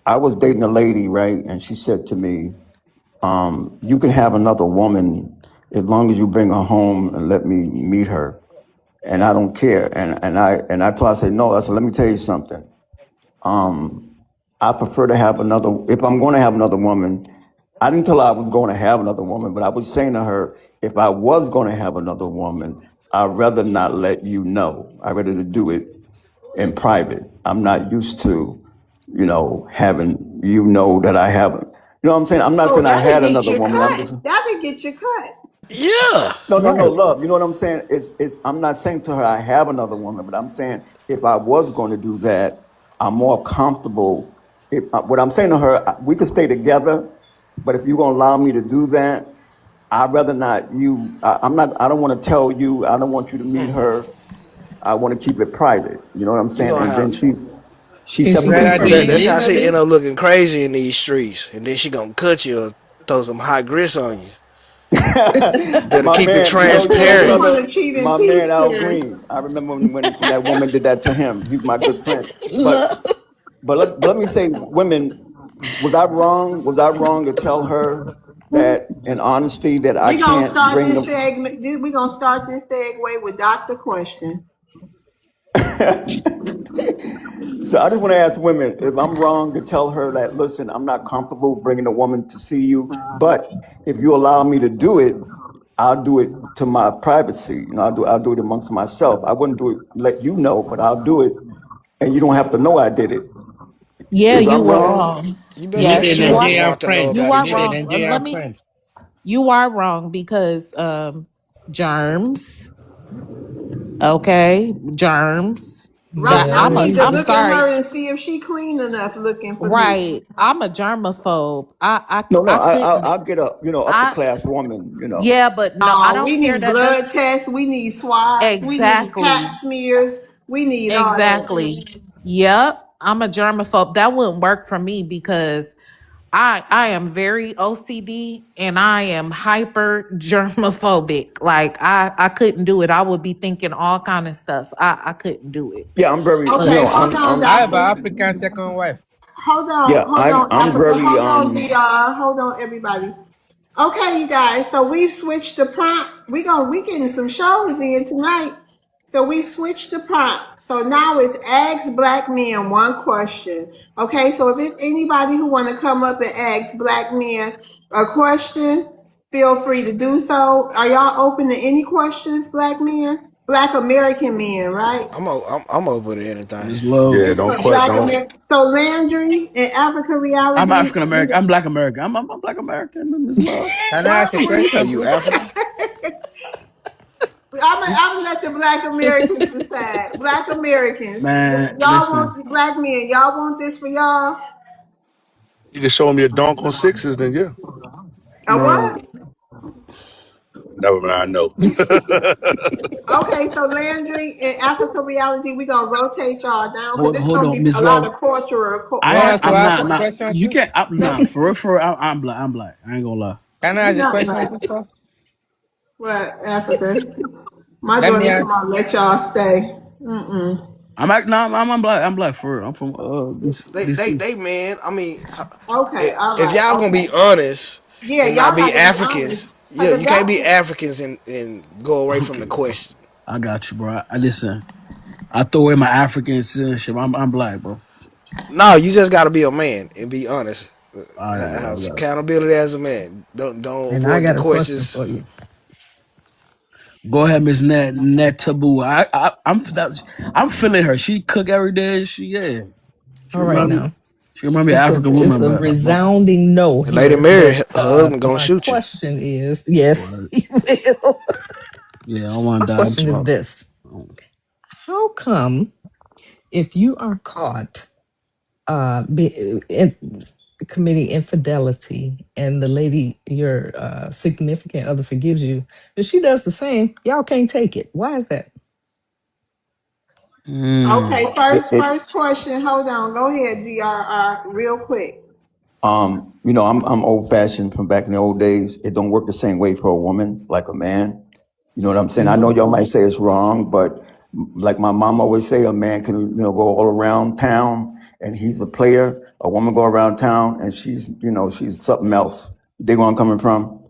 I was dating a lady, right? And she said to me, you can have another woman as long as you bring her home and let me meet her. And I don't care. And I told her, I said, no, I said, let me tell you something. Um, I prefer to have another, if I'm going to have another woman, I didn't tell her I was going to have another woman, but I was saying to her, if I was going to have another woman, I'd rather not let you know. I'd rather to do it in private. I'm not used to, having that I haven't. You know what I'm saying? I'm not Oh, saying I that'll had get another you woman. I'm cut. just That'll get you cut. Yeah. no, Right. love. You know what I'm saying? It's I'm not saying to her I have another woman, but I'm saying if I was going to do that, I'm more comfortable. If what I'm saying to her, we could stay together, but if you're gonna allow me to do that, I'd rather not. I'm not. I don't want to tell you. I don't want you to meet her. I want to keep it private. You know what I'm You saying? gonna And then have she Can said we she can keep Better do pray. you that's need how her she end then? up looking crazy in these streets, and then she gonna cut you or throw some hot grits on you. Better My keep it man, your You transparent. want brother, to cheat in my peace, man Al Chris. Green. I remember when that woman did that to him. He's my good friend. But love? but let me say, women, was I wrong? Was I wrong to tell her that in honesty that I We gonna can't start bring this them? segment. We gonna start this segue with Doctor Question. So I just want to ask women if I'm wrong to tell her that, listen, I'm not comfortable bringing a woman to see you, but if you allow me to do it, I'll do it to my privacy. I'll do it amongst myself. I wouldn't do it let you know, but I'll do it, and you don't have to know I did it. Yeah, If you I'm were wrong, wrong. You You better need make a Yes, sure you are. you Nigerian want to know friend. You about You are each need a other. wrong. Nigerian Let me. friend. You are wrong because germs. Okay, germs. Right. That I I'm a. need to I'm look Mm-hmm. at sorry. her and see if she clean enough looking for me. Right. I'm a germaphobe. no, I couldn't. I'll get a upper I class woman. Yeah, but no, I No, don't we care. need That does blood tests. We need swabs. We need pap exactly. smears. We need all that. Exactly. Yep. I'm a germaphobe. That wouldn't work for me because I am very OCD and I am hyper germophobic. Like I couldn't do it. I would be thinking all kind of stuff. I couldn't do it. Yeah, I'm very, Uh, Okay, hold on, I have an doctor. African second wife. yeah, Hold on, I'm Africa. very, Hold on, DR. Hold on, everybody. Okay, you guys. So we've switched the prompt. We getting some shows in tonight. So we switched the prompt. So now it's ask black men one question. Okay, so if it's anybody who want to come up and ask black men a question, feel free to do so. Are y'all open to any questions, black men? Black American men, right? I'm open to anything. Miss Love. Yeah, This don't for quit. Black Don't. American. So Landry and Africa I'm Reality. African American. I'm Black American. I'm Black American, Miss Love. Can I Well, ask a Are question, you please? African? I'm gonna let the Black Americans decide. Black Americans, Man, y'all listen. want black men? Y'all want this for y'all? You can show me a dunk on sixes, then yeah. A Bro, what? Never mind. I know. Okay, so Landry and Africa Reality, we gonna rotate y'all down because it's hold gonna on, be Miss a lot Love. of cultural, You want to I'm ask not a not question you too? can't That's for real, I'm black. I'm black. I ain't gonna lie. Can I you ask a not question black. too first? What Africa? My Let me daughter ask. come on, let y'all stay. Mm-mm. I'm black. I'm black for real. I'm from DC. They man. I mean, Okay, all if right, y'all gonna be okay. honest Yeah, and y'all not be got to be honest. Africans, Cause yeah, if you can't be that's Africans and go away from the Okay. question. I got you, bro. I listen. I throw away my African citizenship. I'm black, bro. No, you just got to be a man and be honest. All right, bro. Have I some got you. accountability as a man. Don't And I avoid the got a question questions. for you. Go ahead, Miss Net Taboo. I'm feeling her. She cook every day. She All right remind me. now. She remind me of It's an a African it's woman, a but resounding no And Lady here. Mary, But her husband gonna my shoot you. question is, yes, but he will. yeah, I don't want My to die. I'm question is sorry. this: how come if you are caught committing infidelity and the lady, your significant other, forgives you, and she does the same, y'all can't take it? Why is that? okay. Mm. it First question. Hold on. Go ahead, DRR, real quick. I'm old fashioned from back in the old days. It don't work the same way for a woman like a man. You know what I'm saying? I know Nope. y'all might say it's wrong, but like my mom always say, a man can, go all around town and he's a player. A woman go around town and she's something else. Dig where I'm coming from?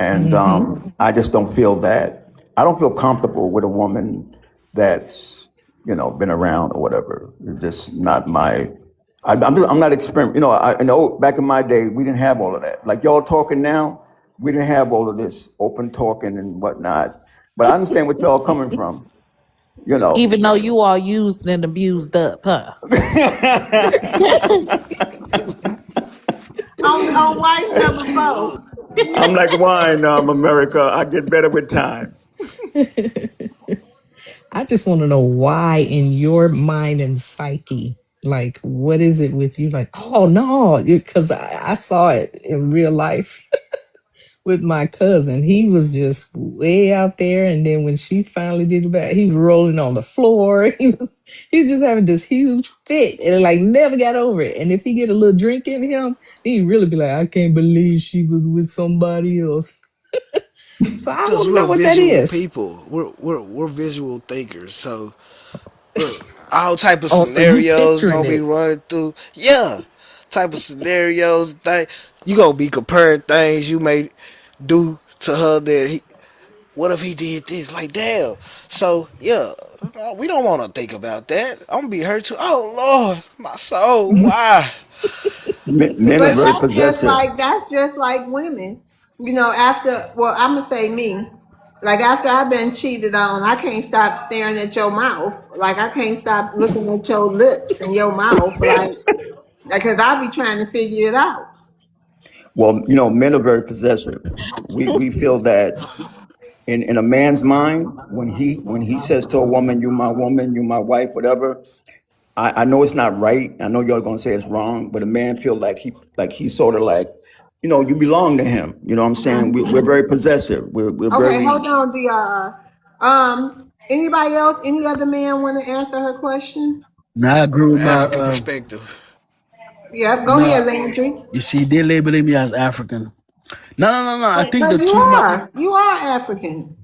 And Mm-hmm. I just don't feel that. I don't feel comfortable with a woman that's been around or whatever. It's just not my. I'm not experiment. I know back in my day we didn't have all of that. Like y'all talking now, we didn't have all of this open talking and whatnot. But I understand what y'all coming from. You know. Even though you all used and abused up, huh? On wife number four. I'm like wine, America. I get better with time. I just want to know why, in your mind and psyche, like, what is it with you? Like, oh no, because I saw it in real life with my cousin. He was just way out there, and then when she finally did it back, he was rolling on the floor. He was just having this huge fit, and like never got over it. And if he get a little drink in him, he really be like, I can't believe she was with somebody else. So I Cause want to we're know what that visual is. people. We're visual thinkers. So look, all type of Oh, so you scenarios picturing gonna be it? running through. Yeah, type of scenarios. You gonna be comparing things you may do to her that what if he did this? Like damn. So yeah, we don't want to think about that. I'm gonna be hurt too. Oh Lord, my soul. Why? Men are But very possessive. that's just like women. After I'm gonna say me. Like after I've been cheated on, I can't stop staring at your mouth. Like I can't stop looking at your lips and your mouth. Like because I'll be trying to figure it out. Well, men are very possessive. We feel that in a man's mind, when he says to a woman, you my wife, whatever. I know it's not right. I know you're gonna say it's wrong, but a man feel like he's sort of like, you belong to him. You know what I'm saying? We're very possessive. We're Okay, very. hold on, Dr. Anybody else? Any other man want to answer her question? Now I agree From with an my African perspective, Yep, go no. ahead, Landry. You see, they're labeling me as African. No, no, no, no. I think But the you two my are. You are African.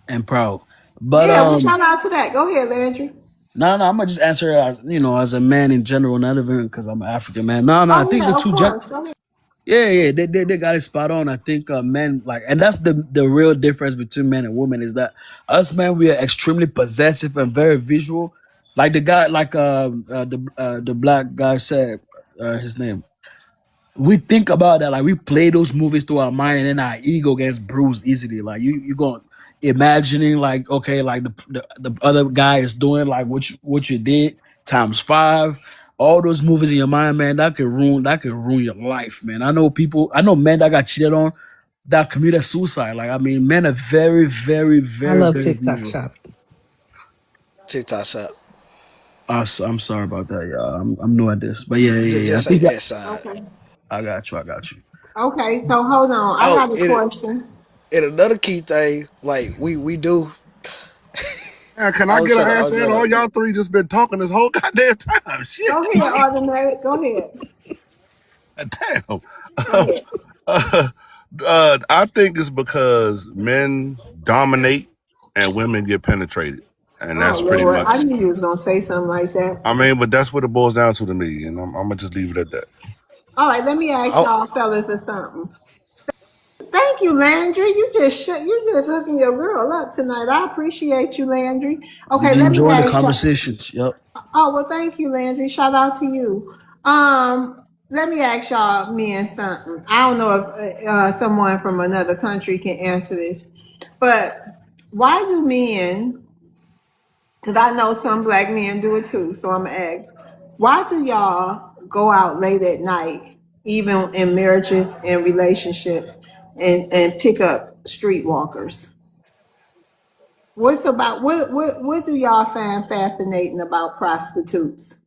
and proud. But Yeah, well, shout out to that. Go ahead, Landry. no, no. I'm gonna just answer it as, as a man in general, not even because I'm an African man. No, no. I Oh think the yeah, of two gen. course. Go ahead. Yeah, yeah. They got it spot on. I think men like, and that's the real difference between men and women is that us men we are extremely possessive and very visual. Like the guy, like the black guy said, his name. We think about that, like we play those movies through our mind, and then our ego gets bruised easily. Like you going imagining, like okay, like the other guy is doing like what you did times five. All those movies in your mind, man, that could ruin your life, man. I know men that got cheated on that committed suicide. Like I mean, men are very, very, I very, love very TikTok visual. shop. TikTok shop. I'm sorry about that, y'all. I'm new at this, but yeah, yeah, yeah. I Just say think that S side. Okay. I got you. I got you. Okay. So hold on. I Oh, got a question. and another key thing, like we do. Man, can I I was get an trying to, I was answer in? trying All to. y'all three just been talking this whole goddamn time. Shit. Go ahead, automatic. Go ahead. Damn. Go ahead. Uh, I think it's because men dominate and women get penetrated, and Oh that's pretty Lord, I much. knew you was gonna say something like that. I mean, but that's what it boils down to me, and I'm gonna just leave it at that. All right, let me ask Oh, y'all fellas or something. Thank you, Landry. You just hooking your girl up tonight. I appreciate you, Landry. We Okay, just let me enjoy the ask y'all. conversations. Yep. Oh well, thank you, Landry. Shout out to you. Let me ask y'all men something. I don't know if someone from another country can answer this, but why do men? Because I know some black men do it too. So I'm gonna ask, why do y'all go out late at night, even in marriages and relationships, and pick up streetwalkers? What do y'all find fascinating about prostitutes?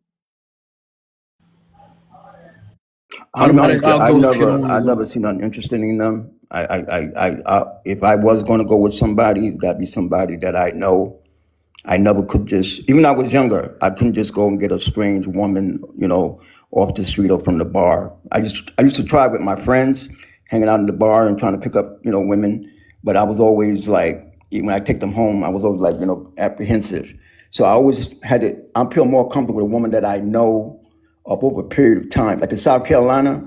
To be honest, I'll I go if you don't never, want to I go. never seen nothing interesting in them. If I was going to go with somebody, it's got to be somebody that I know. I never could just, even when I was younger, I couldn't just go and get a strange woman, off the street or from the bar. I used to try with my friends, hanging out in the bar and trying to pick up, women. But I was always like, even when I take them home, I was always like, apprehensive. So I always I feel more comfortable with a woman that I know up over a period of time. Like in South Carolina,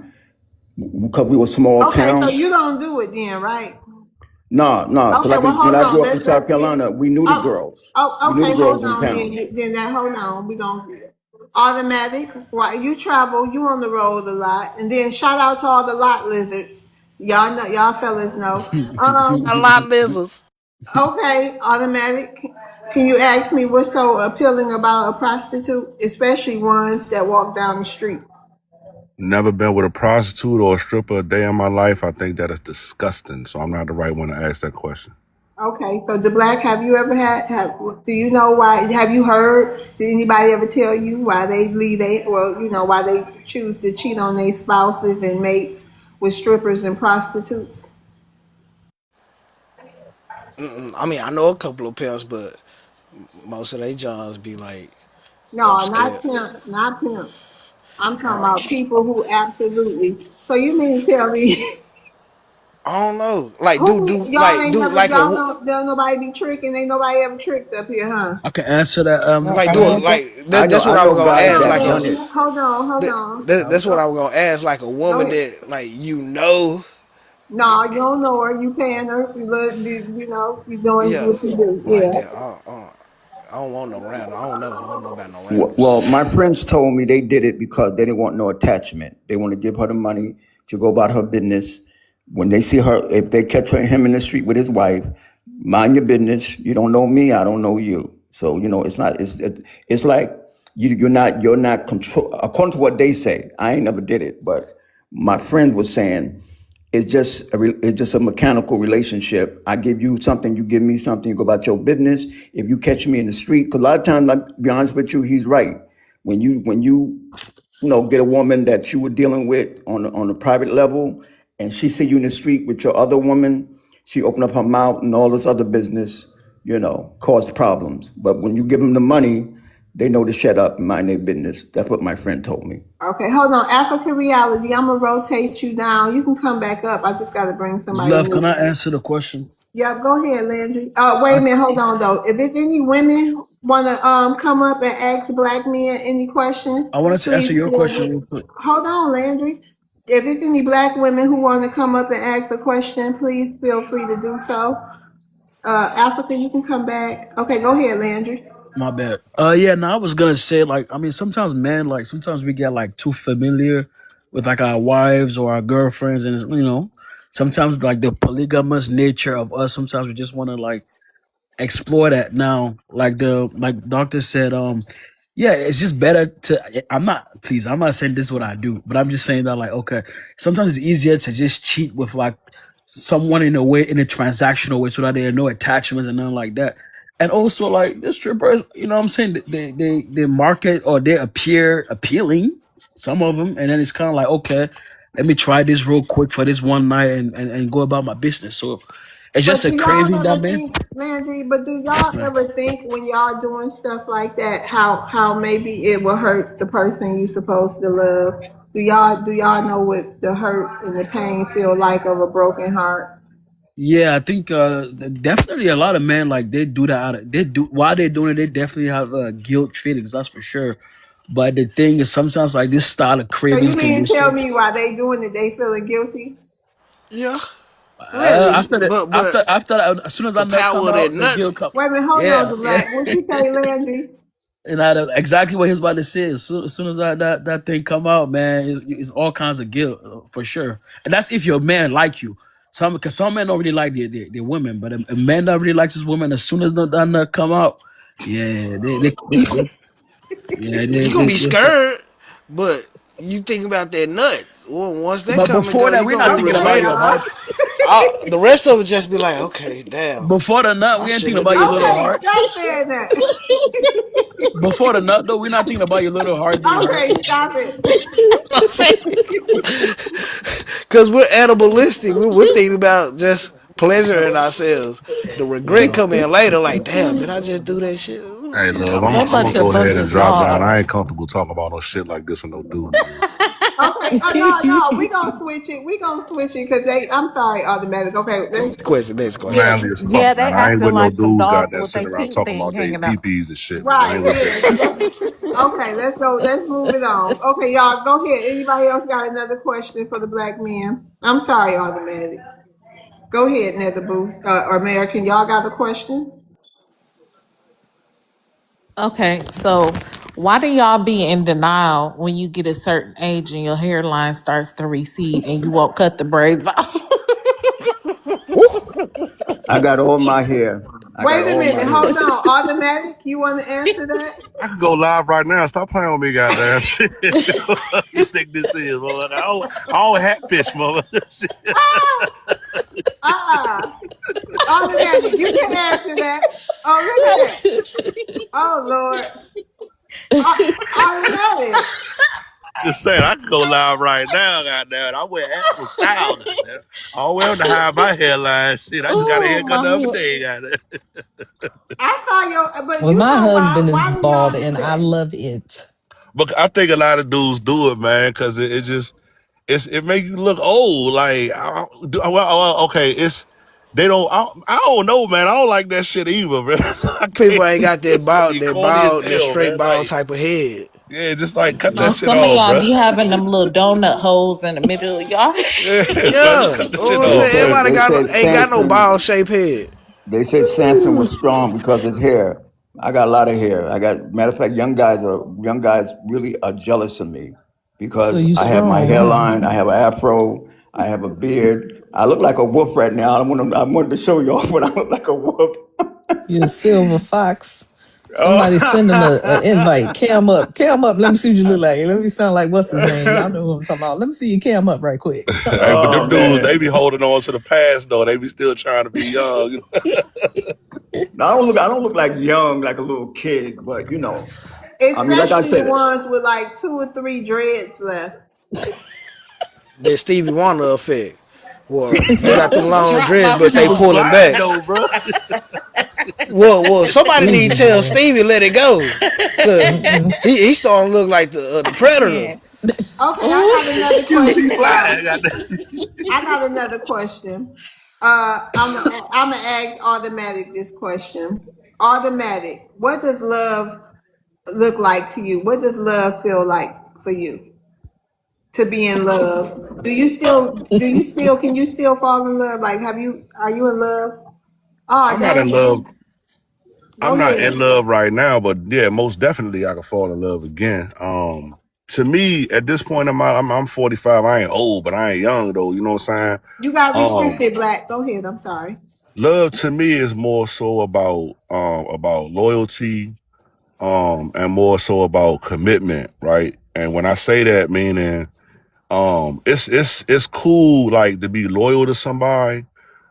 because we were a small Okay, so town. you don't do it then, right? No, no, because Okay, like well, when hold I on. grew up in South Let's see. Carolina, we knew the Oh, girls. oh, We knew the okay, hold girls in on. town. Then that hold on. We don't automatic. Why you travel? You on the road a lot, and then shout out to all the lot lizards. Y'all know, y'all fellas know. A lot of lizards. Okay, automatic. Can you ask me what's so appealing about a prostitute, especially ones that walk down the street? Never been with a prostitute or a stripper a day in my life. I think that is disgusting. So I'm not the right one to ask that question. Okay, so the black, have you ever do you know why, have you heard, did anybody ever tell you why they leave why they choose to cheat on their spouses and mates with strippers and prostitutes? I mean, I know a couple of pimps, but most of they johns be like No, not upstairs. pimps, not pimps. I'm talking Uh, about people who absolutely, so you mean to tell me, I don't know. Like who, y'all like ain't do never, like a y'all know, don't nobody be tricking, ain't nobody ever tricked up here, huh? I can answer that. No, like I do know, it like I know, that's I what I was know gonna guys ask. Now, that Like done a it. hold on. that's what Go, I was gonna ask. Like a go woman ahead. that like No, you don't know her. You paying her. You doing yeah, what you do. like Yeah. that. I don't want no random. I don't know. I don't know about no randoms. Well, my friends told me they did it because they didn't want no attachment. They want to give her the money to go about her business. When they see her, if they catch him in the street with his wife, mind your business. You don't know me, I don't know you. So it's not. It's like you're not control. According to what they say, I ain't never did it, but my friend was saying it's just a mechanical relationship. I give you something, you give me something, you go about your business. If you catch me in the street, because a lot of times, like, to be honest with you, he's right. When you get a woman that you were dealing with on a private level, and she see you in the street with your other woman, she open up her mouth and all this other business, cause problems. But when you give them the money, they know to shut up and mind their business. That's what my friend told me. Okay, hold on. African reality. I'm gonna rotate you down. You can come back up. I just gotta bring somebody Love, can I new. answer the question? Yep. Go ahead, Landry. Wait a I, minute. Hold on though. If it's any women wanna come up and ask black men any questions, I wanted to answer please your feel question free. real quick. Hold on, Landry. If it's any black women who want to come up and ask a question, please feel free to do so. Africa, you can come back. Okay, go ahead, Landry. My bad. Yeah, no, I was gonna say like, I mean, sometimes men like sometimes we get like too familiar with like our wives or our girlfriends, and sometimes like the polygamous nature of us. Sometimes we just want to like explore that now. Like the doctor said, yeah, it's just better to. I'm not saying this is what I do, but I'm just saying that like, okay, sometimes it's easier to just cheat with like someone in a transactional way, so that there are no attachments and nothing like that. And also like the strippers, what I'm saying, they market or they appear appealing, some of them, and then it's kind of like, okay, let me try this real quick for this one night and go about my business. So it's just But a do y'all craving that ever man. think, Landry? But do Yes, y'all man. ever think when y'all doing stuff like that, how maybe it will hurt the person you supposed to love? Do y'all know what the hurt and the pain feel like of a broken heart? Yeah, I think definitely a lot of men like they do that. They do while they're doing it, they definitely have guilt feelings. That's for sure. But the thing is, sometimes like this style of So you cravings can mean be tell so. me why they doing it? They feeling guilty? Yeah, Really? After that, as soon as the that nut come power of that out, the nut. guilt come. Wait a minute, hold on, Yeah, the yeah. black. What you say, Landry? And exactly what he's about to say. As soon as that thing come out, man, it's all kinds of guilt for sure. And that's if your man like you. Because some men don't really like their women, but a man that really likes his woman, as soon as that nut come out, yeah, yeah, You gonna be scared, but you think about that nut. Well, once that but come and before go, that, you we're gonna not be thinking Okay, about your regretting. y'all. heart. The rest of it just be like, okay, damn, Before the nut, I we ain't shouldn't thinking have about your did little that. Okay, heart. stop saying that. Before the nut, though, we're not thinking about your little heart being hurt. Okay, stop it. I'm saying, because we're animalistic. We're thinking about just pleasuring ourselves. The regret Yeah. come in later, like, damn, did I just do that shit? Hey, love, I'm, They're I'm Dumbass gonna such a nigga. go bunch ahead and of drop down. I ain't dogs. comfortable talking about no shit like this with no dude, man. Okay, Okay. Oh no, no, we gonna switch it. We gonna switch it because they. I'm sorry, automatic. Okay. Next question. Yeah. Manly as fuck, Yeah, they man. I ain't acting with no like some dudes got dogs that with sitting their around pink talking thing about they hanging out. peepees and shit, man. I Right. ain't with that Yeah. shit. Okay. Let's go. Let's move it on. Okay, y'all go ahead. Anybody else got another question for the black men? I'm sorry, automatic. Go ahead, Nether Booth or American. Y'all got a question? Okay, so why do y'all be in denial when you get a certain age and your hairline starts to recede and you won't cut the braids off? Woo. I got all my hair. I got Wait a all my minute. hair. Hold on. Automatic. You want to answer that? I could go live right now. Stop playing with me, goddamn shit. You think this is, motherfucker? I don't hat fish, motherfucker. Uh-uh. Automatic. You can answer that. Oh, look at that. Oh, Lord. Automatic. Just saying, I could go live right now, goddamn. I wear hats with style, goddamn. I don't wear them to hide my hairline. Shit, I just got a Oh haircut the other my! day, goddamn. I saw your, but Well, you my know why? husband is Why do bald y'all do and I that? love it. But I think a lot of dudes do it, man, because it just it make you look old. Like, okay, they don't. I don't know, man. I don't like that shit either, man. I People can't. ain't got It be corny as that hell, straight man. bald Like, type of head. yeah, just like cut No, that shit some of off, y'all bro. be having them little donut holes in the middle of y'all. Yeah, bro, just Yeah, cut the what shit I'm They off, saying, man. said everybody they got said ain't got no Samson. bald shape head. They said Samson was strong because his hair. I got a lot of hair. I got matter of fact, young guys really are jealous of me So because you I have my strong, huh? hairline, I have an afro, I have a beard. I look like a wolf right now. I wanted to show y'all what I look like a wolf. You're a silver fox. Somebody send him a Oh, invite. Cam up. Cam up. Let me see what you look like. Let me sound like what's his name. Y'all know who I'm talking about. Let me see you cam up right quick. Come Hey, on. but oh them dudes, they man. be holding on to the past though. They be still trying to be young. You know? No, I don't look like young, like a little kid, but I mean, like I Especially the said, ones with like 2 or 3 dreads left. That Stevie Wonder effect. Well, you got them long Drop dreads, my but She they was phone. pulling fine back. though, bro. Well, somebody need to tell Mm-mm. Stevie let it go, cause Mm-mm. he starting to look like the predator. Man. Okay, I got Oh, another Excuse, he question, flying. y'all. Goddamn. I got another question. I'm gonna ask automatic this question. Automatic. What does love look like to you? What does love feel like for you? To be in love. Can you still fall in love? Like are you in love? Oh I'm not in dang. love. Go I'm not in ahead. love right now, but yeah, most definitely I can fall in love again. To me, at this point in my, I'm 45. I ain't old, but I ain't young though. You know what I'm saying? You got Um, restricted black. Go ahead. I'm sorry. Love to me is more so about loyalty, and more so about commitment, right? And when I say that, meaning it's cool like to be loyal to somebody,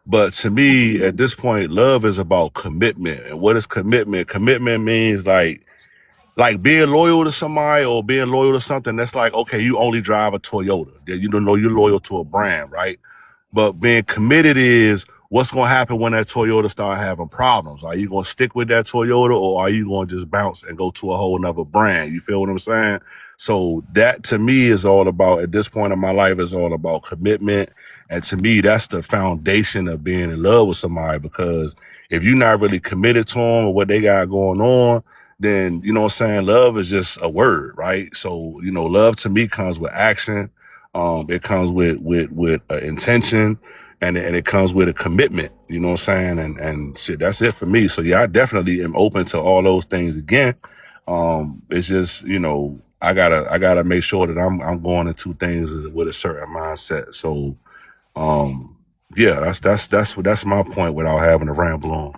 but to me at this point love is about commitment. And what is commitment? Commitment means like being loyal to somebody or being loyal to something. That's like, okay, you only drive a Toyota, you don't know you're loyal to a brand, right? But being committed is what's going to happen when that Toyota start having problems. Are you going to stick with that Toyota, or are you going to just bounce and go to a whole nother brand? You feel what I'm saying? So that to me is all about, at this point in my life, is all about commitment. And to me, that's the foundation of being in love with somebody, because if you're not really committed to them or what they got going on, then, you know what I'm saying, love is just a word, right? So, love to me comes with action. It comes with intention, and it comes with a commitment. You know what I'm saying? And shit, that's it for me. So yeah, I definitely am open to all those things again. It's just I gotta make sure that I'm going into things with a certain mindset. So um, yeah, that's my point without having to ramble on.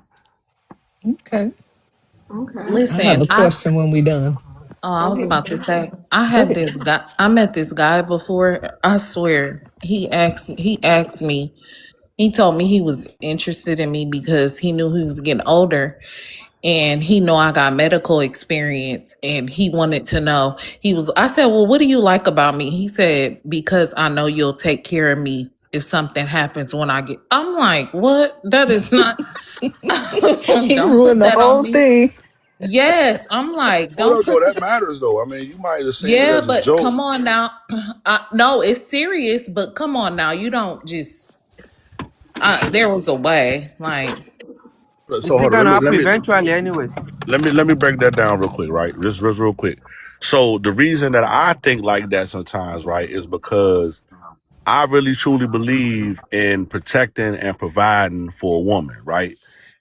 Okay. Okay. I have listen, a question when we done. I Go was ahead. about to say, I Go had ahead. this guy. I met this guy before. I swear, He asked me. He told me he was interested in me because he knew he was getting older, and he know I got medical experience, and he wanted to know. I said, well, what do you like about me? He said, because I know you'll take care of me if something happens when I get. I'm like, what? That is not. He Don't put ruined the that on whole me. thing. Yes, I'm like, Hold don't up, though. put That the. matters, though. I mean, you might have seen it Yeah, as a but joke. come on now. No, it's serious, but come on now. You don't just. There was a way. Like, So Is it hold on. gonna happen eventually, anyways? Let me break that down real quick, right? Just real quick. So the reason that I think like that sometimes, right, is because I really truly believe in protecting and providing for a woman, right?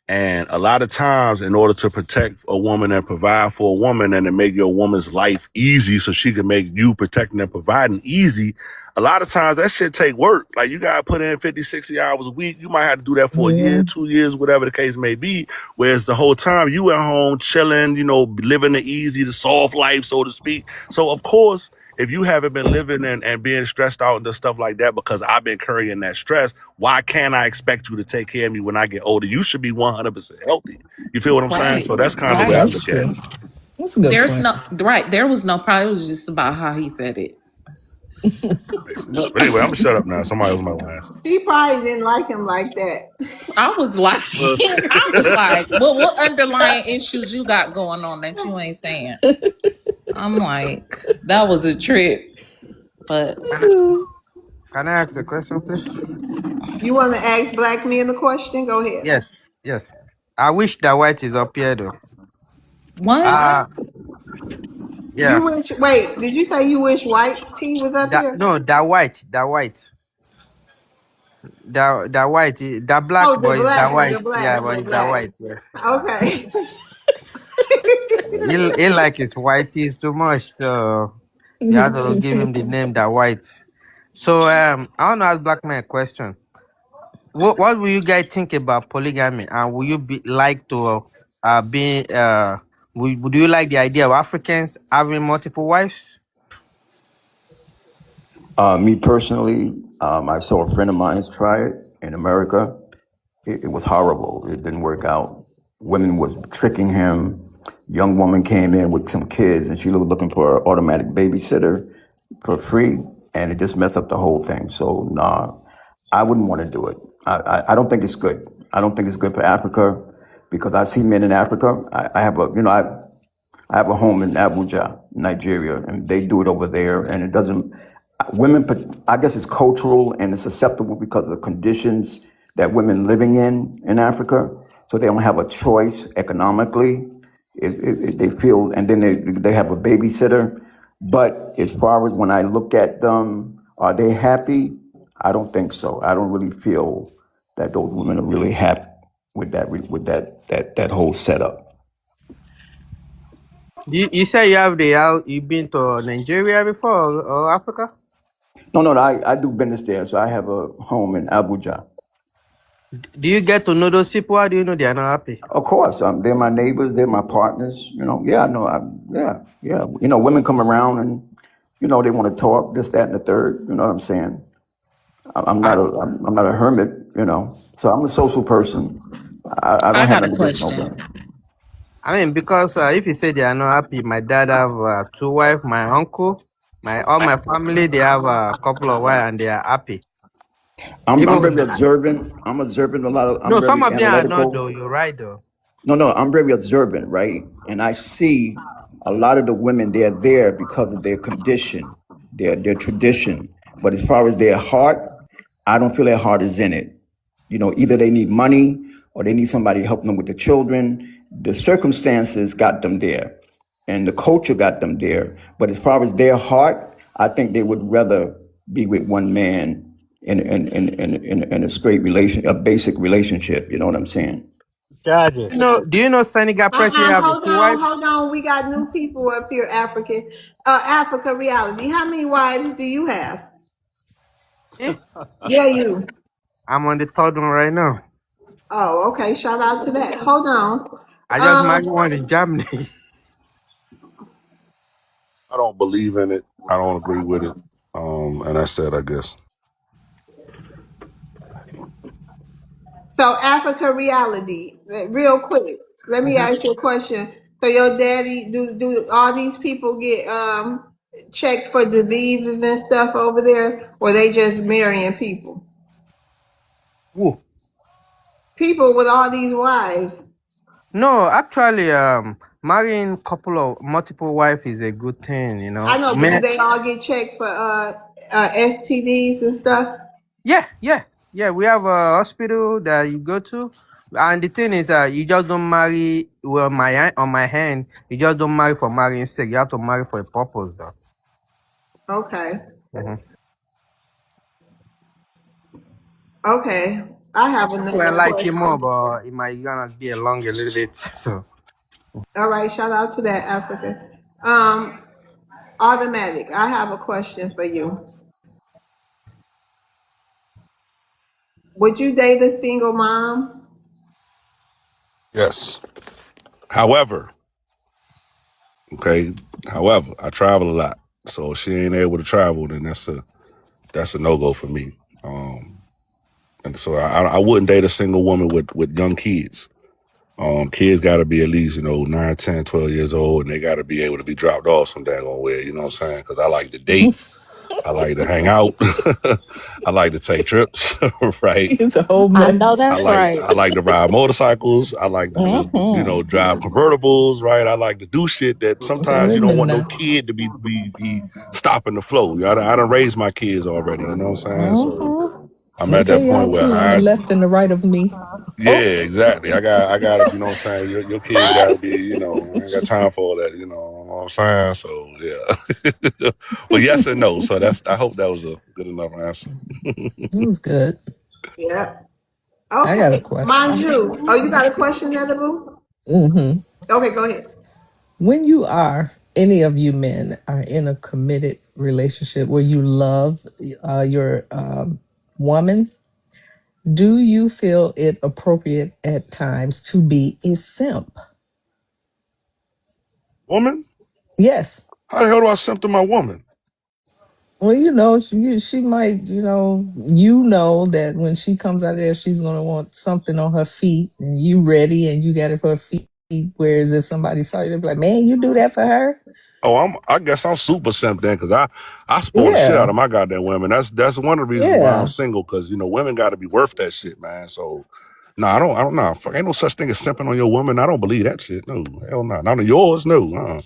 And a lot of times, in order to protect a woman and provide for a woman and to make your woman's life easy so she can make you protecting and providing easy, a lot of times that shit take work. Like you got to put in 50, 60 hours a week. You might have to do that for a Yeah. year, 2 years, whatever the case may be. Whereas the whole time you at home chilling, living the easy, the soft life, so to speak. So of course, if you haven't been living and being stressed out and stuff like that because I've been carrying that stress, why can't I expect you to take care of me when I get older? You should be 100% healthy. You feel what I'm saying? right, So that's kind of the way I right. That's look at it. true. That's a good There's point. no right. There was no problem. It was just about how he said it. Makes sense. But anyway, I'm gonna shut up now. Somebody else might want to answer. He probably didn't like him like that. I was like, Well, I was like, well, what underlying issues you got going on that you ain't saying? I'm like, that was a trip, but Can I, can I ask a question, please? You want to ask black men the question? Go ahead. Yes, yes. I wish that white is up here though. what? Uh yeah. You wish. Wait, did you say you wish white tea was up That here? no, that white. That white, that black Oh, the boy is that black, white. the black, Yeah, but the it's that black. white. Yeah. Okay. He like his white is too much, so you have to give him the name that white. So I want to ask black man a question. What will you guys think about polygamy, and will you be like to be would you like the idea of Africans having multiple wives? Me personally, I saw a friend of mine's try it in America. It was horrible. It didn't work out. Women was tricking him. Young woman came in with some kids, and she was looking for an automatic babysitter for free, and it just messed up the whole thing. So nah, I wouldn't want to do it. I don't think it's good. I don't think it's good for Africa because I see men in Africa. I have a I have a home in Abuja, Nigeria, and they do it over there, and it doesn't. Women, I guess it's cultural and it's acceptable because of the conditions that women living in Africa. So they don't have a choice economically. They feel, and then they have a babysitter. But as far as when I look at them, are they happy? I don't think so. I don't really feel that those women are really happy with that whole setup. You say you have you been to Nigeria before, or Africa? No. I do business there, so I have a home in Abuja. Do you get to know those people? How do you know they are not happy? Of course, they're my neighbors, they're my partners. Yeah, I know. Yeah. Women come around and they want to talk this, that, and the third. You know what I'm saying? I, I'm not a hermit. So I'm a social person. I don't I have got a nothing against no question. women. I mean, because if you say they are not happy, my dad have two wives, my uncle, all my family, they have a couple of wives and they are happy. I'm Even very observant. I'm observant a lot. I'm no, some very of them are not though. analytical. You're right though. No, I'm very observant, right? And I see a lot of the women, they're there because of their condition, their tradition. But as far as their heart, I don't feel their heart is in it. Either they need money or they need somebody to help them with the children. The circumstances got them there and the culture got them there. But as far as their heart, I think they would rather be with one man in a straight relation, a basic relationship. You know what I'm saying? You know, do you know Senegal president have Hold two on, wives? hold on. We got new people up here, African, Africa reality. How many wives do you have? Eh? Yeah, you. I'm on the third one right now. Oh, okay. Shout out to that. Hold on. I just married Um, one in Germany. I don't believe in it. I don't agree with it. And that's that, I guess. so Africa reality, real quick. Let me Mhm. ask you a question. So your daddy, do all these people get checked for diseases and stuff over there, or they just marrying people? Who? People with all these wives. No, actually, marrying couple of multiple wife is a good thing. I know, but do Man, they all get checked for FTDs and stuff? yeah. We have a hospital that you go to, and the thing is, you just don't marry. Well, on my hand, you just don't marry for marrying sake. You have to marry for a purpose, though. Okay. Mhm. Okay. I have Well, I another like you more, question. but it might gonna be along a little bit. So, All right, shout out to that Africa. Um, Automatic. I have a question for you. Would you date a single mom? Yes. However, okay. However, I travel a lot, so if she ain't able to travel, then that's a no go for me. And so I wouldn't date a single woman with young kids. Kids got to be at least 9, 10, 12 years old, and they got to be able to be dropped off some daggone way. You know what I'm saying? Because I like to date. I like to hang out. I like to take trips, right? It's a whole I know mess. that's right. I like to ride motorcycles. I like to just Hmm. drive convertibles, right? I like to do shit that sometimes you don't Women want no now. kid to be stopping the flow. I done raised my kids already. You know what I'm saying? So Hmm. I'm at that Okay, y'all point where too, on the left and the right of me. Oh, yeah, exactly. I got to, you know what I'm saying? Your kids got to be, I ain't got time for all that, you know what I'm saying? So, yeah. But yes and no. So I hope that was a good enough answer. it was good. Yeah. I got a Okay. question. Manju. Oh, you got a question, Edible? Hmm. Okay, go ahead. When you are, any of you men are in a committed relationship where you love your woman, do you feel it appropriate at times to be a simp? Woman? Yes. How the hell do I simp to my woman? Well, she might, that when she comes out there, she's gonna want something on her feet, and you ready, and you got it for her feet. Whereas if somebody saw you, they'd be like, "Man, you do that for her?" Oh, I guess I'm super simp then because I spoil the shit out Yeah, of my goddamn women. That's one of the reasons why I'm yeah, single because, women got to be worth that shit, man. So, no, I don't know. Fuck, ain't no such thing as simping on your woman. I don't believe that shit. No, hell no. Not on yours, no.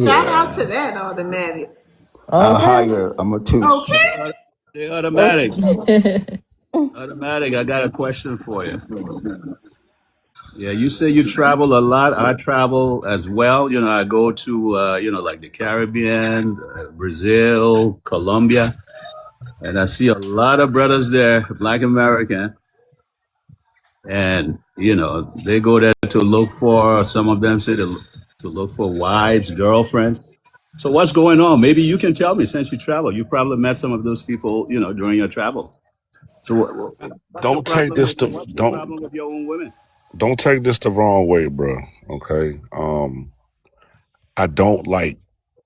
Shout out to yeah. that automatic. I Okay, hire a masseuse. Okay. Hey, automatic. okay. Automatic, I got a question for you. Yeah, you say you travel a lot. I travel as well. I go to, like the Caribbean, Brazil, Colombia, and I see a lot of brothers there, Black American, and, they go there to look for, some of them say to look for wives, girlfriends. So what's going on? Maybe you can tell me since you travel. You probably met some of those people, during your travel. So what's the Don't take problem this with to what's the don't problem with your own women? don't take this the wrong way, bro. Okay. I don't like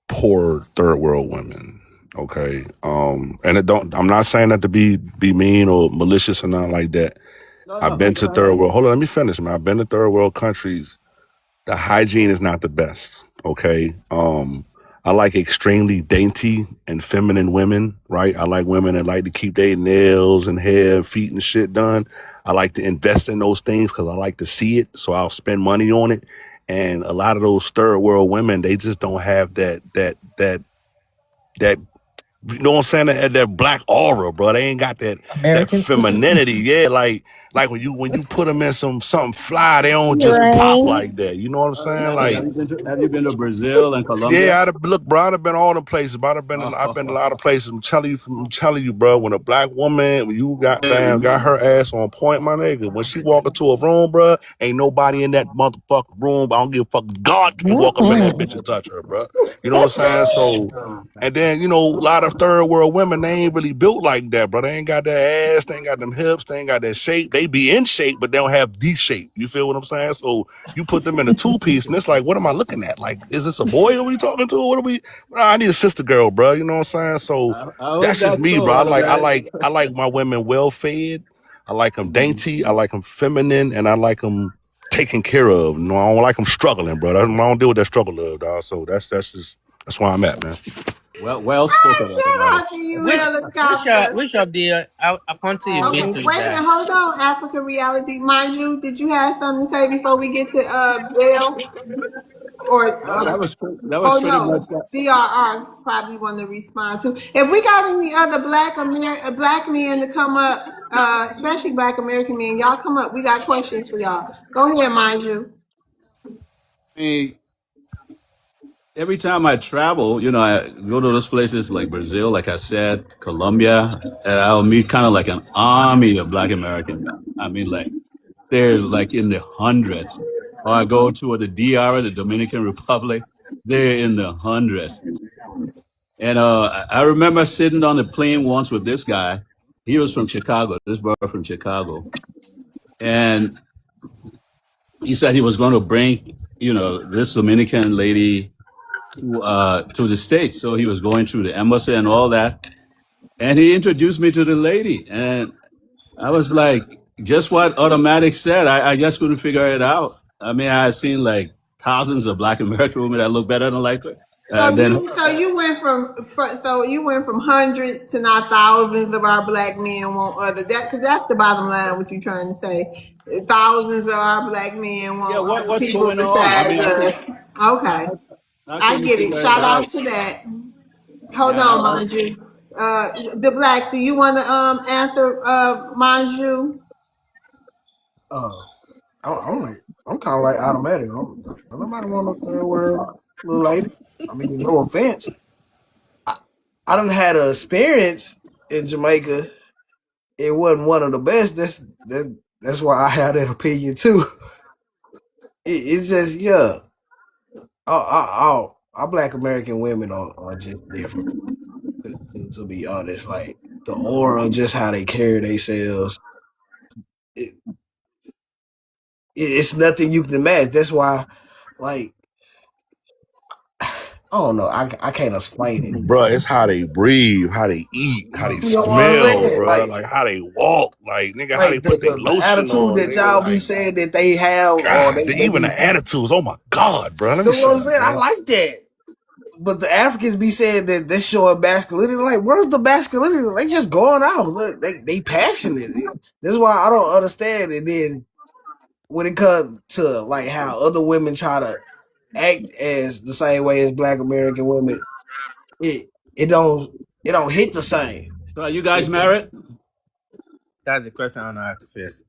poor third world women. Okay. And I'm not saying that to be mean or malicious or nothing like that. No, I've no, been take to your time. third world. Hold on, let me finish, man. I've been to third world countries. The hygiene is not the best. Okay. I like extremely dainty and feminine women, right? I like women that like to keep their nails and hair, feet and shit done. I like to invest in those things because I like to see it, so I'll spend money on it. And a lot of those third world women, they just don't have that you know what I'm saying? That black aura, bro. They ain't got that American. femininity. Yeah, like when you put them in something fly, they don't just pop Right. like that. You know what I'm saying? Automatic. Like Have you been to Brazil and yeah, Colombia? look, bro. I've been all the places, but I've been a Oh, lot of places. I'm telling you, bro. When a black woman, when you got her ass on point, my nigga. When she walk into a room, bro, ain't nobody in that motherfucking room. I don't give a fuck. God can walk up in that bitch Hmm. and touch her, bro. You know what I'm saying? So, and then a lot of third world women, they ain't really built like that, bro. They ain't got that ass, they ain't got them hips, they ain't got that shape. They be in shape, but they don't have the shape. You feel what I'm saying? So you put them in a two piece, and it's like, what am I looking at? Like, is this a boy? Are we talking to? What are we? Nah, I need a sister girl, bro. You know what I'm saying? So I hope that's just that's me, so, bro. automatic. I like my women well fed. I like them dainty. I like them feminine, and I like them taken care of. No, I don't like them struggling, bro. I don't deal with that struggle love, dog. So that's where I'm at, man. Well spoken, Shout automatic. out to you, Which Ella Helicopter. Which of the country you've been Okay, to is wait a minute, that? hold on, Africa Reality. Mind you, did you have something to say before we get to Bill? Or No, that was oh pretty much no, that. DRR probably want to respond to. If we got any other black men to come up, especially black American men, y'all come up. We got questions for y'all. Go ahead, mind you. I mean, every time I travel, I go to those places like Brazil, like I said, Colombia, and I'll meet kind of like an army of Black Americans. I mean, like they're like in the hundreds. Or I go to the DR, the Dominican Republic, they're in the hundreds. And I remember sitting on the plane once with this guy. He was from Chicago, this brother from Chicago. And he said he was going to bring, this Dominican lady to the States. So he was going through the embassy and all that. And he introduced me to the lady. And I was like, just what Automatic said. I just couldn't figure it out. I mean, I had seen like thousands of Black American women that look better than like than her. So you went from hundreds to now thousands of our black men want other that because that's the bottom line. What you trying to say? Thousands of our black men Yeah, want other what's people going on? I besides mean, us. Okay, I I couldn't get it. figure it Shout out. out to that. Hold Yeah, on, Manju. The black. Do you want to answer, Manju? Uh, I'm kind of like automatic. Nobody want to wear little lady. I mean, no offense. I done had an experience in Jamaica. It wasn't one of the best. That's why I have that opinion too. It's just yeah. Our Black American women are just different. To be honest, like the aura, just how they carry themselves. It, it's nothing you can imagine. That's why, like, I don't know. I can't explain it. Bruh, it's how they breathe, how they eat, how they You know what I'm smell, saying? bruh. Like how they walk, like nigga, how they Like put their the lotion attitude on, that nigga. y'all be Like, saying that they have, or God, they even be. the attitudes. Oh my God, bruh. Let You me know what shut I'm up, saying? I bruh. like that. But the Africans be saying that they're showing masculinity. Like, where's the masculinity? They just going out. Look, they passionate. This is why I don't understand. And then when it comes to like how other women try to act as the same way as Black American women, it don't hit the same. so are you guys married? That's the question I want to ask. Yes.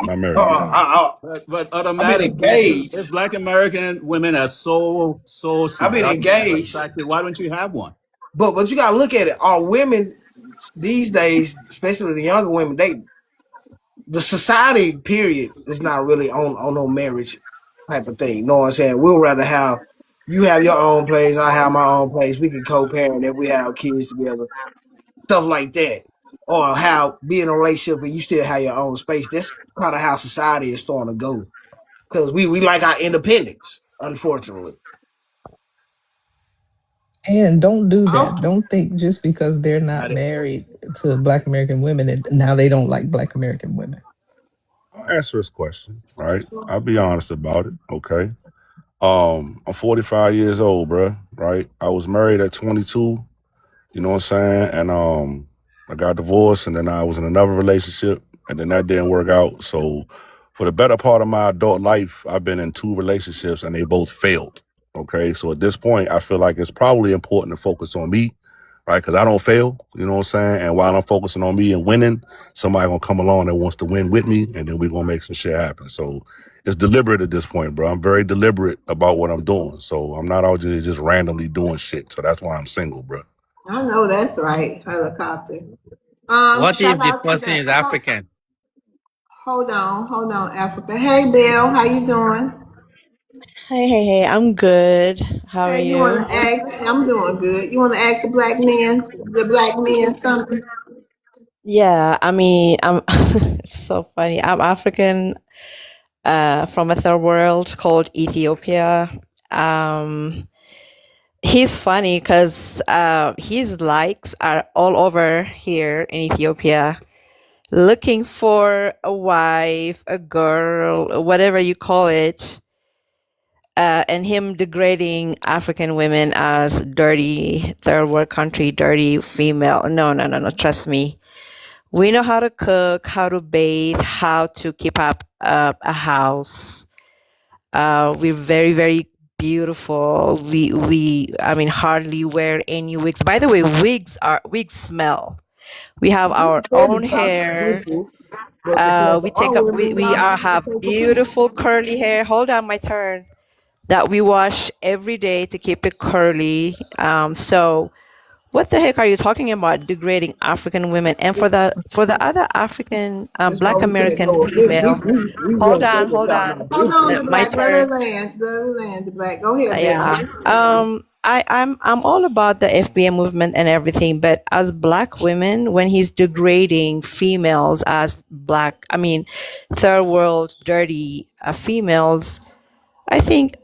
I'm not married. I, But I've been Automatic, if engaged. Black American women are so I've been seductive, so engaged. attractive, why don't you have one? But you gotta look at it. Our women these days, especially the younger women, the society period is not really on no marriage type of thing. You know what I'm saying? We'll rather have you have your own place, I have my own place. We can co-parent if we have kids together, stuff like that. Or how be in a relationship and you still have your own space. That's kind of how society is starting to go. Because we like our independence, unfortunately. And don't do Oh, that. Don't think just because they're not married to Black American women that now they don't like Black American women. I'll answer this question, right? I'll be honest about it, okay? I'm 45 years old, bruh, right? I was married at 22, you know what I'm saying? And I got divorced and then I was in another relationship and then that didn't work out. So for the better part of my adult life, I've been in 2 relationships and they both failed. Okay. So at this point, I feel like it's probably important to focus on me, right? Because I don't fail, you know what I'm saying? And while I'm focusing on me and winning, somebody gonna come along that wants to win with me and then we're gonna make some shit happen. So it's deliberate at this point, bro. I'm very deliberate about what I'm doing. So I'm not out just randomly doing shit. So that's why I'm single, bro. I know that's right. Helicopter. What Shout if the out to person that. is African? Hold on, Africa. Hey, Bill, how you doing? Hey, I'm good. How are Hey, you you? want to ask? I'm doing good. You want to ask the black men something? Yeah, I mean, I'm it's so funny. I'm African, from a third world called Ethiopia. Um, he's funny because his likes are all over here in Ethiopia, looking for a wife, a girl, whatever you call it. and him degrading African women as dirty third world country, dirty female. No, no, no, no. Trust me. We know how to cook, how to bathe, how to keep up a house. We're very, very beautiful. I mean, hardly wear any wigs. By the way, wigs smell. We have our own hair. But to have We take up. all women, We y'all are have to have take a piece. beautiful curly hair. Hold on, my turn. That we wash every day to keep it curly. So what the heck are you talking about degrading African women? And for the other African That's why Black we can't American go. Listen, female, hold on, hold Talking on. about hold on, the My black. Let her turn. land. Let her land, the black. Go ahead, baby. Yeah. I'm all about the FBA movement and everything, but as Black women, when he's degrading females as Black, I mean, third world dirty females, I think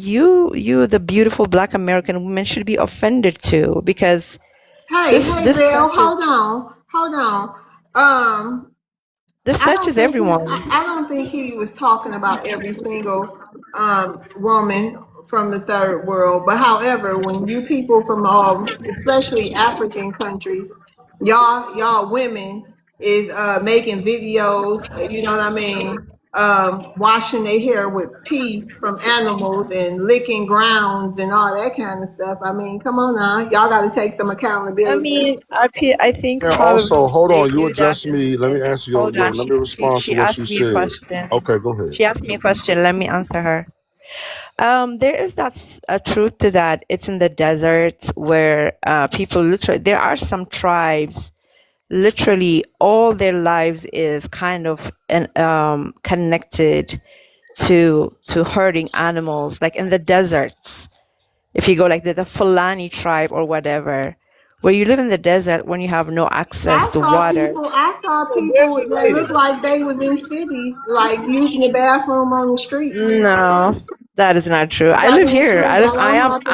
you the beautiful Black American women should be offended too, because Hey, this hey, this Bill. touches Hold on. Um, this I don't touches think everyone. I don't think he was talking about every single woman from the third world. But however, when you people from especially African countries, y'all women is making videos, you know what I mean? Washing their hair with pee from animals and licking grounds and all that kind of stuff. I mean, come on now, y'all got to take some I accountability. mean, I think And part of the also, reason hold they on, you do that address is, me. Let me answer hold on, let she me she respond to she what you asked me a said. question. Okay, go ahead. She asked me a question. Let me answer her. There is a truth to that. It's in the desert where people literally, there are some tribes, literally all their lives is kind of connected to herding animals, like in the deserts. If you go like the Fulani tribe or whatever, where you live in the desert when you have no access to water. I saw So people where's that the looked lady? like they was in cities, like using the bathroom on the streets. No, that is not true. I That live ain't here. true. That don't happen.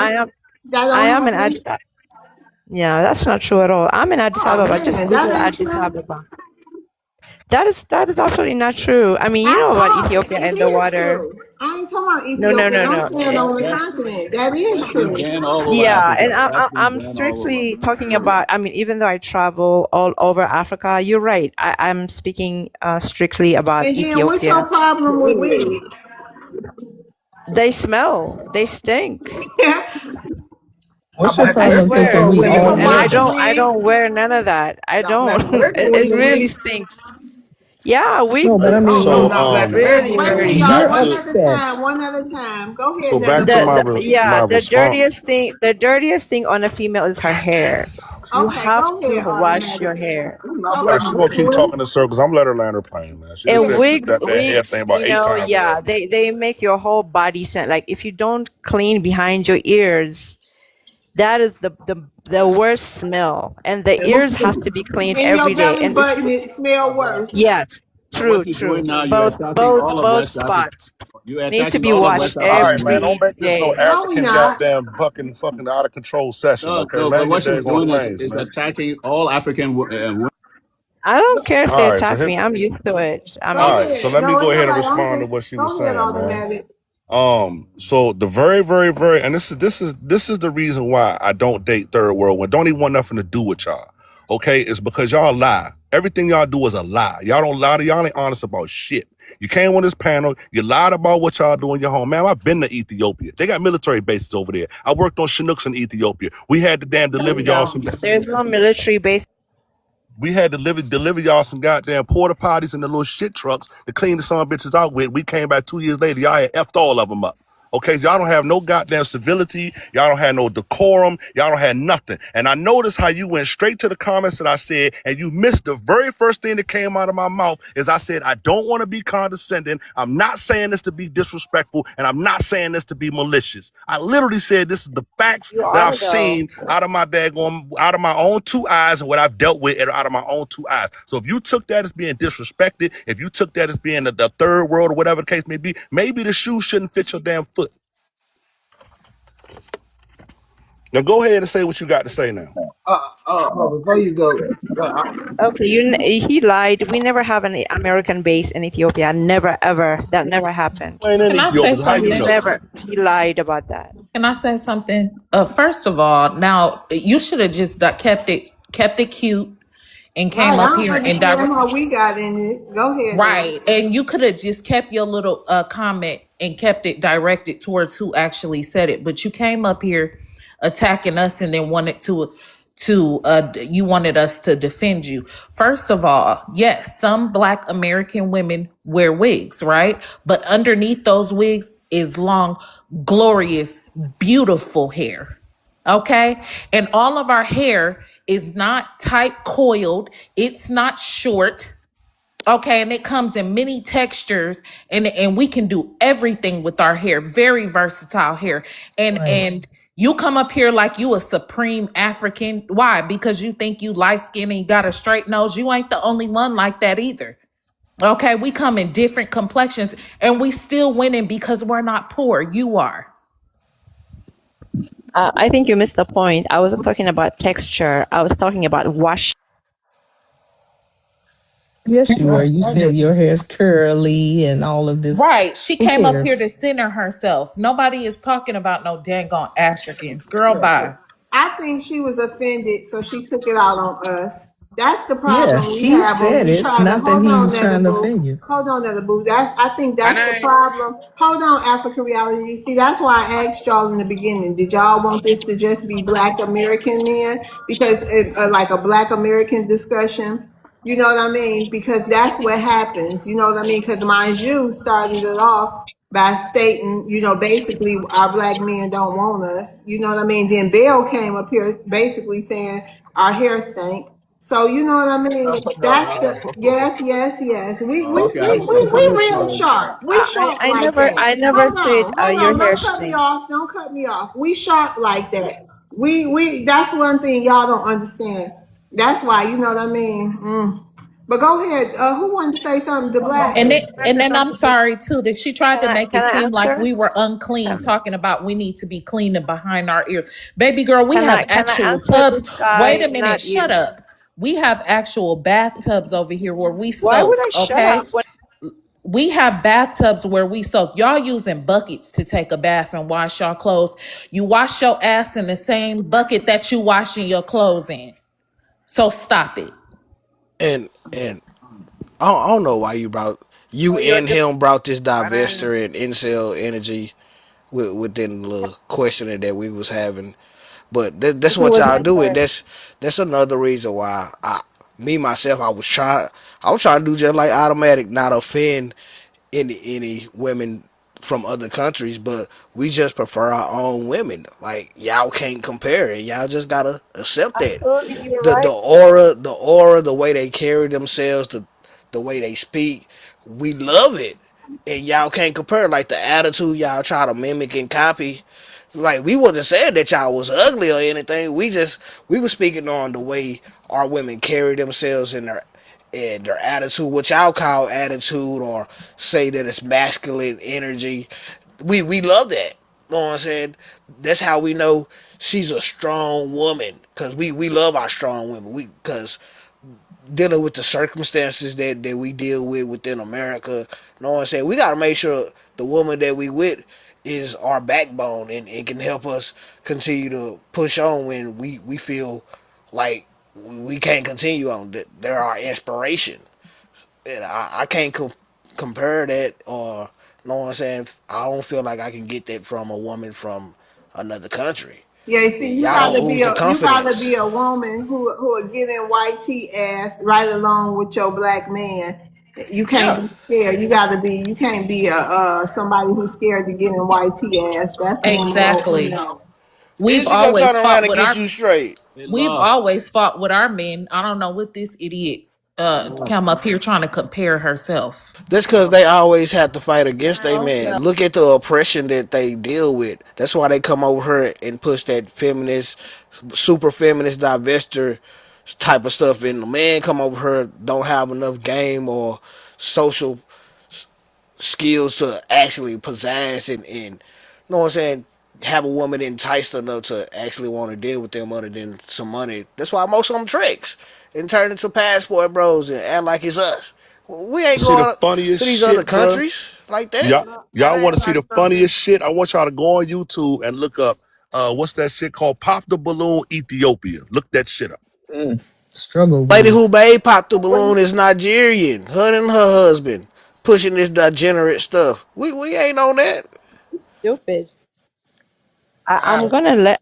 That I don't am in happen. yeah, that's not true at all. I'm in Addis Oh Ababa. Just man, that Google ain't Addis true. Ababa. That is absolutely not true. I mean, you I know about know Ethiopia it and the is water. true. I ain't talking about No, no, Ethiopia. no, I'm no. saying on the That continent. That is that's been true. banned all over Yeah, and Africa. That's been I'm banned all over. strictly talking about. I mean, even though I travel all over Africa, you're right. I'm speaking strictly about And then what's your Ethiopia. problem with wigs? They smell. They stink. What's your I problem thinking swear. we Wear all a And I have bunch of them? don't. I wigs. don't wear none of that. I Now, don't. now wear It, when it you really wig. stinks. Yeah, No, but I wigs Oh mean, no, So, like, no, black. really Wait a minute, dirty. if y'all. you're One at a upset, time. One at a time. Go ahead, so now, the back to black. my The response. dirtiest thing on a female is her hair. You Okay, have go to ahead, wash automatic. your hair. I'm not Oh, Hey, black she's man. gonna keep talking in circles. I'm gonna let her land her plane, man. She just And said wigs, that hair thing about 8 times yeah, already. they make your whole body scent. Like if you don't clean behind your ears, that is the worst smell. And the ears has to be cleaned and your every day. belly And if button you, it smell worse. yes, And what true, you're doing true. now, you're Both attacking both all of both West Africa. spots You're need to attacking be all of washed West All African right, man. women. Don't every make this no day. No, we African not. goddamn fucking out of control session, No, okay? no, but Land your what she's daggone doing planes, is man. attacking all African women. I don't care if they All right, so attack here, me. I'm used to it. I Go all mean, right, so ahead. let me No, go it's all ahead and right. I'm respond to just what she was go ahead, saying, man. automatic. So the very, and this is the reason why I don't date third world women. Don't even want nothing to do with y'all. Okay, it's because y'all lie. Everything y'all do is a lie. Y'all don't lie. Y'all ain't honest about shit. You came on this panel. You lied about what y'all do in your home, man. I've been to Ethiopia. They got military bases over there. I worked on Chinooks in Ethiopia. We had to damn no, deliver we y'all don't. some. There's no military base. We had to deliver y'all some goddamn porta potties and the little shit trucks to clean the some bitches out with. We came back 2 years later. Y'all had effed all of them up. Okay, so y'all don't have no goddamn civility. Y'all don't have no decorum. Y'all don't have nothing. And I noticed how you went straight to the comments that I said, and you missed the very first thing that came out of my mouth is I said, I don't want to be condescending. I'm not saying this to be disrespectful, and I'm not saying this to be malicious. I literally said this is the facts You that are I've though. seen out of my own two eyes and what I've dealt with out of my own two eyes. So if you took that as being disrespected, if you took that as being the third world or whatever the case may be, maybe the shoe shouldn't fit your damn foot. Now go ahead and say what you got to say now. Before you go, Okay, he lied. We never have an American base in Ethiopia. Never, ever. That never happened. You ain't in Can I say Ethiopia. How you He's something? know? never. He lied about that. Can I say something? First of all, now you should have just kept it cute and Right. came I up don't here and understand how we got in it. Go ahead though. right, and you could have just kept your little comment and kept it directed towards who actually said it. But you came up here attacking us and then wanted to you wanted us to defend you. First of all, yes, some Black American women wear wigs, right? But underneath those wigs is long, glorious, beautiful hair. Okay. And all of our hair is not tight coiled, it's not short. Okay, and it comes in many textures, and we can do everything with our hair. Very versatile hair. Right. And you come up here like you a supreme African. Why? Because you think you light skin and you got a straight nose. You ain't the only one like that either. Okay, we come in different complexions and we still winning because we're not poor. You are. I think you missed the point. I wasn't talking about texture. I was talking about wash. Yes, you were. You said your hair's curly and all of this. Right. She Who came up here to cares? center herself. Nobody is talking about no dang on Africans. Girl, bye. I think she was offended, so she took it out on us. That's the Yeah, problem we he have when said we it. try to Not that hold he on, was Nether trying to Boo. offend you. Hold on, Nether Boo. I think And that's the I problem. Hold on, African reality. See, that's why I asked y'all in the beginning. Did y'all want this to just be Black American men? Because like a Black American discussion. You know what I mean? Because that's what happens. You know what I mean? Because mind you started it off by stating, basically our Black men don't want us. You know what I mean? Then Bill came up here basically saying our hair stank. So you know what I mean? That's the yes, yes, yes. okay, I see the We real punishment. sharp. We sharp like that. I never Hold said on, hold your on. hair Don't cut me stink. off. Don't cut me off. We sharp like that. We that's one thing y'all don't understand. That's why, you know what I mean? But go ahead. Who wanted to say something? The black. and Okay, then can I and say then I'm something? sorry too that she tried to make Can it I seem like answer? we were unclean, Um, talking about we need to be clean and behind our ears. Baby girl, we have can I actual answer tubs. this Wait guy? a minute, Not shut you. up. We have actual bathtubs over here where we Why would I soak, shut okay? up when We have bathtubs where we soak. Y'all using buckets to take a bath and wash your clothes. You wash your ass in the same bucket that you washing your clothes in. So stop it. And I don't know why you Oh, you're and just him brought this man. divester and incel energy within the little questioning that we was having. But that's he what was y'all do, and answering? that's another reason why myself, I was trying to do just like automatic, not offend any women from other countries, but we just prefer our own women. Like y'all can't compare it. Y'all just gotta accept that. Absolutely, you're The right. aura, the way they carry themselves, the way they speak, we love it. And y'all can't compare like the attitude y'all try to mimic and copy. Like we wasn't saying that y'all was ugly or anything. We were speaking on the way our women carry themselves and their attitude, what y'all call attitude, or say that it's masculine energy. We love that. You know what I'm saying? That's how we know she's a strong woman, because we love our strong women. Because dealing with the circumstances that we deal with within America. You know what I'm saying? We got to make sure the woman that we with is our backbone, and can help us continue to push on when we feel like we can't continue on. That they're our inspiration. And I can't compare that, or you know what I'm saying? I don't feel like I can get that from a woman from another country. Yeah, you see, you Y'all don't gotta be ooze the a you gotta be confidence. a woman who are getting white tea ass right along with your black man. You can't Yeah. be scared. You can't be a somebody who's scared to get in white tea ass. That's Exactly. no. Then We've she gonna turn always around fought and with get our you straight. Hey, we've law. always fought with our men. I don't know what this idiot come up here trying to compare herself. That's because they always have to fight against a No, no. man. Look at the oppression that they deal with. That's why they come over here and push that feminist, super feminist divester type of stuff. And the man come over here don't have enough game or social skills to actually possess and you know what I'm saying, have a woman enticed enough to actually want to deal with them other than some money. That's why most of them tricks and turn into passport bros and act like it's us. We ain't See the going funniest to these other shit, bro? countries like that. Y'all want to see the funniest shit? I want y'all to go on YouTube and look up what's that shit called? Pop the Balloon Ethiopia. Look that shit up. Mm. Struggle Lady who booties. made Pop the Balloon is Nigerian. Her and her husband pushing this degenerate stuff. We ain't on that. Stupid. Wow.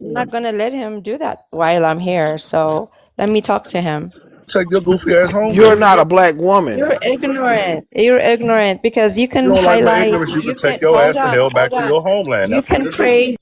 I'm not gonna let him do that while I'm here. So let me talk to him. Take your goofy ass home You're then. not a black woman. You're ignorant. You're ignorant because you If you can don't like my highlight. ignorance, you can You take can your hold ass to on, hell hold back to on. your homeland. You That's what can it do. praise.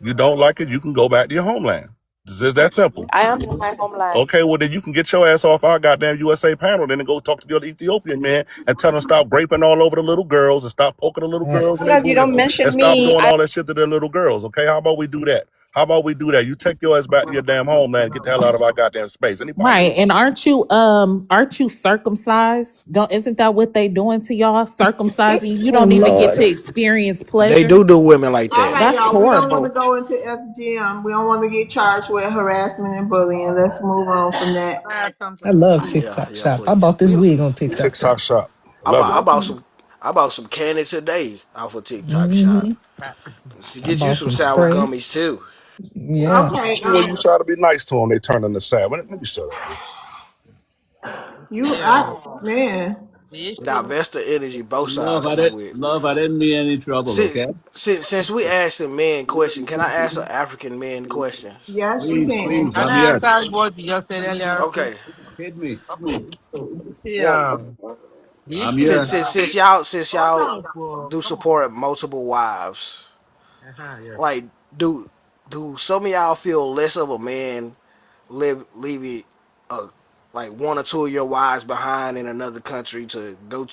You don't like it, you can go back to your homeland. It's just that simple. I am in my homeland Okay, well then you can get your ass off our goddamn USA panel, then and go talk to the other Ethiopian man and tell them stop raping all over the little girls and stop poking the little girls in Facts. their because you booty don't hole and mention stop me. doing all that shit to their little girls. Okay, how about we do that? How about we do that? You take your ass back to your damn homeland and get the hell out of our goddamn space. Anybody? Right. And aren't you circumcised? Don't isn't that what they doing to y'all? Circumcising you. You Oh don't even get Lord. to experience They pleasure. do women like All that. right, That's y'all. We don't want to horrible. go into FGM. We don't want to get charged with harassment and bullying. Let's move on from that. I have something I to love say. Yeah, TikTok yeah, Shop. I please. bought this We wig on TikTok TikTok Shop. shop. Love it. I bought some candy today off of TikTok Hmm. shop. But She I get you bought some some sour spray. gummies too. Yeah. Okay. When you try to be nice to them, they turn into sad. Let me shut up. You, the man. the issue. Divest the energy both Love, sides I come didn't, with. love, I didn't mean any trouble. Since Okay, since we asking men questions, can I ask an African men questions? Yes, you please, can. please, Can I'm I here. answer what you just said earlier? Okay. Okay. Hit me. Okay. See, Well, the I'm issue here. is that. since Hold y'all on, for do come on. support multiple wives, Yes. like do some of y'all feel less of a man leaving like one or two of your wives behind in another country to go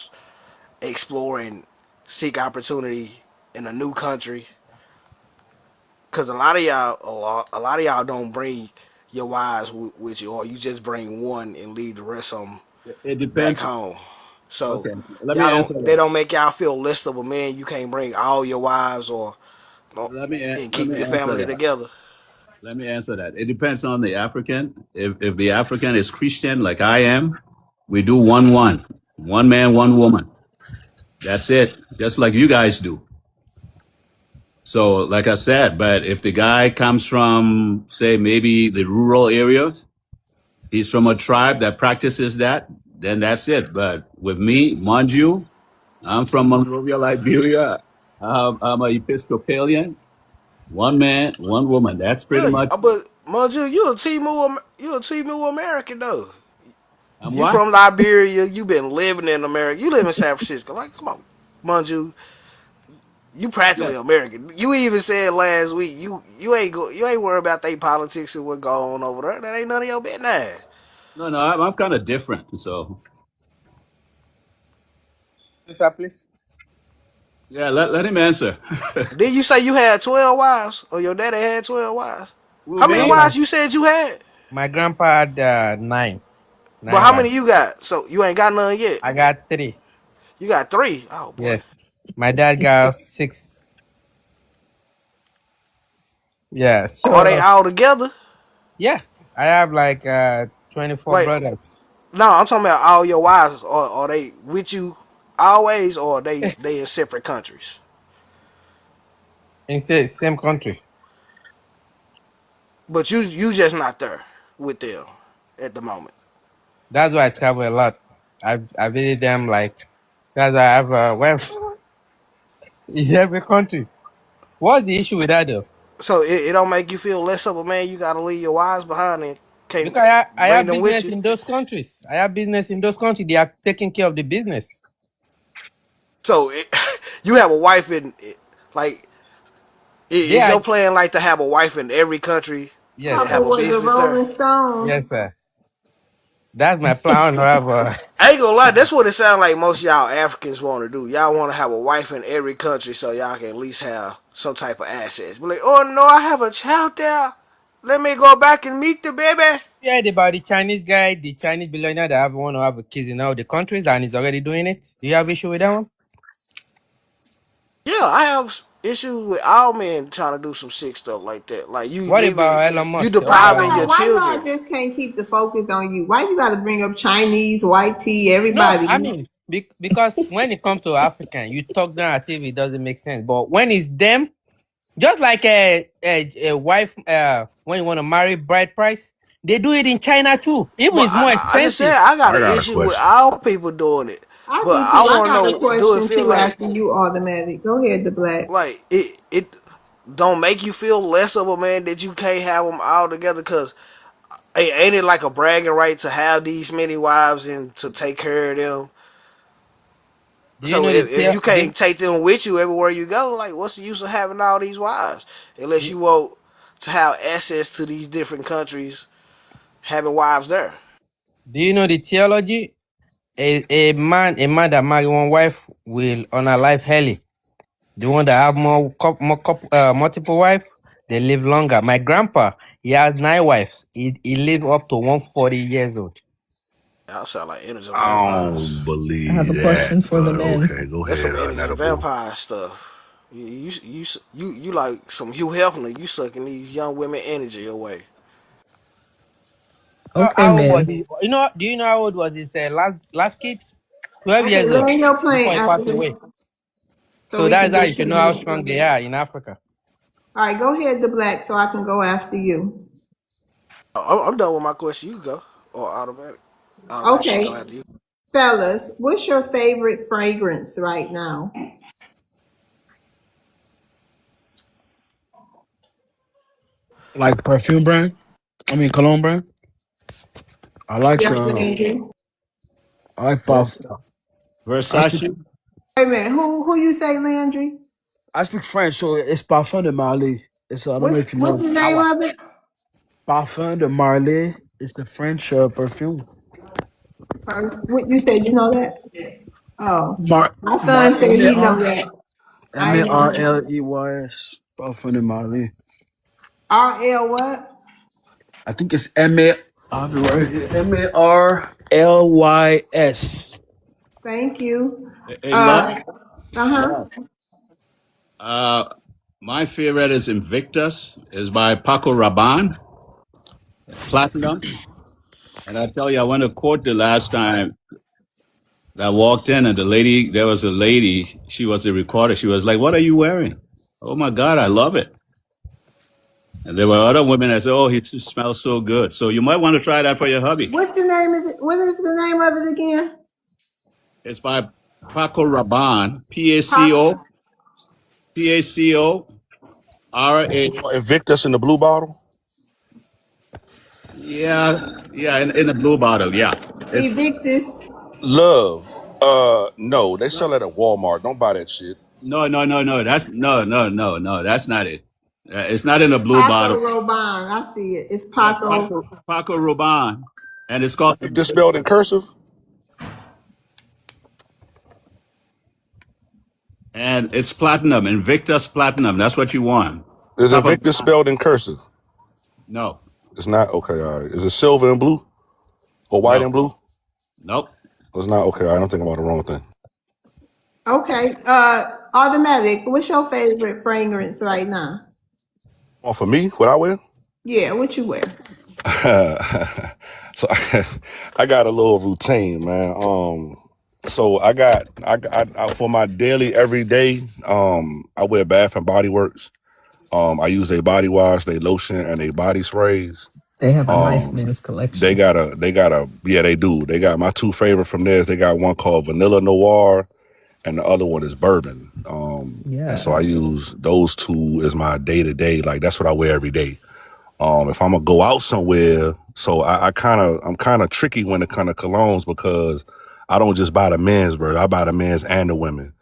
explore and seek opportunity in a new country? Because a lot of y'all don't bring your wives with you, or you just bring one and leave the rest of them It back depends. home. So Okay, let me answer they that. don't make y'all feel less of a man. You can't bring all your wives or and Let keep me your answer family that. together. Let me answer that. It depends on the African. If the African is Christian like I am, we do one man, one woman. That's it. Just like you guys do. So, like I said, but if the guy comes from, say, maybe the rural areas, he's from a tribe that practices that, then that's it. But with me, mind you, I'm from Monrovia, Liberia. I'm a Episcopalian. One man, one woman. That's pretty Yeah, much. but Manju, you a Timu American though. I'm You what? from Liberia. You been living in America. You live in San Francisco. Like, come on, Manju. You Yeah. practically American. You even said last week you ain't worried about they politics and what go on over there. That ain't none of your business. No, no, I'm kind of different. So, Answer, please. yeah, let him answer. Did you say you had 12 wives, or your daddy had 12 wives? Who, How many My me? wives grand you said you had? my grandpa had But nine how many wives. you got? So you ain't got none yet. I got three. You got three. Oh boy. Yes. My dad got six. Yeah. Are they So all together? yeah, I have like 24 Like, brothers no, I'm talking about all your wives. Or are they with you always, or they in separate countries? in same country. But you just not there with them at the moment. That's why I travel a lot. I visit them like that's why I have a wife in every country. What's the issue with that though? So it don't make you feel less of a man. You gotta leave your wives behind and can't Because I bring have them with business you. in those countries. I have business in those countries. They are taking care of the business. So you have a wife in like They is are your plan like to have a wife in every country and yes, Papa have sir. a was a business there? Rolling Stone. Yes, sir. That's my plan. I have a I ain't gonna lie, that's what it sounds like most of y'all Africans want to do. Y'all want to have a wife in every country so y'all can at least have some type of assets. Be like, oh no, I have a child there. Let me go back and meet the baby. heard about the Chinese guy, the Chinese billionaire that have want to have a kids in all the countries and he's already doing it. Do you have issue with that one? Yeah, I have. issues with all men trying to do some sick stuff like that. Like you What living, about Elon you Musk? What Why about depriving him? your y'all? Why y'all children. just can't keep the focus on you? Why you got to bring up Chinese, white tea, No, everybody? I mean because when it comes to African, you talk down as if it doesn't make sense. But when it's them, just like a wife, when you want to marry bride price, they do it in China too. Even But it's more I just said expensive. I got I an got a issue with question. all people doing it. I But do I too. I want to got a know, do it question feel too like after you, automatic. Go ahead, the black. it don't make you feel less of a man that you can't have them all together? Cause ain't it like a bragging right to have these many wives and to take care of them? Do you So know the if theo- you can't take them with you everywhere you go, like what's the use of having all these wives? Unless do, you want to have access to these different countries, having wives there. do you know the theology? A man that marry one wife will on a life hell. The one that have multiple wives, they live longer. My grandpa, he has 9 wives. He live up to 140 years old. I sound like innocent I vampires. don't I have believe a that, question for the but men. okay, go That's some ahead, innocent Netta. vampire stuff. You like some Hugh Hefner. You sucking these young women energy away. Okay, How old was men. he? You know? Do you know how old was his last kid? 12 Okay, years old land your plane, before he passed away. African, so So we that's can how get you to should know how you. strong they are in Africa. All right, go ahead, the black, so I can go after you. I'm done with my question. You go or automatic. Automatic Okay, go after you. fellas, what's your favorite fragrance right now? Like perfume brand. I mean cologne brand. I like Yeah, uh Landry. I like Well, Parf. I speak Versace. Wait a minute, who you say, Landry? I speak French, so it's Parfum de Marly. It's I don't know if you What's know the how name of it? Parfum de Marly is the French perfume. What you said? You know that? Oh, Mar my Mar son said M A he know R that. M I A R know. L E Y S. Parfum de Marly. RL what? I think it's I'll be right here. MARLYS. Thank you. Hey, love. Uh-huh. Love. Uh, my favorite is Invictus. Is by Paco Rabanne, Platinum. And I tell you, I went to court the last time. I walked in, and there was a lady. She was a recorder. She was like, "What are you wearing?" Oh my God, I love it. And there were other women that said, "Oh, he just smells so good." So you might want to try that for your hubby. What's the name of it? What is the name of it again? It's by Paco Rabanne, Pop. PACORA. Invictus in the blue bottle. Yeah, yeah, in the blue bottle. Yeah, it's Evictus. Love. No, they sell it at Walmart. Don't buy that shit. no. That's no. That's not it. It's not in a blue Paco bottle. Rabanne. I see it. It's Yeah, Paco. Paco Rabanne, and it's called Invictus spelled in cursive. and it's platinum, Invictus Platinum. That's what you want. Is Top of Invictus spelled in cursive? no, It's not. Okay, all right. Is it silver and blue or white no, and blue? nope. It's not. Okay, I don't think I'm about the wrong thing. Okay. Automatic. What's your favorite fragrance right now? Oh, for me, what I wear? Yeah, what you wear? So I got a little routine, man. So I for my daily everyday, I wear Bath and Body Works. I use their body wash, their lotion, and their body sprays. They have a nice Um, men's they collection. got a, yeah, they do. They got my two favorite from theirs. They got one called Vanilla Noir, and the other one is Bourbon. And so I Yes. use those two as my day to day. Like that's what I wear every day. If I'm gonna go out somewhere, so I'm kind of tricky when it comes to colognes because I don't just buy the men's version. I buy the men's and the women.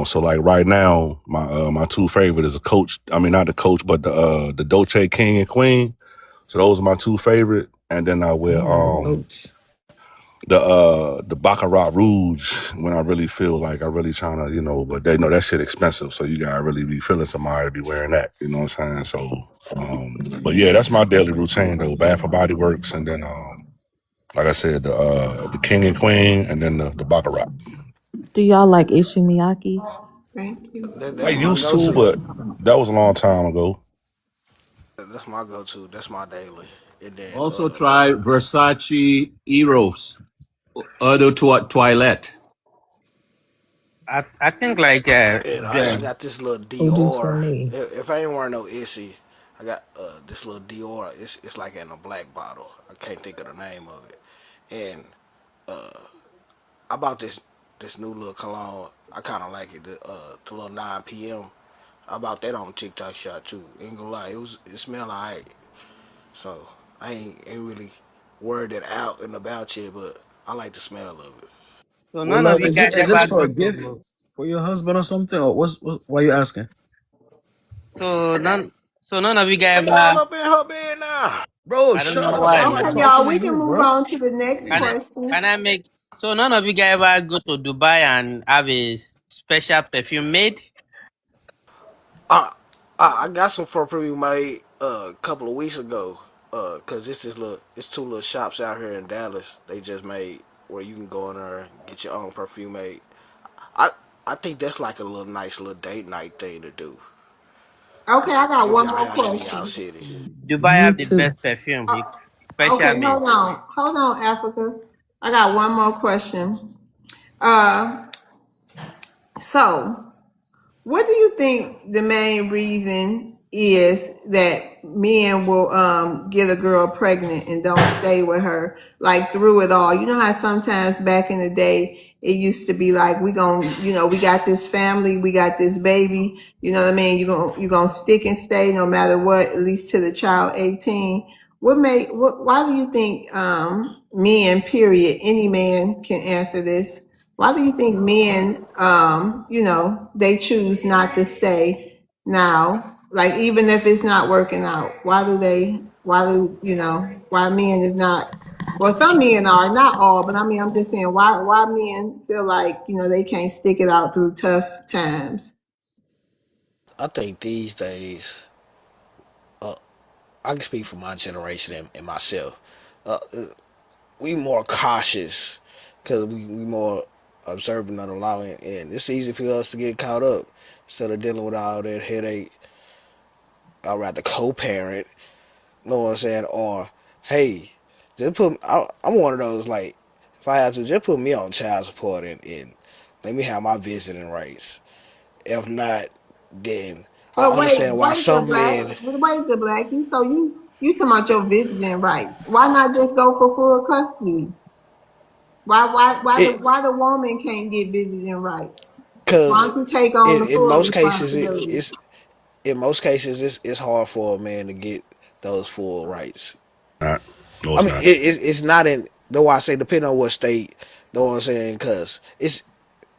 So like right now, my two favorite is a Coach. I mean, not the Coach, but the Dolce King and Queen. So those are my two favorite. And then I wear Oh, Roach. the Baccarat Rouge when I really feel like I really trying to, but they know that shit expensive. So you gotta really be feeling somebody to be wearing that. You know what I'm saying? So but yeah, that's my daily routine though. Bath and Body Works, and then like I said, the King and Queen, and then the Baccarat. Do y'all like Ishimiyaki? Thank you. I That's my used to, go-to. but that was a long time ago. That's my go-to. That's my daily. And then Also try Versace Eros, Eau de Toilette. I think like and I the, got this little Eau de Dior. toilette. If I ain't wearing no Issy, I got this little Dior. It's like in a black bottle. I can't think of the name of it. And I bought this new little cologne. I kind of like it. The little 9 p.m. I bought that on TikTok shop too. Ain't gonna lie, it smelled alright. So I ain't really worded it out and about yet, but I like the smell of it. so Well, none of love, you is guys it is it ever for go a gift to for your husband or something, or why are you asking, so none of you guys Why y'all ever up in her bed now? bro? I don't Shut know up! why, I'm not Okay, man. talking y'all, to we can you, move bro. on to the next Can I question. can I make so none of you guys ever go to Dubai and have a special perfume made? Uh, I got some for preview made a couple of weeks ago. Cause it's two little shops out here in Dallas. They just made where you can go in there and get your own perfume made. I I think that's like a little nice little date night thing to do. Okay, I got If one y'all more have that in y'all question. city. Dubai You have the too. best perfume, Okay, special made. hold on, Africa. I got one more question. Uh, so what do you think the main reason is that men will get a girl pregnant and don't stay with her like through it all? You know how sometimes back in the day it used to be like we got this family, we got this baby, you know what I mean? You gonna stick and stay no matter what, at least to the child 18. Why do you think men, period, any man can answer this? Why do you think men, they choose not to stay now? Like, even if it's not working out, why men is not, well, some men are, not all, but I mean, I'm just saying, why men feel like, they can't stick it out through tough times? I think these days, I can speak for my generation and myself. We more cautious because we more observant and allowing, and it's easy for us to get caught up instead of dealing with all that headache. I'd rather co-parent, you know what I'm saying? Or hey, just I'm one of those like, if I have to, just put me on child support and let me have my visiting rights. If not, then I But understand why some men. wait the black, you talking about your visiting rights. Why not just go for full custody? It Why the woman can't get visiting rights? Why because don't you take on the in full most cases responsibility? it's hard for a man to get those full rights. Not. No, I it's mean, not. it's not in. Though I say depending on what state, know what I'm saying? Because it's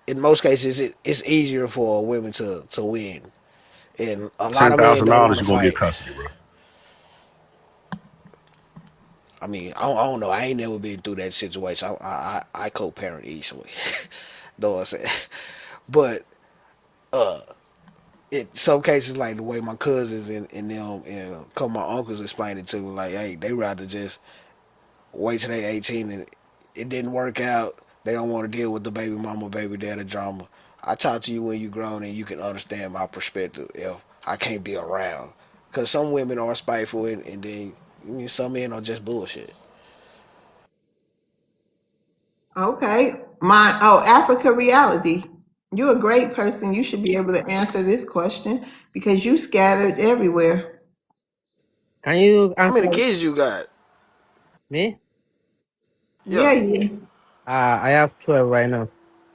in most cases it's easier for women to win, and a lot ten of men thousand don't dollars, want to you're gonna get fight. custody, bro. I mean, I don't know. I ain't never been through that situation. I co-parent easily. know what I'm saying? But in some cases, like the way my cousins and them and a couple of my uncles explained it to me, like, hey, they rather just wait till they 18 and it didn't work out. They don't want to deal with the baby mama, baby daddy drama. I talk to you when you grown and you can understand my perspective if I can't be around. Because some women are spiteful and then I mean, some men are just bullshit. Okay. Africa reality. You're a great person. You should be able to answer this question because you scattered everywhere. Can you How answer many kids you got? me? Yeah, Yeah. yeah. I have 12 right now.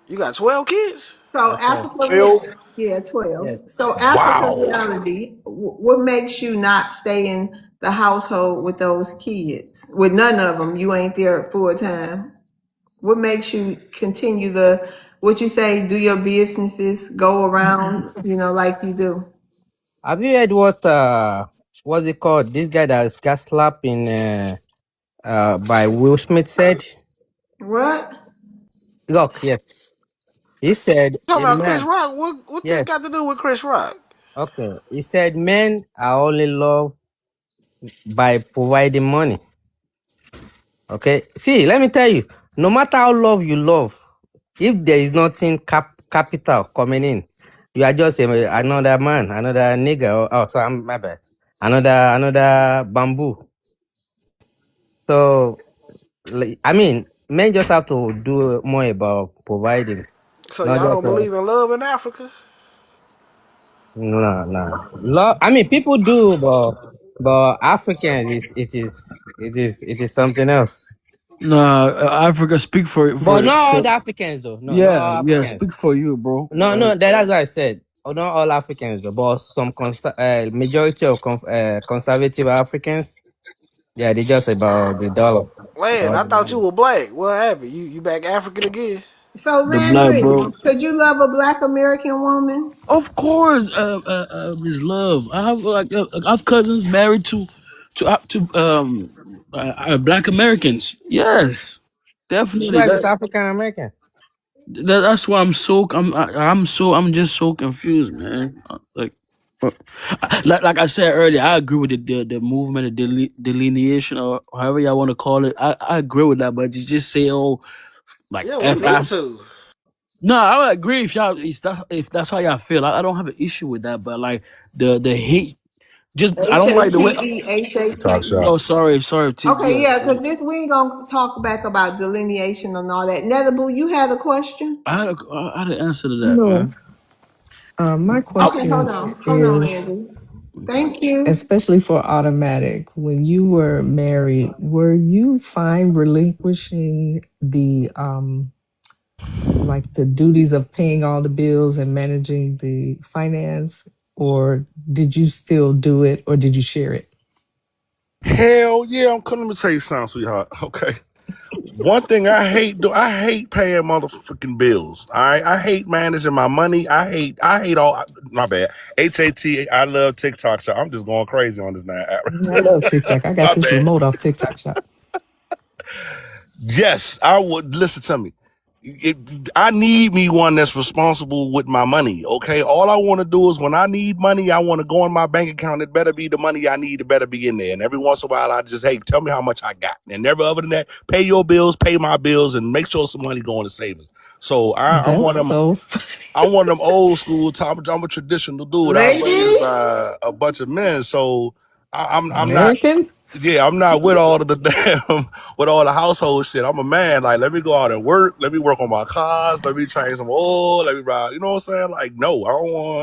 You got 12 kids? So That's right. Africa, Well, yeah, 12. Yes. So Africa wow. reality, what makes you not stay in the household with those kids? With none of them, you ain't there full time. What makes you continue what you say, do your businesses, go around, like you do? Have you heard what's it called? This guy that got slapped in by Will Smith said? What? Look, yes. He said You talking a about Chris man. Rock? What this got Yes. to do with Chris Rock? Okay. He said men are only loved by providing money. Okay. See, let me tell you, no matter how love you love, if there is nothing capital coming in, You are just another man, another nigger. Oh, sorry, my bad. Another bamboo. So, like, I mean, men just have to do more about providing, So not y'all just don't believe in love in Africa? no, no. I mean, people do, but African it is something else. Nah, Africa, speak But not all for the Africans though. No, not yeah, all yeah, Africans. speak for you, bro. No, that's what I said. Oh, not all Africans though, but some majority of conservative Africans. Yeah, they just about the dollar. Man, Or I the thought money. you were black. What happened? You back African again? So the black, Landry, bro. could you love a black American woman? Of course, is love. I have I have cousins married to black Americans. Yes, definitely. Well, it's African American. That's why I'm just so confused, man. Uh, like I said earlier, I agree with the movement, the delineation, or however y'all want to call it. I agree with that, but you just say, oh, like Yeah, we F. need to. No, I would agree if that's how y'all feel. I don't have an issue with that, but like the hate, just I H don't A like the way. T E H A T Talk E. shop. Oh, sorry, T. Okay, Yeah, yeah, because this we ain't gonna talk back about delineation and all that. Netherboo, you had a question? I had an answer to that, No, man. my I, Okay, hold question on. Hold on, is, Landry. Thank you. especially for automatic, when you were married, were you fine relinquishing the like the duties of paying all the bills and managing the finance, or did you still do it, or did you share it? Hell yeah, I'm coming to tell you something, sweetheart. Okay. One thing I hate paying motherfucking bills. I hate managing my money. I hate all my bad. HAT, I love TikTok shop. I'm just going crazy on this now. I love TikTok. I got My this bad. remote off TikTok shop. Yes, I would listen to me. It, I need me one that's responsible with my money. Okay, all I want to do is when I need money, I want to go in my bank account. It better be the money I need. It better be in there. And every once in a while, I just hey, tell me how much I got. And never other than that, pay your bills, pay my bills, and make sure some money going to savings. So I'm That's one of them. so funny. I'm one of them old school type. I'm a traditional dude. I was raised Ladies, by a bunch of men, so I'm not. American. Yeah, I'm not with all of the damn with all the household shit. I'm a man. Like, let me go out and work. Let me work on my cars. Let me change some oil. Let me ride. You know what I'm saying? Like, no, I don't want.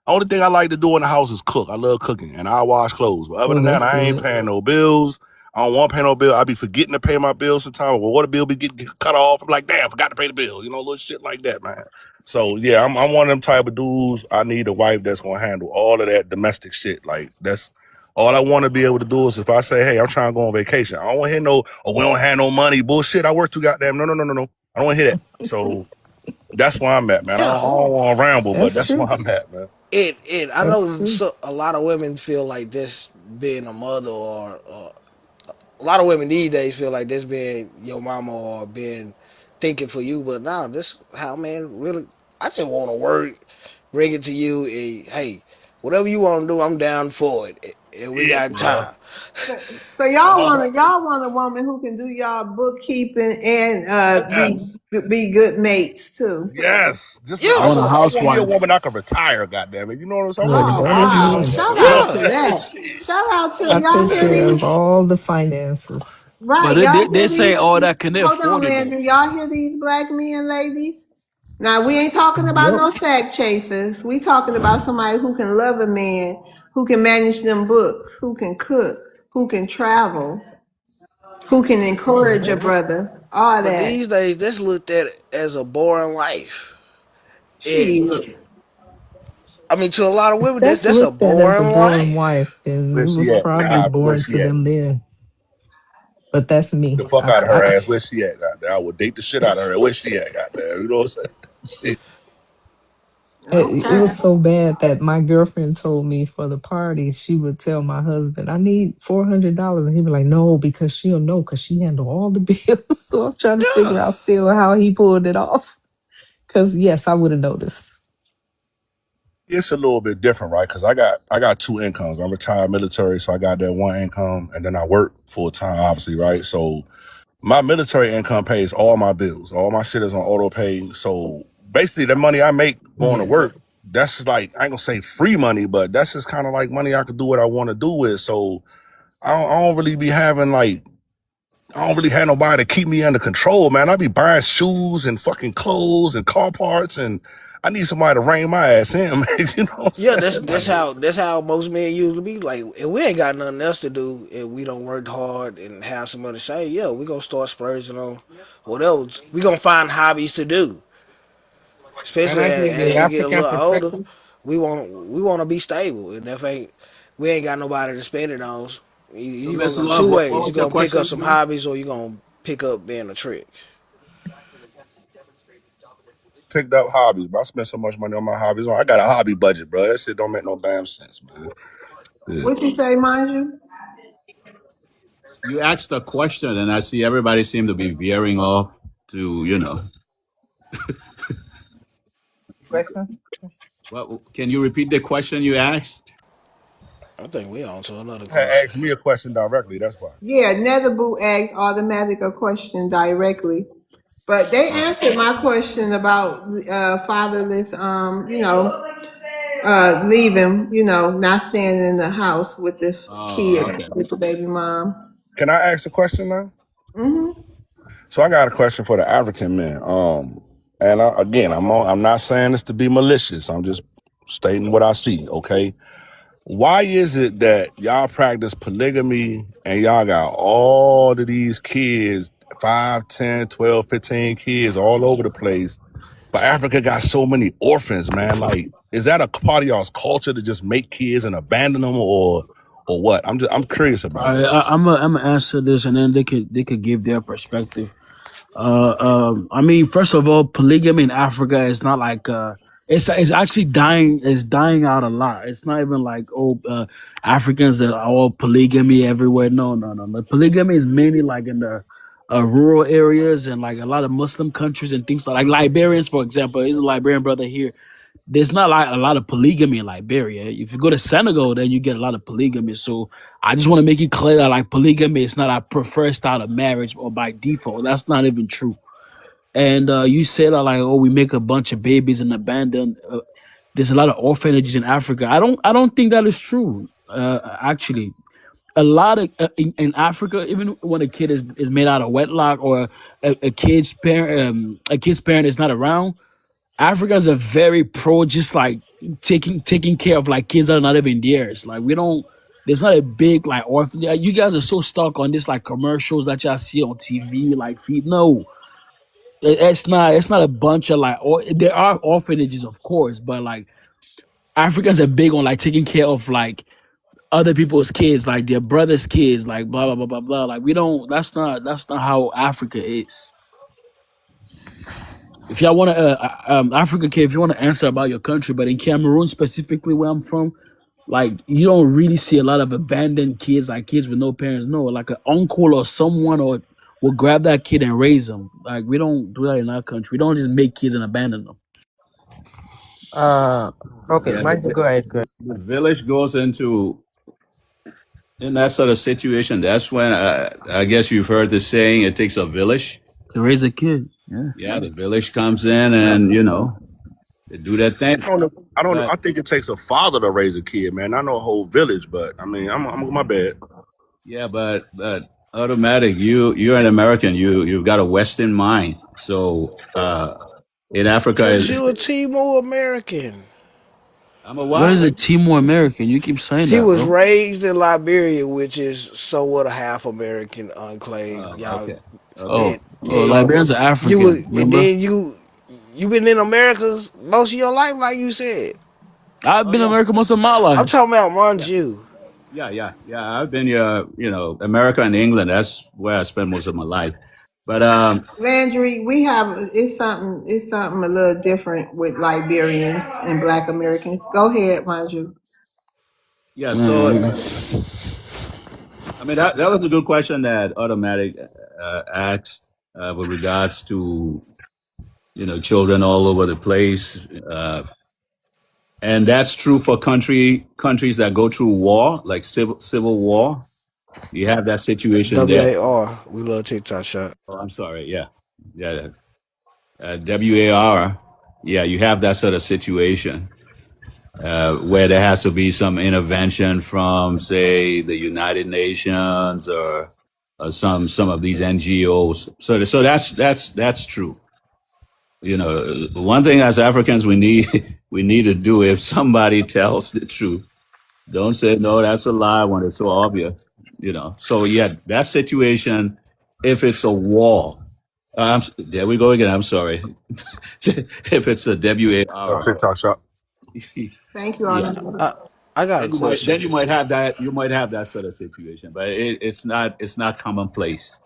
Only thing I like to do in the house is cook. I love cooking and I wash clothes. But other Oh, than that, that's I ain't good. paying no bills. I don't want to pay no bill. I be forgetting to pay my bills sometimes. Well, water bill be getting cut off. I'm like, damn, forgot to pay the bill. You know, little shit like that, man. So yeah, I'm one of them type of dudes. I need a wife that's gonna handle all of that domestic shit. Like that's all I want to be able to do is if I say, hey, I'm trying to go on vacation. I don't want to hear no, oh, we don't have no money, bullshit. I work too goddamn. No, no, no, no, no. I don't want to hear that. So that's where I'm at, man. I Yeah. don't want to ramble, but That's that's where true. I'm at, man. I That's know true. a lot of women feel like this being a mother or a lot of women these days feel like this being your mama or being thinking for you, but now this how man really. I just want to work, bring it to you, and hey, whatever you want to do, I'm down for it, and we Shit, got bro. time. so y'all want a woman who can do y'all bookkeeping and Yes. be good mates too. Yes. Just I Yeah, want a I want me a housewife. woman I can retire, goddamn it. You know what I'm saying? I want to Look, Oh that retire is just wow! like me. Shout that. You know out what to yeah. I'm saying? that. Shit. Shout out to I y'all take hear care of these all the finances. But right? they, Y'all they hear say these? all that can they Hold on, afford it though. Landry. Y'all hear these black men, ladies? Now we ain't talking about Yep. no sack chafers. We talking about somebody who can love a man, who can manage them books, who can cook, who can travel, who can encourage a Yep. brother. All But that. these days, that's looked at as a boring life. And Shit. I mean, to a lot of If women, that's that's a looked at as a boring boring life. wife, then Where it she was at? probably Nah, where boring she to at? them then. But that's The me. fuck out of her ass. Where she at? Goddamn. I would date the shit out of her. Where she at? Goddamn. You know what I'm saying? Shit. It Okay. was so bad that my girlfriend told me for the party, she would tell my husband, I need $400. And he'd be like, no, because she'll know because she handled all the bills. So I'm trying to figure Yeah. out still how he pulled it off. Because, yes, I would have noticed. It's a little bit different, right? Because I got two incomes. I'm retired military, so I got that one income, and then I work full time, obviously, right? So my military income pays all my bills. All my shit is on auto pay. So basically, the money I make going to work Yes. that's just like I ain't gonna say free money, but that's just kind of like money I could do what I want to do with. So I don't really be having like I don't really have nobody to keep me under control, man. I be buying shoes and fucking clothes and car parts, and I need somebody to rein my ass in, man. You know what Yeah, I'm saying? Like, that's how most men usually be. Like, if we ain't got nothing else to do and we don't work hard and have some money say, yeah, we gonna start splurging on whatever. We gonna find hobbies to do. Can Especially I give as the we get a African little older, perspective? we want to be stable. And if ain't we ain't got nobody to spend it on, So, you gonna Miss go Love, two what ways. You was your gonna pick up question, some man? hobbies or you gonna pick up being a trick. picked up hobbies, but I spent so much money on my hobbies. I got a hobby budget, bro. That shit don't make no damn sense, man. Yeah. What you say, mind you? You asked a question, and I see everybody seem to be veering off to, Question? what? Can you repeat the question you asked? I think we on to another Had question. asked me a question directly. That's why. Yeah, Netherboot asked automatic a question directly. But they answered my question about fatherless, leaving, not staying in the house with the Oh, kid, okay. with the baby mom. Can I ask a question now? Hmm. So I got a question for the African men. And again, I'm not saying this to be malicious. I'm just stating what I see. Okay. Why is it that y'all practice polygamy and y'all got all of these kids, 5, 10, 12, 15 kids all over the place, but Africa got so many orphans, man? Like, is that a part of y'all's culture to just make kids and abandon them, or what? I'm curious about that. I'm gonna answer this, and then they could give their perspective. I mean, first of all, polygamy in Africa is not like it's actually dying. It's dying out a lot. It's not even like Africans that are all polygamy everywhere. No, no, no. The polygamy is mainly like in the rural areas and like a lot of Muslim countries and things like Liberians, for example. There's a Liberian brother here. There's not like a lot of polygamy in Liberia. If you go to Senegal, then you get a lot of polygamy. So I just want to make it clear that like polygamy is not a preferred style of marriage or by default. That's not even true. And you said that like, oh, we make a bunch of babies and abandon. There's a lot of orphanages in Africa. I don't think that is true. Actually, a lot of in Africa, even when a kid is made out of wedlock or a kid's parent is not around, Africans are very pro just like taking care of like kids that are not even theirs. Like we don't there's not a big like orphan. You guys are so stuck on this like commercials that y'all see on TV, like feed. No, it's not a bunch of like there are orphanages of course, but like Africans are big on like taking care of like other people's kids, like their brother's kids, like blah blah blah blah blah. Like we don't. That's not how Africa is. If y'all want to, Africa, kid, if you want to answer about your country, but in Cameroon specifically, where I'm from, like you don't really see a lot of abandoned kids, like kids with no parents. No, like an uncle or someone or will grab that kid and raise them. Like we don't do that in our country. We don't just make kids and abandon them. Uh, okay, Yeah, mind you, go ahead, go ahead. the village goes into in that sort of situation. That's when I guess you've heard the saying, "It takes a village." To raise a kid, yeah. Yeah, the village comes in, and they do that thing. I don't know. I don't know. But I think it takes a father to raise a kid, man. I know a whole village, but I mean, I'm my bad. yeah, but automatic. You're an American. You've got a Western mind. So in Africa, But you a Timor American. I'm a What what? is a Timor American? You keep saying He that, was bro. raised in Liberia, which is somewhat a half American enclave. Y'all, Okay, okay. Oh, oh, then Liberians are you was, African. and Remember? then you been in America most of your life, like you said. I've Oh been in yeah, America most of my I'm life. talking about yeah, Manju. yeah. I've been here. America and England. That's where I spent most of my life. But Landry, it's something a little different with Liberians and Black Americans. Go ahead, mind you. yeah. So Man, I mean that was a good question that automatic asked with regards to children all over the place. And that's true for countries that go through war, like civil war. You have that situation there. WAR. We love TikTok shop. Oh, I'm sorry. Yeah, yeah. WAR. Yeah, you have that sort of situation. where there has to be some intervention from, say, the United Nations or some of these NGOs. So that's true. You know, one thing as Africans we need we need to do, if somebody tells the truth, don't say no, that's a lie when it's so obvious. You know, so yeah, that situation, if it's a war, there we go again. I'm sorry. If it's a WAR, TikTok shop. Thank you, yeah, Honorable. I got a then question. you might have that sort of situation, but it's not commonplace.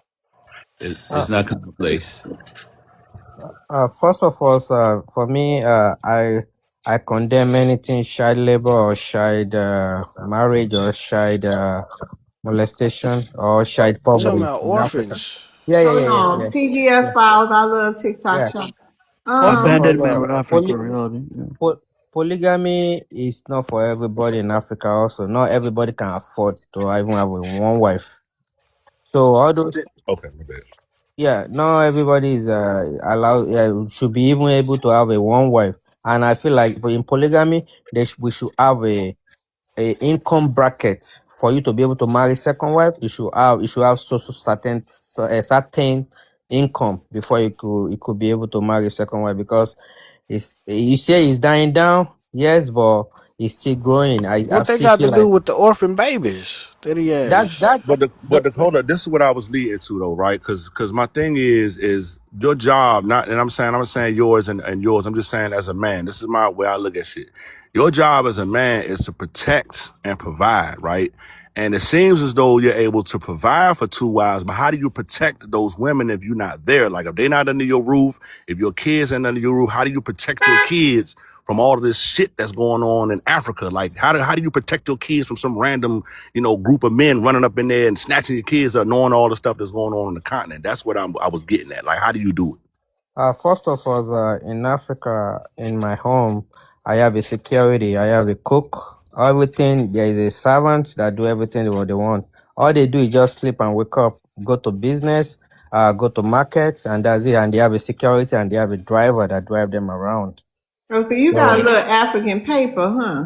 Uh, It's not commonplace. First of all, for me, I condemn anything child labor or child marriage or child molestation or child You talking poverty about in Africa. orphans? Yeah, yeah, Hold yeah, yeah, on. yeah, PDF yeah. files. I love TikTok Yeah. shop. First of Abandoned all, man with Africa reality. Yeah. polygamy is not for everybody in Africa. Also, not everybody can afford to even have one wife. So all those, Okay, my bad. yeah, not everybody is allowed. Should be even able to have a one wife. And I feel like in polygamy, we should have a income bracket for you to be able to marry second wife. You should have a certain income before you could be able to marry second wife, because you say it's dying down, yes, but it's still growing. I What they still got to feel do like with the orphan babies that he that has? that But the, Dakota, this is what I was leading to though, right? Because my thing is your job, not, and I'm saying yours and yours. I'm just saying as a man, this is my way I look at shit. Your job as a man is to protect and provide, right? And it seems as though you're able to provide for two wives, but how do you protect those women if you're not there? Like if they're not under your roof, if your kids ain't under your roof, how do you protect your kids from all of this shit that's going on in Africa? Like how do you protect your kids from some random, group of men running up in there and snatching your kids up, knowing all the stuff that's going on in the continent? That's what I was getting at. Like, how do you do it? first of all, in Africa, in my home, I have a security, I have a cook, everything. There is a servant that do everything what they want. All they do is just sleep and wake up, go to business, go to markets, and that's it. And they have a security and they have a driver that drive them around. Oh, so you got a So little African paper, huh?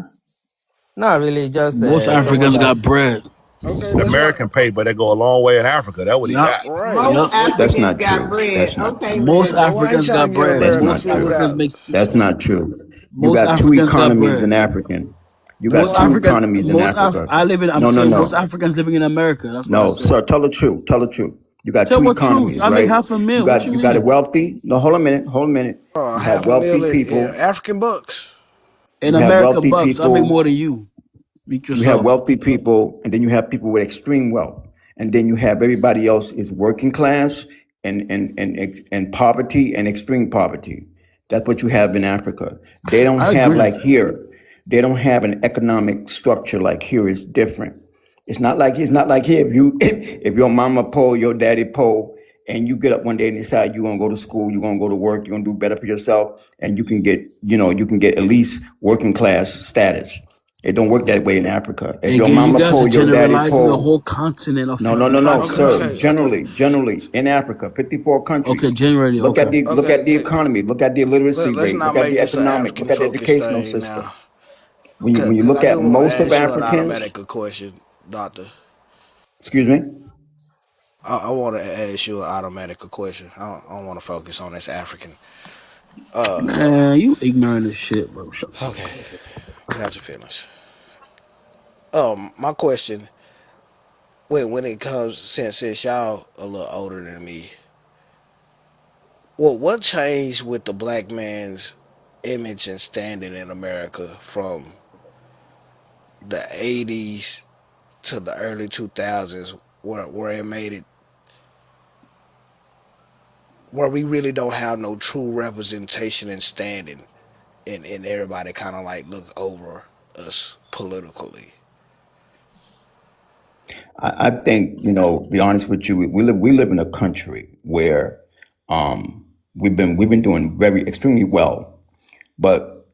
not really, just Most someone Africans that. got bread. Okay, The that's not American paper, they go a long way in Africa. That's what he Yup. got. right. Yup. Most That's Africans not got true. bread. That's not Okay, true. Most Reggie. But why ain't Africans trying got to get bread. That's American not Most food true. Africans out? make That's not true. You most got two Africans got economies in bread. African. You got two economies in Africa. I live in. I'm No, no, saying most no. Africans living in America. That's what I No, said. sir, tell the truth. Tell the truth. You got Tell two what truth? economies, I make right? half a You mil. What got you you got a mean? wealthy. No, hold a minute. Hold a minute. You have Half a wealthy meal in people. African bucks. In You have America, wealthy bucks, I make more people. than you. Meet You have yourself. wealthy people, and then you have people with extreme wealth, and then you have everybody else is working class and poverty and extreme poverty. That's what you have in Africa. They don't I have agree. like here. They don't have an economic structure like here. Is different. It's not like here. If you if your mama poor, your daddy poor, and you get up one day and decide you're gonna go to school, you're gonna go to work, you're gonna do better for yourself, and you can get at least working class status. It don't work that way in Africa. If your Again, you mama guys are poor, your daddy generalizing a poor. whole continent of No, no, no, no, 55 Okay, sir. okay, countries. okay, Generally, in Africa, 54 Okay, countries. generally, Look at okay. the look okay. at the economy. Look at the literacy Let's rate. not Look at make the this an economic. African Look at the focused educational thing system. now. When you Cause look I at do want to most of ask you an Africans, automatic question, Doctor. excuse me. I want to ask you an automatic question. I don't want to focus on this African. Man, you ignorant as shit, bro. Shut the fuck Okay, up. get out your feelings. My question, when it comes, since y'all a little older than me, well, what changed with the black man's image and standing in America from the '80s to the early 2000s, where it made it where we really don't have no true representation and standing, and everybody kind of like look over us politically. I think be honest with you. We live in a country where we've been doing very extremely well, but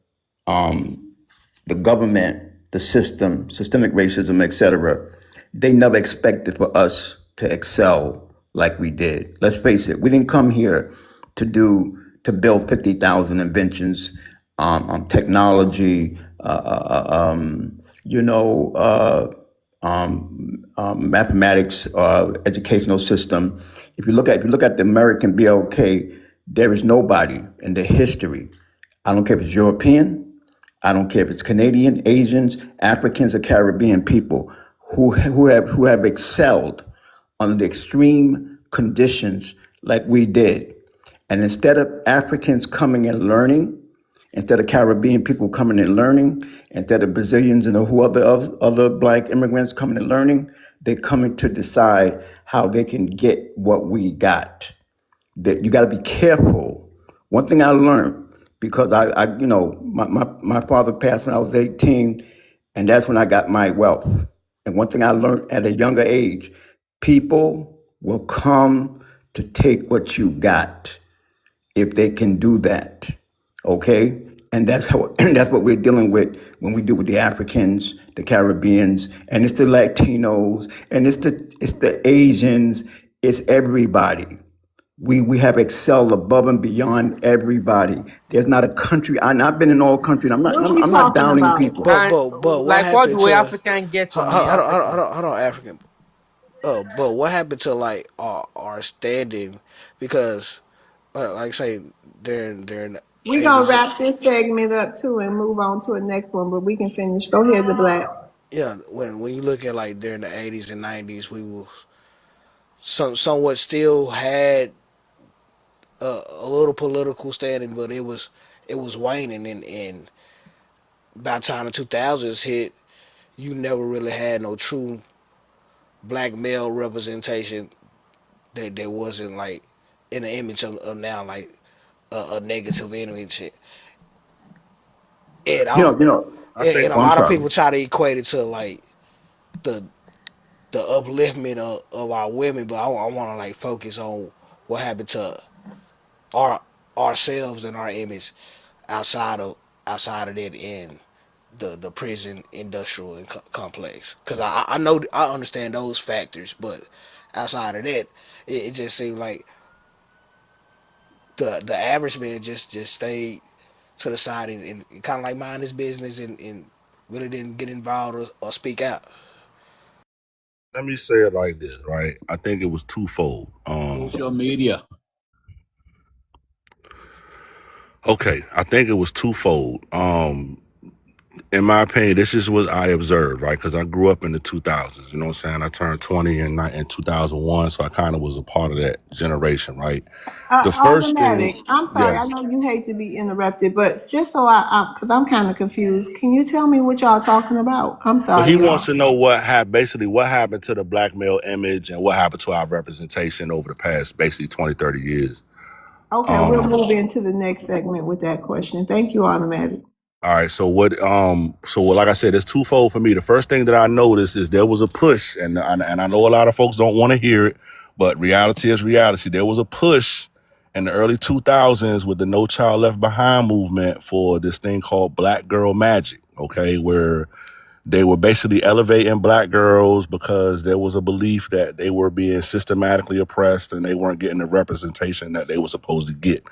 the government, the system, systemic racism, etc., they never expected for us to excel like we did. Let's face it, we didn't come here to build 50,000 inventions, technology, you know, mathematics, educational system. If you look at the American BLK, there is nobody in the history. I don't care if it's European. I don't care if it's Canadian, Asians, Africans, or Caribbean people who have excelled under the extreme conditions like we did. And instead of Africans coming and learning, instead of Caribbean people coming and learning, instead of Brazilians and who other black immigrants coming and learning, they're coming to decide how they can get what we got. That you got to be careful. One thing I learned, because my father passed when I was 18, and that's when I got my wealth. And one thing I learned at a younger age, people will come to take what you got if they can do that. Okay? And that's how and that's what we're dealing with when we deal with the Africans, the Caribbeans, and it's the Latinos, and it's the Asians, it's everybody. We have excelled above and beyond everybody. There's not a country. I've been in all countries. What we I'm not talking downing about? people. And But what like, what happened do to African get hold, from the African? hold on, African. But what happened to like our standing? Because like I say, during the We gonna eighties, wrap this segment up too and move on to the next one, but we can finish. Go ahead, the black. yeah, when you look at like during the eighties and nineties, we were somewhat still had a little political standing, but it was waning, and by the time the 2000s hit, you never really had no true black male representation that wasn't like in the image of now, like a negative image, and You I'm know, you know. I think and a Oh, I'm lot of sorry. people try to equate it to like the the upliftment of our women, but I want to like focus on what happened to our ourselves and our image outside of outside of that in the prison industrial complex. Because I know I understand those factors, but outside of that, it just seemed like the average man just stayed to the side and kind of like mind his business and really didn't get involved or speak out. let me say it like this, right? I think it was twofold. Social media. Okay, I think it was twofold. In my opinion, this is what I observed, right? Because I grew up in the 2000s. You know what I'm saying? I turned 20 in 2001, so I kind of was a part of that generation, right? The first thing, Automatic. I'm sorry. I yes. know you hate to be interrupted, but just so because I'm kind of confused. Can you tell me what y'all talking about? I'm Well, he sorry, wants y'all. to know what happened, basically what happened to the black male image and what happened to our representation over the past basically 20, 30 years. Okay, we'll move into the next segment with that question. Thank you, automatic. All right. Like I said, it's twofold for me. The first thing that I noticed is there was a push, and I know a lot of folks don't want to hear it, but reality is reality. There was a push in the early 2000s with the No Child Left Behind movement for this thing called Black Girl Magic. Okay, where they were basically elevating black girls because there was a belief that they were being systematically oppressed and they weren't getting the representation that they were supposed to get.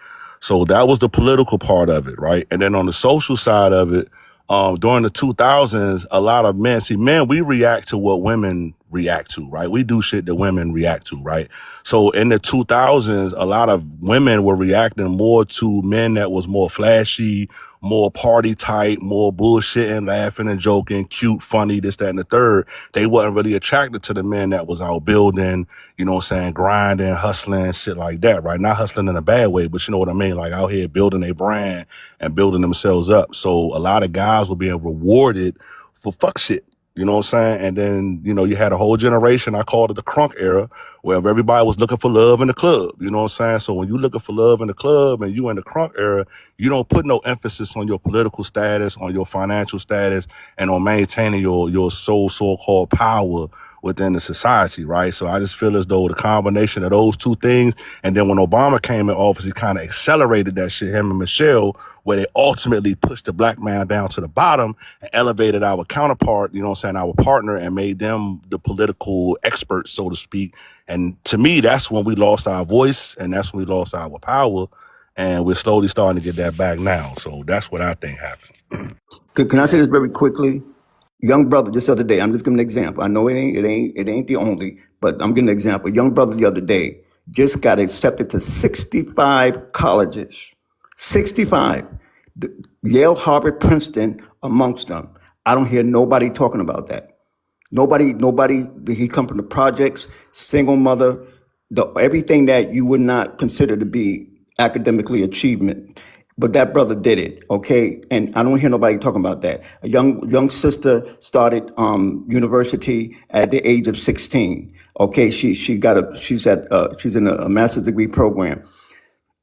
So that was the political part of it, right? And then on the social side of it, during the 2000s, a lot of men, we react to what women react to, right? We do shit that women react to, right? So in the 2000s, a lot of women were reacting more to men that was more flashy, more party type, more bullshitting, laughing and joking, cute, funny, this, that, and the third. They wasn't really attracted to the men that was out building, you know what I'm saying, grinding, hustling, shit like that, right? Not hustling in a bad way, but you know what I mean? Like out here building a brand and building themselves up. So a lot of guys were being rewarded for fuck shit. You know what I'm saying? And then, you know, you had a whole generation, I called it the crunk era, where everybody was looking for love in the club. You know what I'm saying? So when you looking for love in the club and you in the crunk era, you don't put no emphasis on your political status, on your financial status, and on maintaining your so-called power within the society, right? So I just feel as though the combination of those two things, and then when Obama came in office, he kind of accelerated that shit, him and Michelle, where they ultimately pushed the black man down to the bottom and elevated our counterpart, you know what I'm saying, our partner, and made them the political experts, so to speak. And to me, that's when we lost our voice and that's when we lost our power. And we're slowly starting to get that back now. So that's what I think happened. Can I say this very quickly? Young brother, just the other day, I'm just giving an example. I know it ain't the only, but I'm giving an example. Young brother the other day just got accepted to 65 colleges. 65. Yale, Harvard, Princeton amongst them. I don't hear nobody talking about that. Nobody. He come from the projects, single mother, everything that you would not consider to be academically achievement. But that brother did it, okay. And I don't hear nobody talking about that. A young sister started university at the age of 16. Okay, she's in a master's degree program.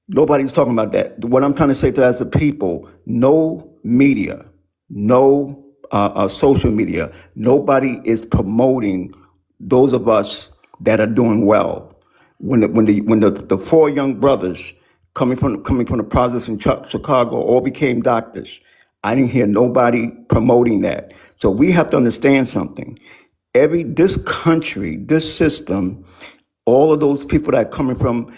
Nobody's talking about that. What I'm trying to say to as a people, no media, no social media, nobody is promoting those of us that are doing well. When the four young brothers coming from the projects in Chicago all became doctors, I didn't hear nobody promoting that. So we have to understand something. This country, this system, all of those people that are coming from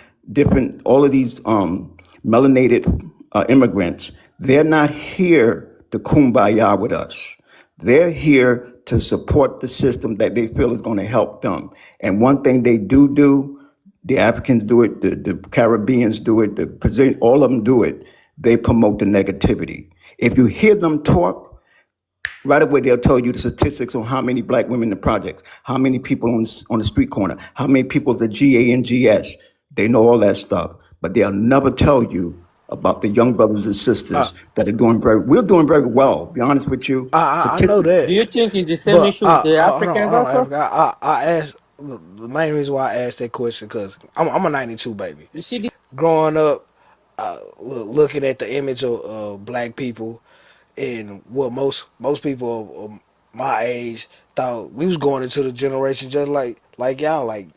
all of these melanated immigrants, they're not here to kumbaya with us. They're here to support the system that they feel is going to help them. And one thing they do, the Africans do it, the Caribbeans do it, all of them do it. They promote the negativity. If you hear them talk, right away, they'll tell you the statistics on how many black women in the projects, how many people on the street corner, how many people at the GANGS. They know all that stuff, but they'll never tell you about the young brothers and I, sisters that are we're doing very well, be honest with you. I know Statistics. Do that, you think it's the same but issue with the hold Africans on, also? Africa. I asked the main reason why I asked that question because I'm a '92 baby. You see, Growing up, looking at the image of black people and what most people of my age thought we was going into the generation just like y'all, like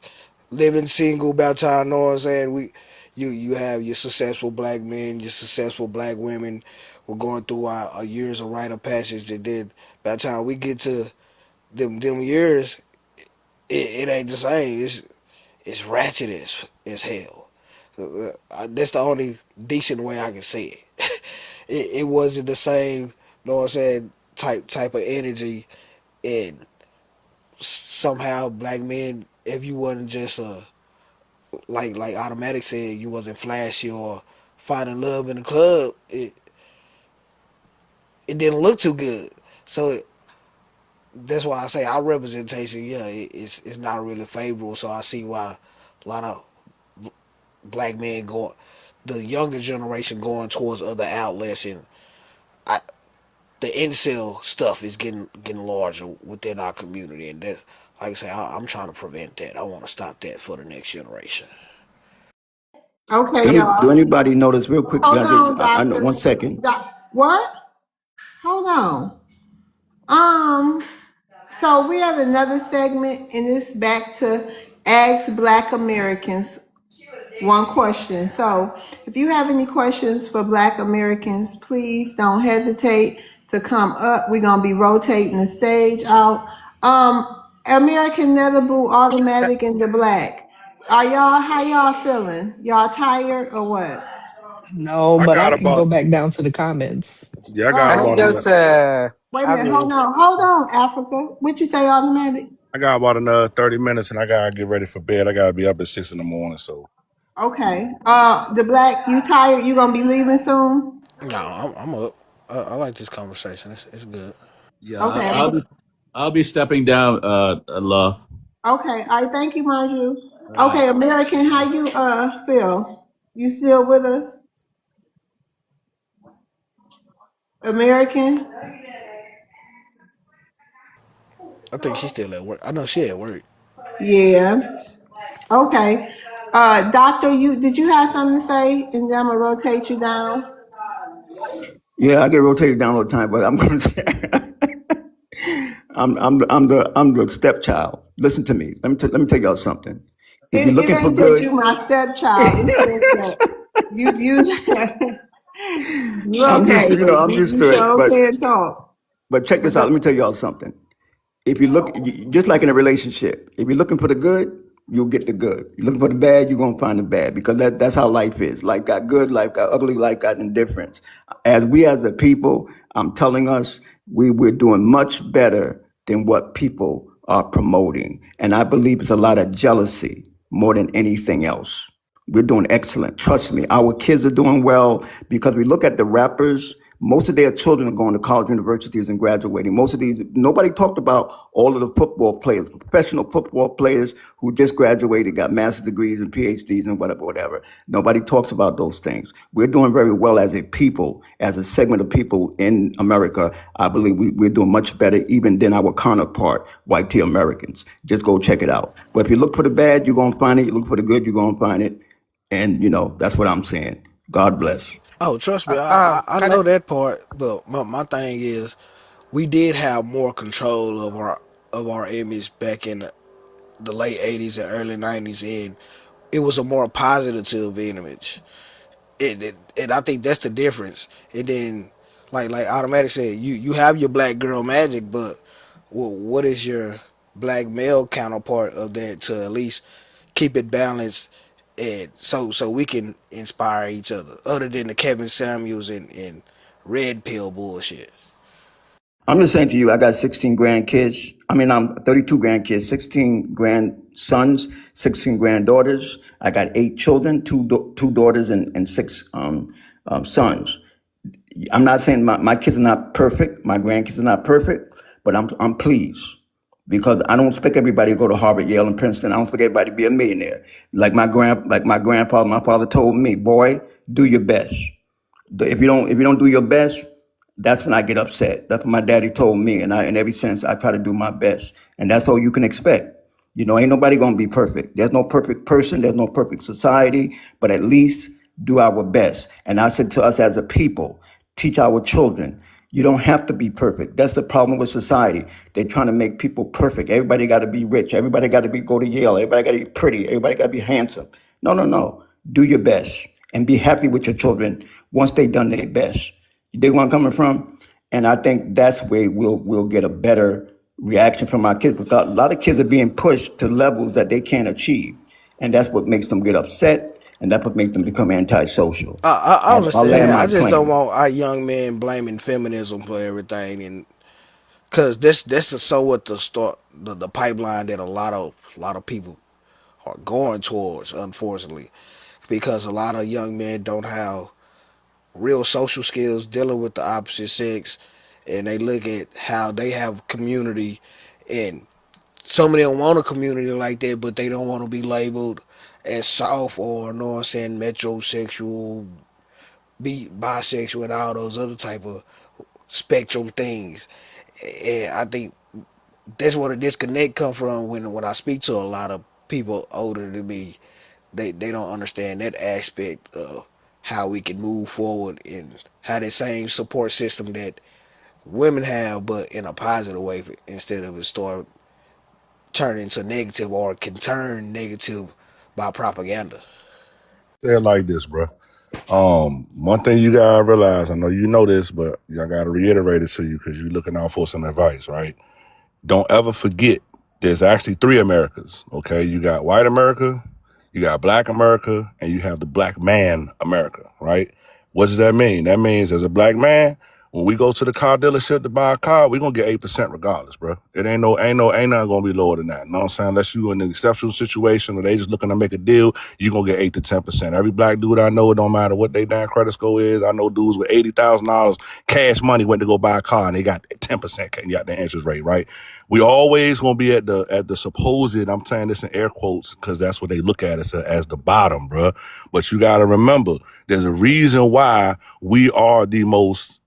living single about time. Know what I'm saying? You have your successful black men, your successful black women. We're going through our years of rite of passage. That did by the time we get to them years, it ain't the same. It's ratchet as hell. So, that's the only decent way I can say it. It wasn't the same, you know what I'm saying, type of energy, and somehow black men, if you wasn't just like automatic said, you wasn't flashy or finding love in the club, it didn't look too good. So that's why I say our representation, yeah, it's not really favorable. So I see why a lot of black men going, the younger generation going towards other outlets, and I, the incel stuff is getting larger within our community, and that's like I say, I'm trying to prevent that. I want to stop that for the next generation. Okay, Do y'all. anybody notice real quick? Hold on, I know, doctor. 1 second. What? Hold on. So we have another segment, and it's back to Ask Black Americans one question. So if you have any questions for Black Americans, please don't hesitate to come up. We're gonna be rotating the stage out. American Netherable Automatic and the Black. How y'all feeling? Y'all tired or what? No, I but I got can about go back down to the comments. yeah, I got I Oh, think about okay. just another Wait a have minute, hold a on, hold on, Africa. What you say, automatic? I got about another 30 minutes, and I gotta get ready for bed. I gotta be up at 6 in the morning. So Okay. The Black, you tired? You gonna be leaving soon? No, I'm up. I like this conversation. It's good. Yeah, Okay. I'll be stepping down, love. Okay. All right. Thank you, Manju. All right. Okay, American, how you feel? You still with us? American? I think she's still at work. I know she at work. Yeah. Okay. Doctor, did you have something to say? And then I'm gonna rotate you down. Yeah, I get rotated down all the time, but I'm going to say I'm the stepchild. Listen to me. Let me tell y'all something. If you're It looking for ain't that good, you my stepchild. It's just that you you I'm used okay, to but I'm used you to it. sure But can talk. check But this out. Let me tell y'all something. If you look, just like in a relationship, if you're looking for the good, you'll get the good. You're looking for the bad, you're gonna find the bad because that's how life is. Life got good, life got ugly, life got indifference. As a people, I'm telling us we're doing much better than what people are promoting. And I believe it's a lot of jealousy more than anything else. We're doing excellent. Trust me. Our kids are doing well because we look at the rappers. Most of their children are going to college universities and graduating. Most of these, nobody talked about all of the football players, professional football players who just graduated, got master's degrees and PhDs and whatever, whatever. Nobody talks about those things. We're doing very well as a people, as a segment of people in America. I believe we're doing much better even than our counterpart, white tea Americans. Just go check it out. But if you look for the bad, you're going to find it. You look for the good, you're going to find it. And, that's what I'm saying. God bless. Oh, trust me, I Can I, know that part. But my thing is, we did have more control of our image back in the late '80s and early '90s, and it was a more positive image. And I think that's the difference. And then, like Automatic said, you have your black girl magic, but what is your black male counterpart of that to at least keep it balanced, and so we can inspire each other, other than the Kevin Samuels and red pill bullshit. I'm just saying to you, I got 16 grandkids. I mean, I'm 32 grandkids, 16 grandsons, 16 granddaughters. I got 8 children, two daughters and six sons. I'm not saying my kids are not perfect, my grandkids are not perfect, but I'm pleased because I don't expect everybody to go to Harvard, Yale, and Princeton. I don't expect everybody to be a millionaire. Like my grandpa, my father told me, boy, do your best. If you don't do your best, that's when I get upset. That's what my daddy told me, and ever since I try to do my best, and that's all you can expect. Ain't nobody gonna be perfect. There's no perfect person. There's no perfect society, but at least do our best. And I said to us as a people, teach our children. You don't have to be perfect. That's the problem with society. They're trying to make people perfect. Everybody got to be rich. Everybody got to go to Yale. Everybody got to be pretty. Everybody got to be handsome. No, no, no. Do your best and be happy with your children once they done their best. You dig where I'm coming from? And I think that's where we'll get a better reaction from our kids. Because a lot of kids are being pushed to levels that they can't achieve, and that's what makes them get upset, and that's what makes them become antisocial. I I'll understand land that. I my just don't plane. want our young men blaming feminism for everything, and because that's the somewhat the start the pipeline that a lot of people are going towards, unfortunately, because a lot of young men don't have real social skills dealing with the opposite sex, and they look at how they have community, and some of them want a community like that, but they don't want to be labeled as soft or, you know what I'm saying, metrosexual, be bisexual, and all those other type of spectrum things. And I think that's where the disconnect come from when I speak to a lot of people older than me. They don't understand that aspect of how we can move forward and how that same support system that women have, but in a positive way, instead of it start turning to negative or can turn negative by propaganda. Say it like this, bro. One thing you gotta realize, I know you know this, but I gotta reiterate it to you because you're looking out for some advice, right? Don't ever forget there's actually three Americas, okay? You got white America, you got black America, and you have the black man America, right? What does that mean? That means as a black man, when we go to the car dealership to buy a car, we're gonna get 8% regardless, bro. It ain't nothing gonna be lower than that. You know what I'm saying? Unless you in an exceptional situation where they just looking to make a deal, you're gonna get 8 to 10%. Every black dude I know, it don't matter what their damn credit score is. I know dudes with $80,000 cash money went to go buy a car and they got 10% got the interest rate, right? We always gonna be at the supposed. I'm saying this in air quotes because that's what they look at us as the bottom, bro. But you gotta remember, there's a reason why we are the most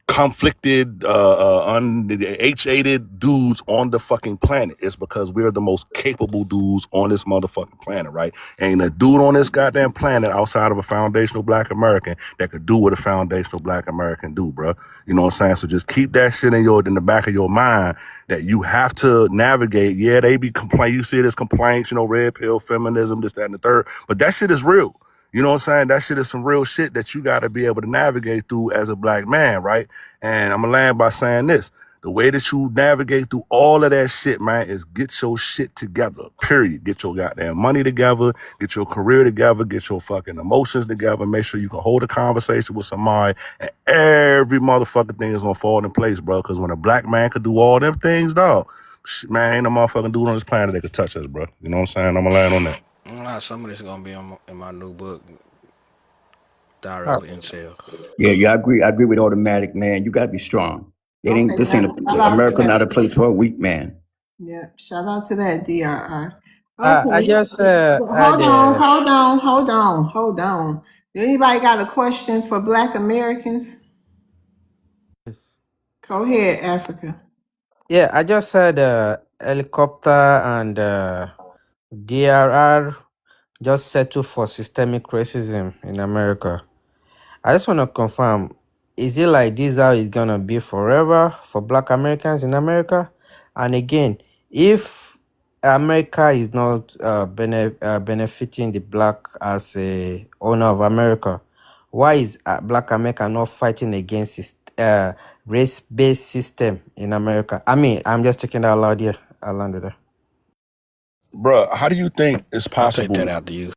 conflicted, H-aided dudes on the fucking planet. It's because we're the most capable dudes on this motherfucking planet, right? Ain't a dude on this goddamn planet outside of a foundational black American that could do what a foundational black American do, bro. You know what I'm saying? So just keep that shit in the back of your mind that you have to navigate. Yeah, they be complaining. You see this complaints, red pill feminism, this, that, and the third. But that shit is real. You know what I'm saying? That shit is some real shit that you got to be able to navigate through as a black man, right? And I'm going to land by saying this. The way that you navigate through all of that shit, man, is get your shit together. Period. Get your goddamn money together, get your career together, get your fucking emotions together, make sure you can hold a conversation with somebody, and every motherfucking thing is gonna fall in place, bro. Cause when a black man could do all them things, dog, shit, man, ain't no motherfucking dude on this planet that could touch us, bro. You know what I'm saying? I'm gonna land on that. Nah, some of this gonna be in my new book, Diary of Oh, an Incel. Yeah, I agree with Automatic, man. You gotta be strong. Okay, This ain't shout out to America, that. not a place for a weak man. Yeah, shout out to that DRR. I Okay. just had Hold on, hold on, hold on, hold on. Anybody got a question for Black Americans? Go ahead, Africa. yeah, I just had helicopter and DRR just settled for systemic racism in America. I just want to confirm, is it like this how it's gonna be forever for Black Americans in America? And again, if America is not benefiting the Black as a owner of America, why is Black America not fighting against this race-based system in America? I mean, I'm just taking that out loud here. I'll land it there. Bruh, how do you think it's I'll take that possible? after you.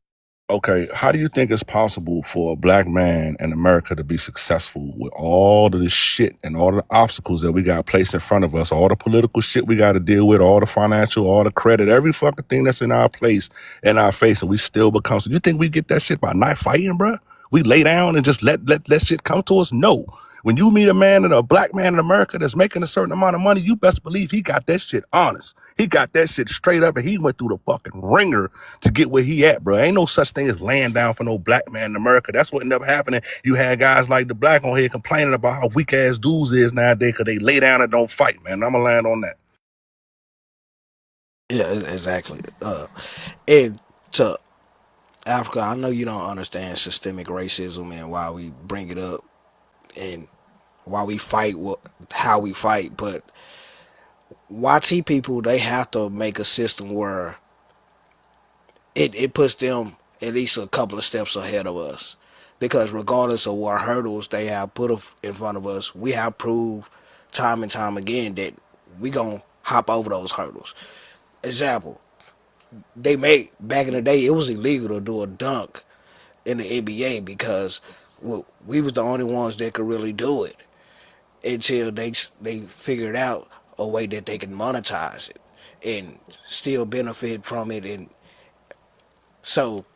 Okay, how do you think it's possible for a black man in America to be successful with all of this shit and all the obstacles that we got placed in front of us, all the political shit we got to deal with, all the financial, all the credit, every fucking thing that's in our place, in our face, and we still become? So you think we get that shit by not fighting, bruh? We lay down and just let shit come to us? No. When you meet a man and a black man in America that's making a certain amount of money, you best believe he got that shit honest. He got that shit straight up, and he went through the fucking ringer to get where he at, bro. Ain't no such thing as laying down for no black man in America. That's what ended up happening. You had guys like the black on here complaining about how weak ass dudes is nowadays because they lay down and don't fight, man. I'm gonna land on that. Yeah, exactly. And to Africa, I know you don't understand systemic racism and why we bring it up and why we fight, how we fight, but YT people, they have to make a system where it puts them at least a couple of steps ahead of us. Because regardless of what hurdles they have put in front of us, we have proved time and time again that we gonna hop over those hurdles. Example, they made back in the day it was illegal to do a dunk in the NBA because we was the only ones that could really do it until they figured out a way that they can monetize it and still benefit from it. And so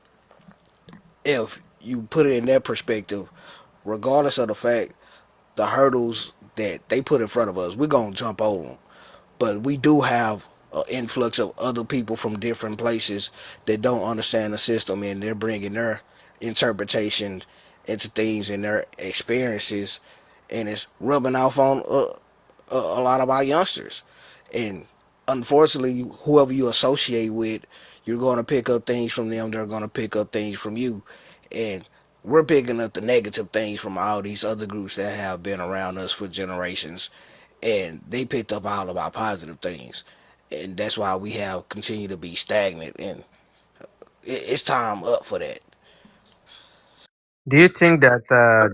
if you put it in that perspective, regardless of the fact the hurdles that they put in front of us, we're gonna jump over them. But we do have an influx of other people from different places that don't understand the system, and they're bringing their interpretation into things and their experiences, and it's rubbing off on a lot of our youngsters. And unfortunately, whoever you associate with, you're going to pick up things from them. They're going to pick up things from you, and we're picking up the negative things from all these other groups that have been around us for generations, and they picked up all of our positive things, and that's why we have continued to be stagnant. And it's time up for that. Do you think that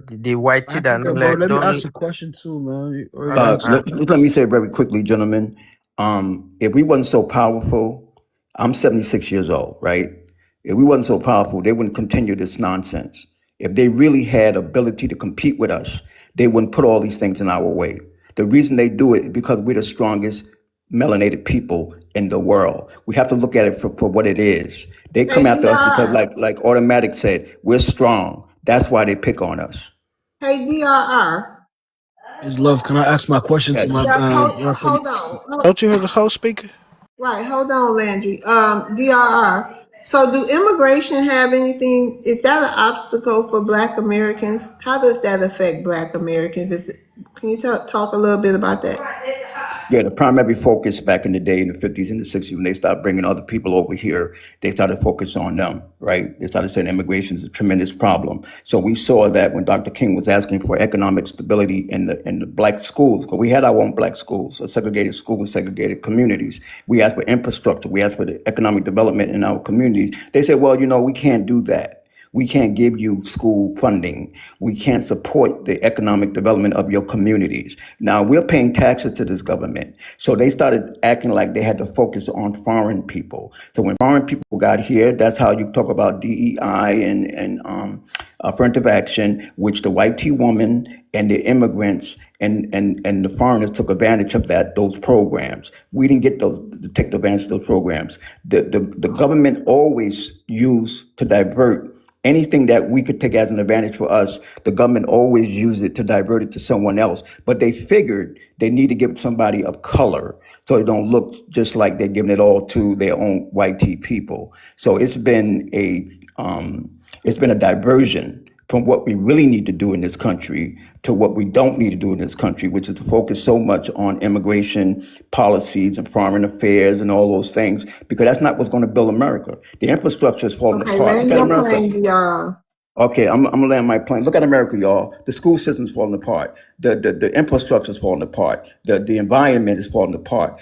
the white that Africa, no bro, let let me don't ask need, a question too, man. Or you okay, answer. Let me say very quickly, gentlemen. If we wasn't so powerful, I'm 76 years old, right? If we wasn't so powerful, they wouldn't continue this nonsense. If they really had ability to compete with us, they wouldn't put all these things in our way. The reason they do it is because we're the strongest melanated people in the world. We have to look at it for what it is. They Hey, come after us because, DRR. like Automatic said, we're strong. That's why they pick on us. Hey, DRR. Is love. Can I ask my question to my Yes. Yeah, African? hold on. Don't you hear the host speaker? Right, hold on, Landry. DRR. So, do immigration have anything? Is that an obstacle for Black Americans? How does that affect Black Americans? Can you talk a little bit about that? Yeah, the primary focus back in the day in the 50s and the 60s, when they started bringing other people over here, they started focus on them, right? They started saying immigration is a tremendous problem. So we saw that when Dr. King was asking for economic stability in the black schools, because we had our own black schools, a segregated school with segregated communities. We asked for infrastructure, we asked for the economic development in our communities. They said, well, we can't do that. We can't give you school funding. We can't support the economic development of your communities. Now we're paying taxes to this government. So they started acting like they had to focus on foreign people. So when foreign people got here, that's how you talk about DEI and affirmative action, which the white T woman and the immigrants and the foreigners took advantage of those programs. We didn't get those to take advantage of those programs. The government always used to divert anything that we could take as an advantage for us. The government always used it to divert it to someone else. But they figured they need to give it to somebody of color so it don't look just like they're giving it all to their own white T people. So it's been a diversion from what we really need to do in this country to what we don't need to do in this country, which is to focus so much on immigration policies and foreign affairs and all those things, because that's not what's going to build America. The infrastructure is falling Okay, apart. Look land at your America. plane, DR. Okay, I'm gonna land my plane. Look at America, y'all. The school system's falling apart. The infrastructure is falling apart. The environment is falling apart.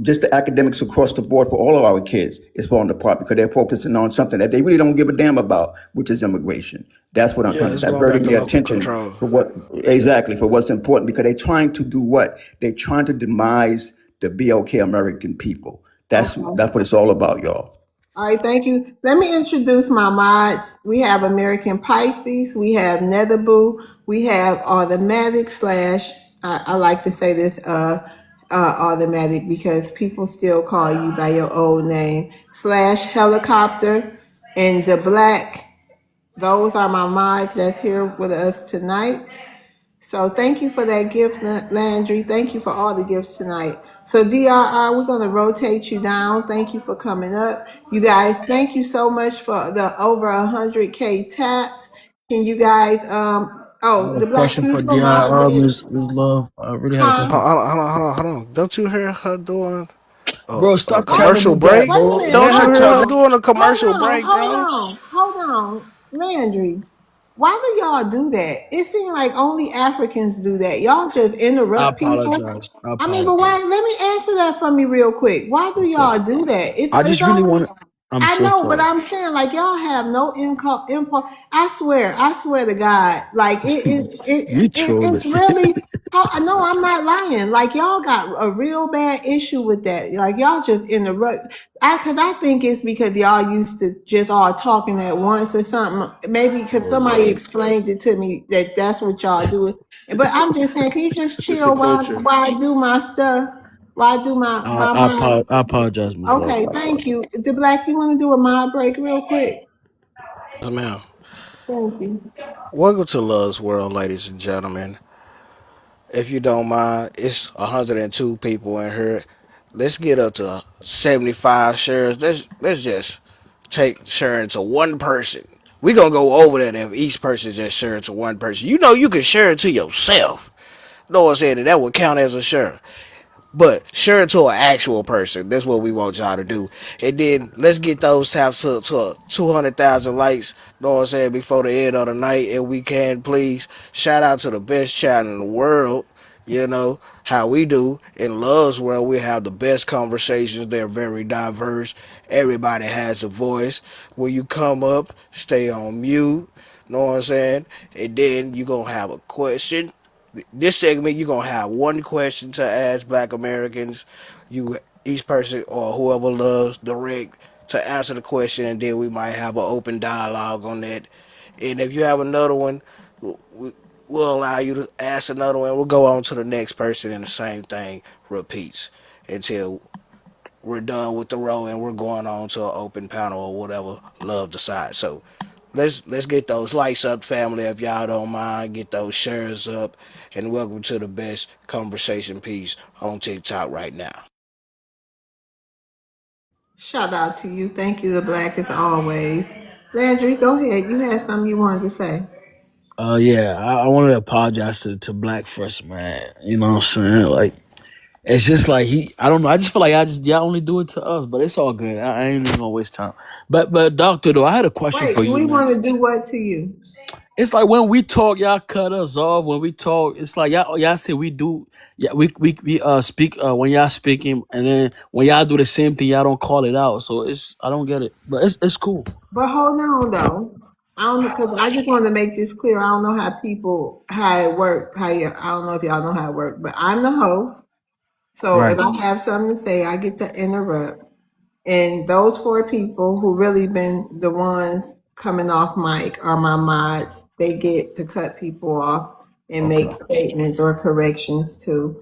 Just the academics across the board for all of our kids is falling apart because they're focusing on something that they really don't give a damn about, which is immigration. That's what I'm Yeah, trying to it's going back diverting to their local attention control. for what exactly for what's important because they're trying to do what? They're trying to demise the BLK American people. Okay. That's what it's all about, y'all. All right, thank you. Let me introduce my mods. We have American Pisces, we have Netherboo, we have Automatic slash, I like to say this, Automatic because people still call you by your old name, slash Helicopter, and the Black. Those are my mods that's here with us tonight. So thank you for that gift, Landry. Thank you for all the gifts tonight. So DRR, we're gonna rotate you down. Thank you for coming up. You guys, thank you so much for the over 100K taps. Can you guys, I oh, got a the Black, question can you for do a mod DIR, break? Miss Love. I really had a Huh? question. Hold on. Don't you hear her doing Bro, a stop telling commercial me that, break? Wait a bro. minute, Let Don't her you hold hear talk. her on. doing a Hold commercial on, break, hold bro? on, hold on. Landry, why do y'all do that? It seems like only Africans do that. Y'all just I interrupt people. apologize. I I mean, but apologize. why? Let me answer that for me real quick. Why do Okay. y'all do that? I It's just really only. want to. I'm I so know, but sorry. I'm saying like y'all have no income. I swear to God, like You trolling. it's really. I know I'm not lying. Like y'all got a real bad issue with that. Like y'all just interrupt. Cause I think it's because y'all used to just all talking at once or something. Maybe because Oh, somebody God. explained it to me that that's what y'all do. But I'm just saying, can you just It's a chill culture. while I do my stuff? While I do my. I apologize, Miss Love. Okay, I thank apologize. you. The Black, you want to do a mod break real quick? Yes, ma'am. Thank you. Welcome to Love's World, ladies and gentlemen. If you don't mind, it's 102 people in here. Let's get up to 75 shares. Let's just take sharing to one person. We gonna go over that if each person just share it to one person. You know you can share it to yourself. No one said that would count as a share. But share it to an actual person. That's what we want y'all to do. And then let's get those taps to 200,000 likes. Know what I'm saying? Before the end of the night. If we can, please. Shout out to the best chat in the world. You know how we do in Love's World. We have the best conversations. They're very diverse. Everybody has a voice. When you come up, stay on mute. Know what I'm saying? And then you gonna have a question. This segment, you're gonna have one question to ask Black Americans. You each person or whoever loves direct to answer the question, and then we might have an open dialogue on that. And if you have another one, we'll allow you to ask another one. We'll go on to the next person, and the same thing repeats until we're done with the row and we're going on to an open panel or whatever Love decides. So let's get those likes up, family, if y'all don't mind. Get those shares up, and welcome to the best conversation piece on TikTok right now. Shout out to you. Thank you, The Black, as always. Landry, go ahead. You had something you wanted to say. Yeah, I want to apologize to Black first, man. You know what I'm saying? Like, it's just like I don't know. I just feel like y'all only do it to us, but it's all good. I ain't even gonna waste time. But doctor, though, I had a question Wait, for you, we man. want to do what to you? It's like when we talk, y'all cut us off. When we talk, it's like y'all say we do. Yeah, we speak when y'all speaking, and then when y'all do the same thing, y'all don't call it out. So I don't get it, but it's cool. But hold on, though. I don't know, because I just want to make this clear. I don't know how it work. I don't know if y'all know how it work, but I'm the host. So Right. if I have something to say, I get to interrupt. And those four people who really been the ones coming off mic are my mods. They get to cut people off and Okay. make statements or corrections too.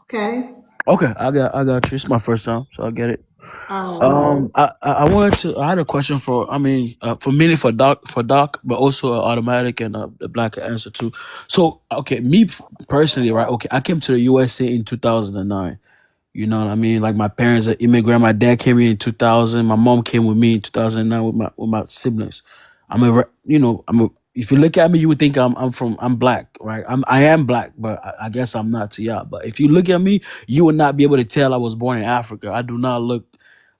Okay? Okay, I got you. It's my first time, so I get it. Um, I wanted to. I had a question for. I mean, for me, for Doc, but also automatic and the black answer too. So, okay, personally, right? Okay, I came to the USA in 2009. You know what I mean? Like my parents are immigrant. My dad came here in 2000. My mom came with me in 2009 with my siblings. I'm a. If you look at me, you would think I'm black, right? I am black, but I guess I'm not to y'all. But if you look at me, you would not be able to tell I was born in Africa. I do not look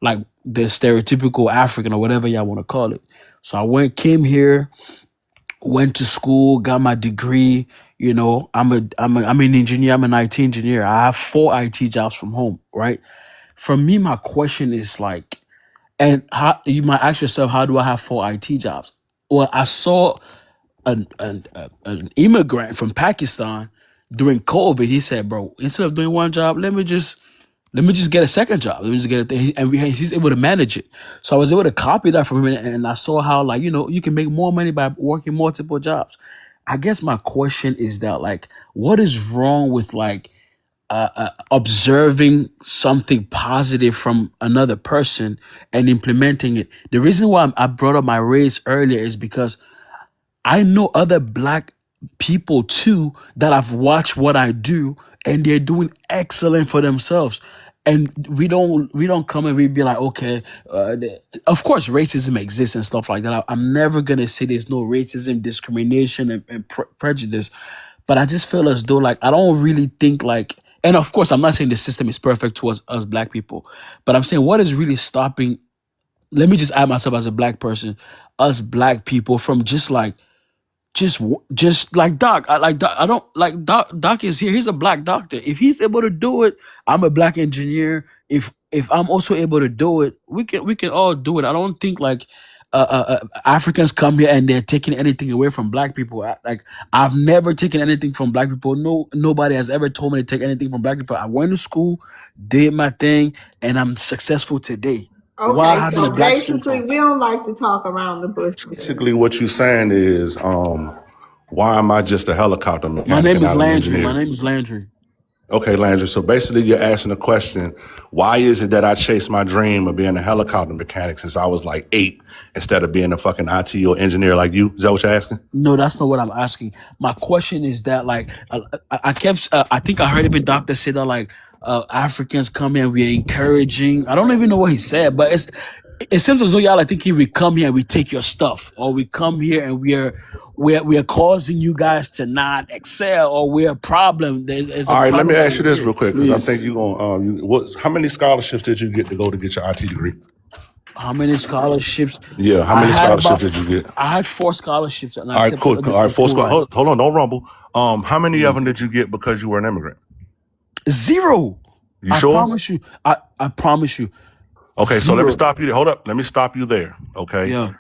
like the stereotypical African or whatever y'all want to call it. So came here, went to school, got my degree. I'm an engineer. I'm an IT engineer. I have 4 IT jobs from home, right? For me, my question is like, and how you might ask yourself, how do I have 4 IT jobs? Well, I saw an immigrant from Pakistan during COVID. He said, "Bro, instead of doing one job, let me just get a second job. Let me just get a thing." And he's able to manage it. So I was able to copy that from him, and I saw how, like, you can make more money by working multiple jobs. I guess my question is that, like, what is wrong with, like, observing something positive from another person and implementing it? The reason why I brought up my race earlier is because I know other black people too that I've watched what I do, and they're doing excellent for themselves. And we don't come and we be like, okay, of course racism exists and stuff like that. I'm never gonna say there's no racism, discrimination, and prejudice, but I just feel as though, like, I don't really think, like, and of course I'm not saying the system is perfect towards us black people, but I'm saying what is really stopping. Let me just add myself as a black person, us black people from just like Doc. I don't like Doc. Doc is here. He's a black doctor. If he's able to do it, I'm a black engineer. If I'm also able to do it, we can all do it. I don't think, like, Africans come here and they're taking anything away from black people. I've never taken anything from black people. No, nobody has ever told me to take anything from black people. I went to school, did my thing, and I'm successful today. While okay, having a so black skin basically, tone. we don't like to talk around the bush. Basically, what you're saying is, why am I just a helicopter My mechanic name and is not an Landry. My engineer? name is Landry. Okay, Landry. So basically, you're asking the question, why is it that I chased my dream of being a helicopter mechanic since I was like 8 instead of being a fucking IT or engineer like you? Is that what you're asking? No, that's not what I'm asking. My question is that, like, I think I heard even doctor say that, like, Africans come here, we're encouraging. I don't even know what he said, but it seems as though y'all, I think, we come here and we take your stuff, or we come here and we're causing you guys to not excel, or we're a problem. There's a All right, let me problem that ask you we're this real here. quick because I think you're going. How many scholarships did you get to go to get your IT degree? How many scholarships? Yeah, how I many had scholarships about did you get? I had 4 scholarships, and I All right, accepted cool. other All right, things four too, school. right? Hold on, don't rumble. How many of Yeah. them did you get because you were an immigrant? Zero. You I sure? promise you. I promise you. Okay, so let me Zero. stop you there. Hold up. Let me stop you there. Okay. Yeah.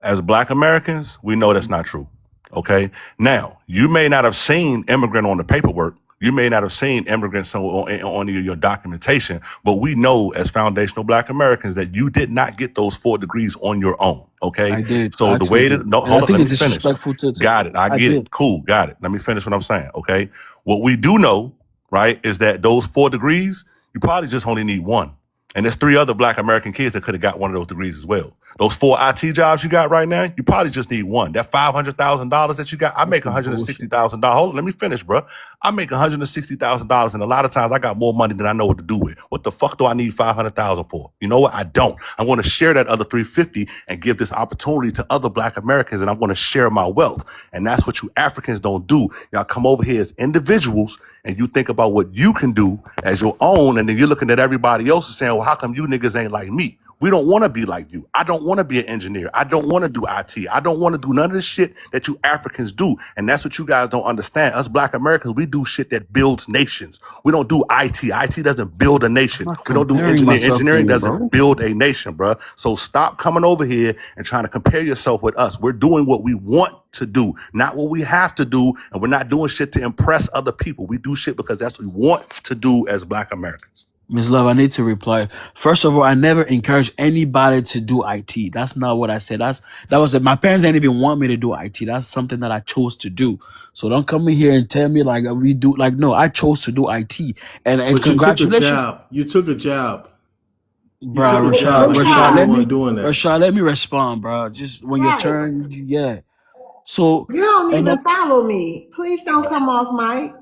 As black Americans, we know that's not true. Okay. Now, you may not have seen immigrant on the paperwork. You may not have seen immigrants on your documentation, but we know as foundational black Americans that you did not get those 4 degrees on your own. Okay. I did. So I the actually way that, did. no, And I hold up. think Let it's me finish. disrespectful to Got it. I I get it. did. Cool. Got it. Let me finish what I'm saying. Okay. What we do know, right, is that those 4 degrees, you probably just only need one. And there's 3 other black American kids that could have got one of those degrees as well. Those 4 IT jobs you got right now, you probably just need one. That $500,000 that you got, I That's make some bullshit. $160,000. Hold on, let me finish, bro. I make $160,000, and a lot of times I got more money than I know what to do with. What the fuck do I need $500,000 for? You know what? I don't. I want to share that other 350 and give this opportunity to other black Americans, and I want to share my wealth. And that's what you Africans don't do. Y'all come over here as individuals and you think about what you can do as your own, and then you're looking at everybody else and saying, well, how come you niggas ain't like me? We don't want to be like you. I don't want to be an engineer. I don't want to do IT. I don't want to do none of the shit that you Africans do. And that's what you guys don't understand. Us Black Americans, we do shit that builds nations. We don't do IT. IT doesn't build a I'm nation. not We don't do comparing engineering. myself to Engineering you, doesn't bro. build a nation, bro. So stop coming over here and trying to compare yourself with us. We're doing what we want to do, not what we have to do. And we're not doing shit to impress other people. We do shit because that's what we want to do as Black Americans. Ms. Love, I need to reply. First of all, I never encourage anybody to do IT. That's not what I said. That was it. My parents didn't even want me to do IT. That's something that I chose to do. So don't come in here and tell me like we do. Like no, I chose to do IT. And But you took a congratulations, job. You took a job. You bro. took a job like you said you weren't doing that. Rashad, let me respond, bro. Just when your Right. turn, yeah. So You don't and even follow me. Please don't come off mic.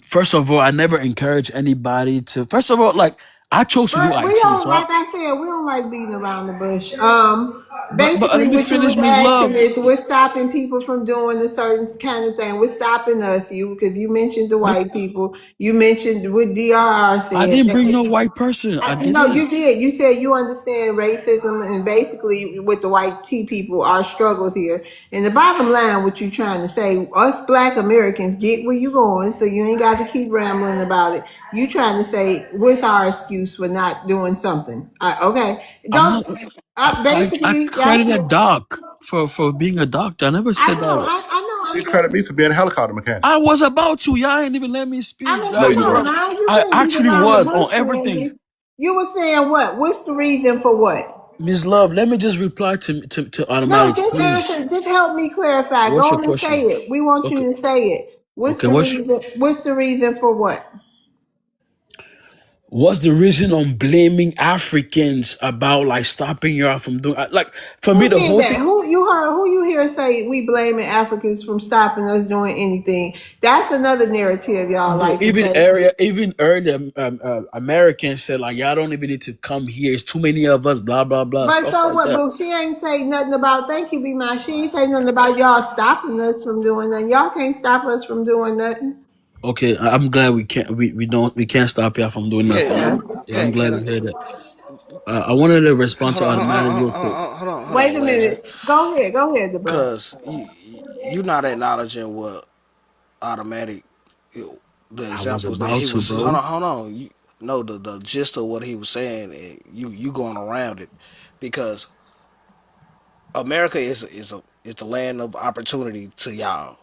first of all, I never encourage anybody to. First of all, like I chose to do But we IT. don't, So, like I said, we don't like beating around the bush. but let Basically, me what you finish, was Ms. asking Love. is, we're stopping people from doing a certain kind of thing. We're stopping us, because you mentioned the But white people. You mentioned what DRR I said. didn't bring no white person. I No, didn't. you did. You said you understand racism and basically with the white tea people, our struggles here. And the bottom line, what you trying to say, us Black Americans get where you going, so you ain't got to keep rambling about it. You trying to say what's our excuse for not doing something? Okay, I'm not. don't. I Basically, that's credited what Doc for being a doctor. I never I said know. that. I know. You I'm credit just. me for being a helicopter mechanic. I was about to. Y'all ain't even let me I speak. mean, No, come you on weren't. now. You I can't beat actually around the was on bush, everything. man. You were saying what? What's the reason for what? Ms. Love, let me just reply to No, automatics, just please. answer. Just help me clarify. What's Go your on and say question? it. We want Okay. you to say it. What's Okay. the reason? What's the reason for what? What's the reason on blaming Africans about like stopping y'all from doing like for me Who the did whole that? thing? Who you heard? Who you hear say we blaming Africans from stopping us doing anything? That's another narrative y'all No, like to say. even earlier, Americans said like y'all don't even need to come here. It's too many of us. Blah blah blah But stuff so like what? that. But she ain't say nothing about. Thank you, be my. She ain't say nothing about y'all stopping us from doing nothing. Y'all can't stop us from doing nothing. Okay, I'm glad we can't stop y'all from doing nothing. Yeah. Yeah, I'm glad Can to hear that. I wanted to respond hold to on, automatic real quick. hold Wait on, a legend. minute. Go ahead. Go ahead, the bro. Cause you not acknowledging what automatic the I was examples that about he to, was. bro. Hold on. You know the gist of what he was saying. And you going around it because America is the land of opportunity to y'all,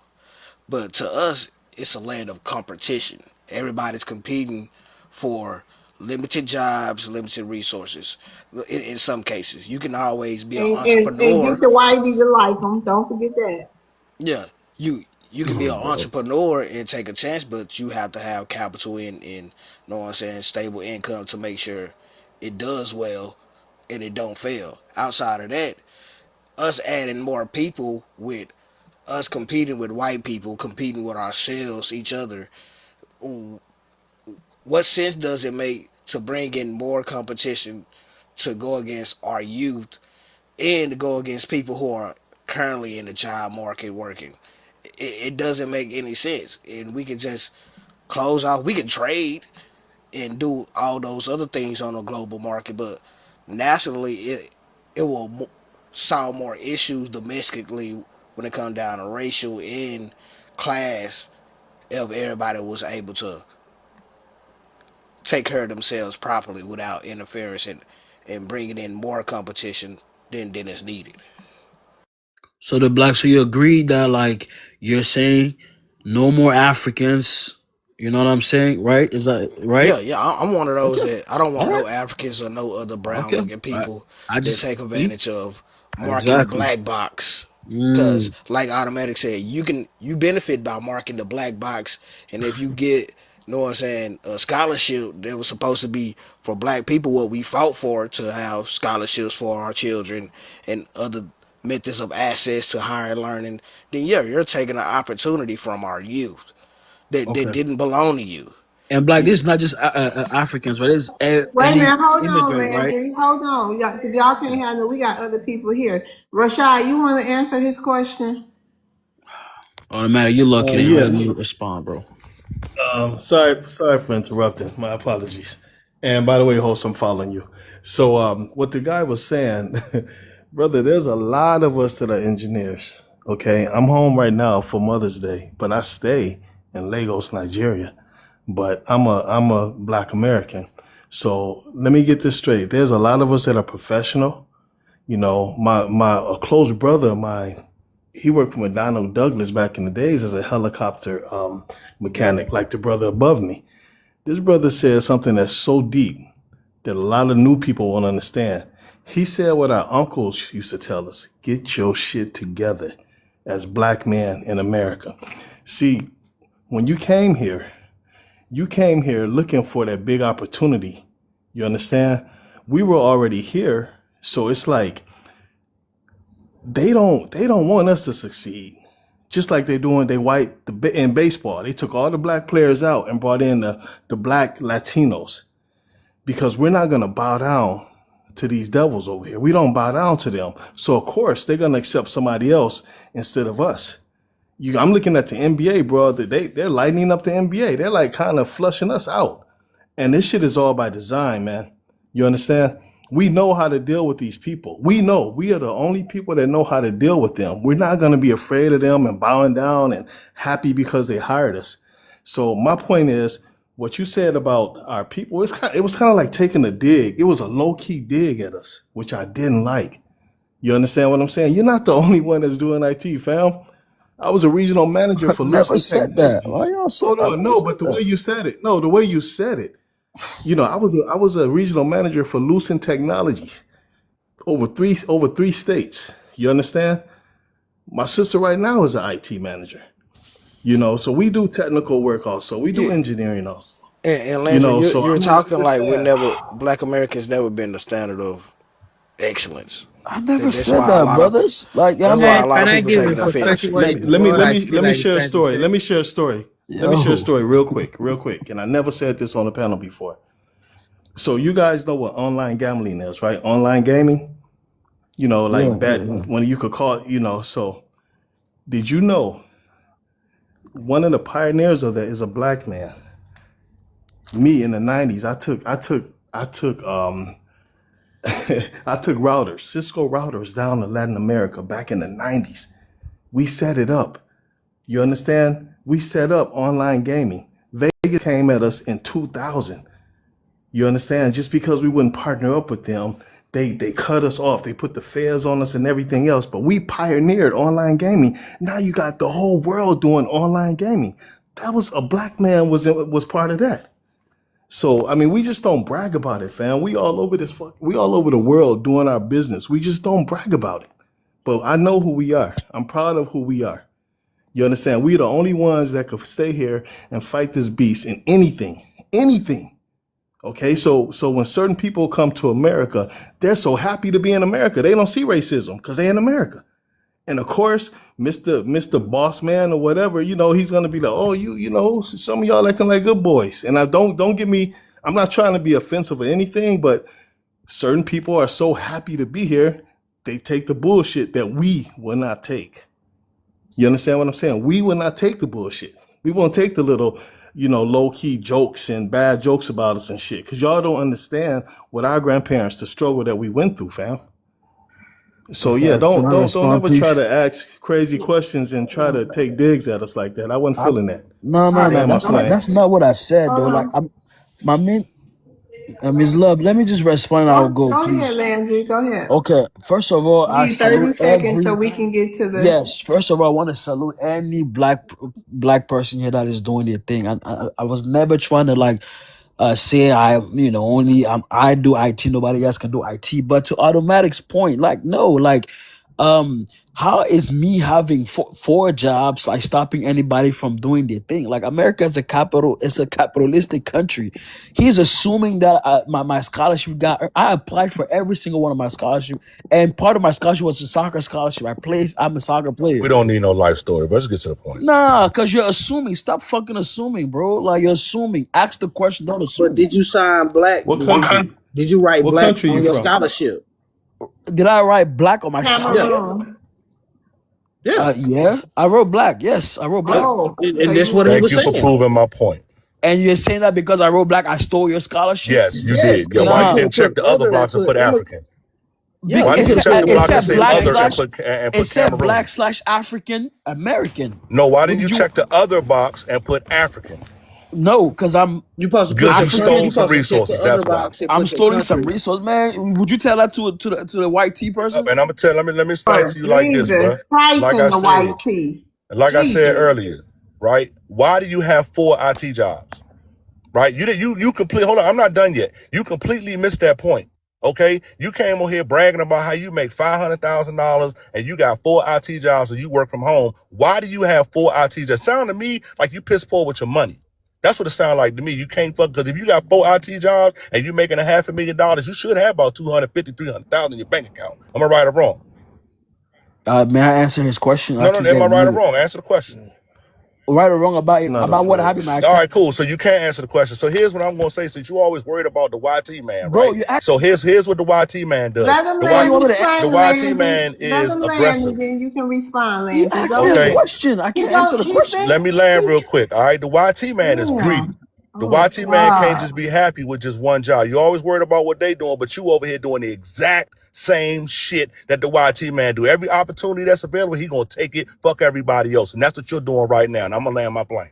but to us it's a land of competition. Everybody's competing for limited jobs, limited resources. In some cases, you can always be an And get entrepreneur. the whitey to like them. Don't forget that. Yeah, you can be Oh, an bro. entrepreneur and take a chance, but you have to have capital in know what I'm saying, stable income to make sure it does well and it don't fail. Outside of that, us adding more people with us competing with white people, competing with ourselves, each other, what sense does it make to bring in more competition to go against our youth and to go against people who are currently in the job market working? It doesn't make any sense. And we can just close off. We can trade and do all those other things on the global market, but nationally, it will solve more issues domestically when it comes down to racial and class if everybody was able to take care of themselves properly without interference and bringing in more competition than is needed. So the black, so you agree that like you're saying no more Africans. You know what I'm saying, right? Is that right? Yeah, I'm one of those Okay. that I don't All want right. no Africans or no other brown Okay. looking All right. people I that just take see advantage of marking the exactly. black box. Cause Mm, like Automatic said, you benefit by marking the black box, and if you get, you know what I'm saying, a scholarship that was supposed to be for black people, what we fought for to have scholarships for our children and other methods of access to higher learning, then yeah, you're taking an opportunity from our youth that okay. didn't belong to you. And black, this You is not just Africans, right? It's Wait a any minute, hold on, immigrant, right? Landry. Hold on. If y'all can't handle, we got other people here. Rashad, you want to answer his question? Automatic, you're lucky they didn't let Yeah. me respond, bro. Sorry for interrupting. My apologies. And by the way, host, I'm following you. So, what the guy was saying, brother, there's a lot of us that are engineers. Okay, I'm home right now for Mother's Day, but I stay in Lagos, Nigeria. But I'm a Black American. So let me get this straight. There's a lot of us that are professional. You know, my a close brother of mine, he worked for McDonnell Douglas back in the days as a helicopter mechanic, like the brother above me. This brother said something that's so deep that a lot of new people won't understand. He said what our uncles used to tell us: get your shit together as Black men in America. See, when you came here looking for that big opportunity. You understand? We were already here, so it's like they don't want us to succeed. Just like they're doing in baseball. They took all the Black players out and brought in the Black Latinos because we're not gonna bow down to these devils over here. We don't bow down to them. So of course they're gonna accept somebody else instead of us. I'm looking at the NBA, bro. They're lighting up the NBA. They're like kind of flushing us out. And this shit is all by design, man. You understand? We know how to deal with these people. We know we are the only people that know how to deal with them. We're not going to be afraid of them and bowing down and happy because they hired us. So my point is, what you said about our people, it was kind of like taking a dig. It was a low key dig at us, which I didn't like. You understand what I'm saying? You're not the only one that's doing IT, fam. I was a regional manager for Never Lucent said that. Why Technologies. y'all say? Hold I on, never no, said but the that. way you said it, no, the way you said it, you know, I was a regional manager for Lucent Technologies over three states. You understand? My sister right now is an IT manager. You know, so we do technical work also. We do Yeah. engineering also. And You Landry, know, you're, so you're I'm talking just like we're saying. never Black Americans never been the standard of excellence. I never That's said why a that, lot of brothers. Like, that's I'm why like, a lot Can of I people give taking a perspective offense. what let, is let me what let I me feel let me like you're share a trying to story. say? Let me share a story. Let me share a yo, story real quick. And I never said this on the panel before. So you guys know what online gambling is, right? Online gaming. You know, like yeah, bet yeah. when you could call, you know. So did you know one of the pioneers of that is a Black man? Me in the '90s, I took routers, Cisco routers down to Latin America back in the '90s. We set it up. You understand? We set up online gaming. Vegas came at us in 2000. You understand? Just because we wouldn't partner up with them, they cut us off. They put the fairs on us and everything else. But we pioneered online gaming. Now you got the whole world doing online gaming. That was a Black man was part of that. So I mean, we just don't brag about it, fam. We all over the world doing our business. We just don't brag about it. But I know who we are. I'm proud of who we are. You understand? We're the only ones that could stay here and fight this beast in anything. Okay, so when certain people come to America, they're so happy to be in America. They don't see racism because they're in America. And of course, Mr. Boss Man or whatever, you know, he's gonna be like, oh, you know, some of y'all acting like good boys. And I don't get me. I'm not trying to be offensive or anything, but certain people are so happy to be here, they take the bullshit that we will not take. You understand what I'm saying? We will not take the bullshit. We won't take the little, you know, low key jokes and bad jokes about us and shit. Cause y'all don't understand what our grandparents, the struggle that we went through, fam. So yeah, Can I don't respond, ever try please? to ask crazy questions and try to take digs at us like that. I wasn't I, feeling that. no, All no, right, no. Land my That's not. plane. That's not what I said, though. hold Like, on. my main, Ms. Love. Let me just respond, and I'll go, Go ahead, please. Landry. Go ahead. Okay. First of all, I Give you 30 salute seconds so every. we can get to the. Yes. First of all, I want to salute any black person here that is doing their thing. I was never trying to like say I do IT, nobody else can do IT. But to Automatic's point, like no, like how is me having four jobs like stopping anybody from doing their thing? Like America is it's a capitalistic country. He's assuming that my scholarship I applied for every single one of my scholarship, and part of my scholarship was a soccer scholarship. I'm a soccer player. We don't need no life story, but let's get to the point. Nah, cause you're assuming. Stop fucking assuming, bro. Like you're assuming. Ask the question, don't But assume. did you sign black? What country? Did you write What black country on you your from? scholarship? Did I write black on my Yeah, scholarship? Cameroon. yeah. Yeah, I wrote black. Yes, I wrote black. Oh, so And that's you what he Thank was you for saying. proving my point. And you're saying that because I wrote black, I stole your scholarship? Yes, you Yes, did. Yeah. because Why you you Nah, could didn't have check put the other other and box and put put African? yeah. Why it didn't you Because said check the it block that said say black other and slash put it said Cameroon? black slash African American. No, why What didn't did you you? check the other box and put African? No, because I'm you supposed to put Because the you you stole African. some supposed to check the resources. other That's why. box and I'm put the stealing some country. resource, man. Would you tell that to the white tea person? And I'm gonna tell. Let me explain Oh, to you like this, Jesus bro. Christ Like in I the said, white tee. like I said Jesus. earlier, right? Why do you have 4 IT jobs? Right? You complete. Hold on, I'm not done yet. You completely missed that point. Okay, you came on here bragging about how you make $500,000 and you got 4 IT jobs and you work from home. Why do you have 4 IT jobs? Sound to me like you piss poor with your money. That's what it sounds like to me. You can't fuck because if you got 4 IT jobs and you making $500,000, you should have about 250, 300,000 in your bank account. Am I right or wrong? May I answer his question? I No, no. keep Am I getting right or muted. wrong? Answer the question. Right or wrong It's not a about what happened in my flex. All account, right, cool. So you can't answer the question. So here's what I'm gonna say. Since you always worried about the YT man, bro. right? You asked. So here's what the YT man does. Let them Why you land want me his to? The plane, YT Landry. man Let is them land, aggressive. and then you can respond, He Landry. asked Go me a Okay. ahead. question. I He can answer go. the He question. Let finished. me land real quick. All right. The YT man is Damn. greedy. The Oh YT man can't God. just be happy with just one job. You always worried about what they doing, but you over here doing the exact same shit that the YT man do. Every opportunity that's available, he gonna take it. Fuck everybody else, and that's what you're doing right now. And I'm gonna land my plane.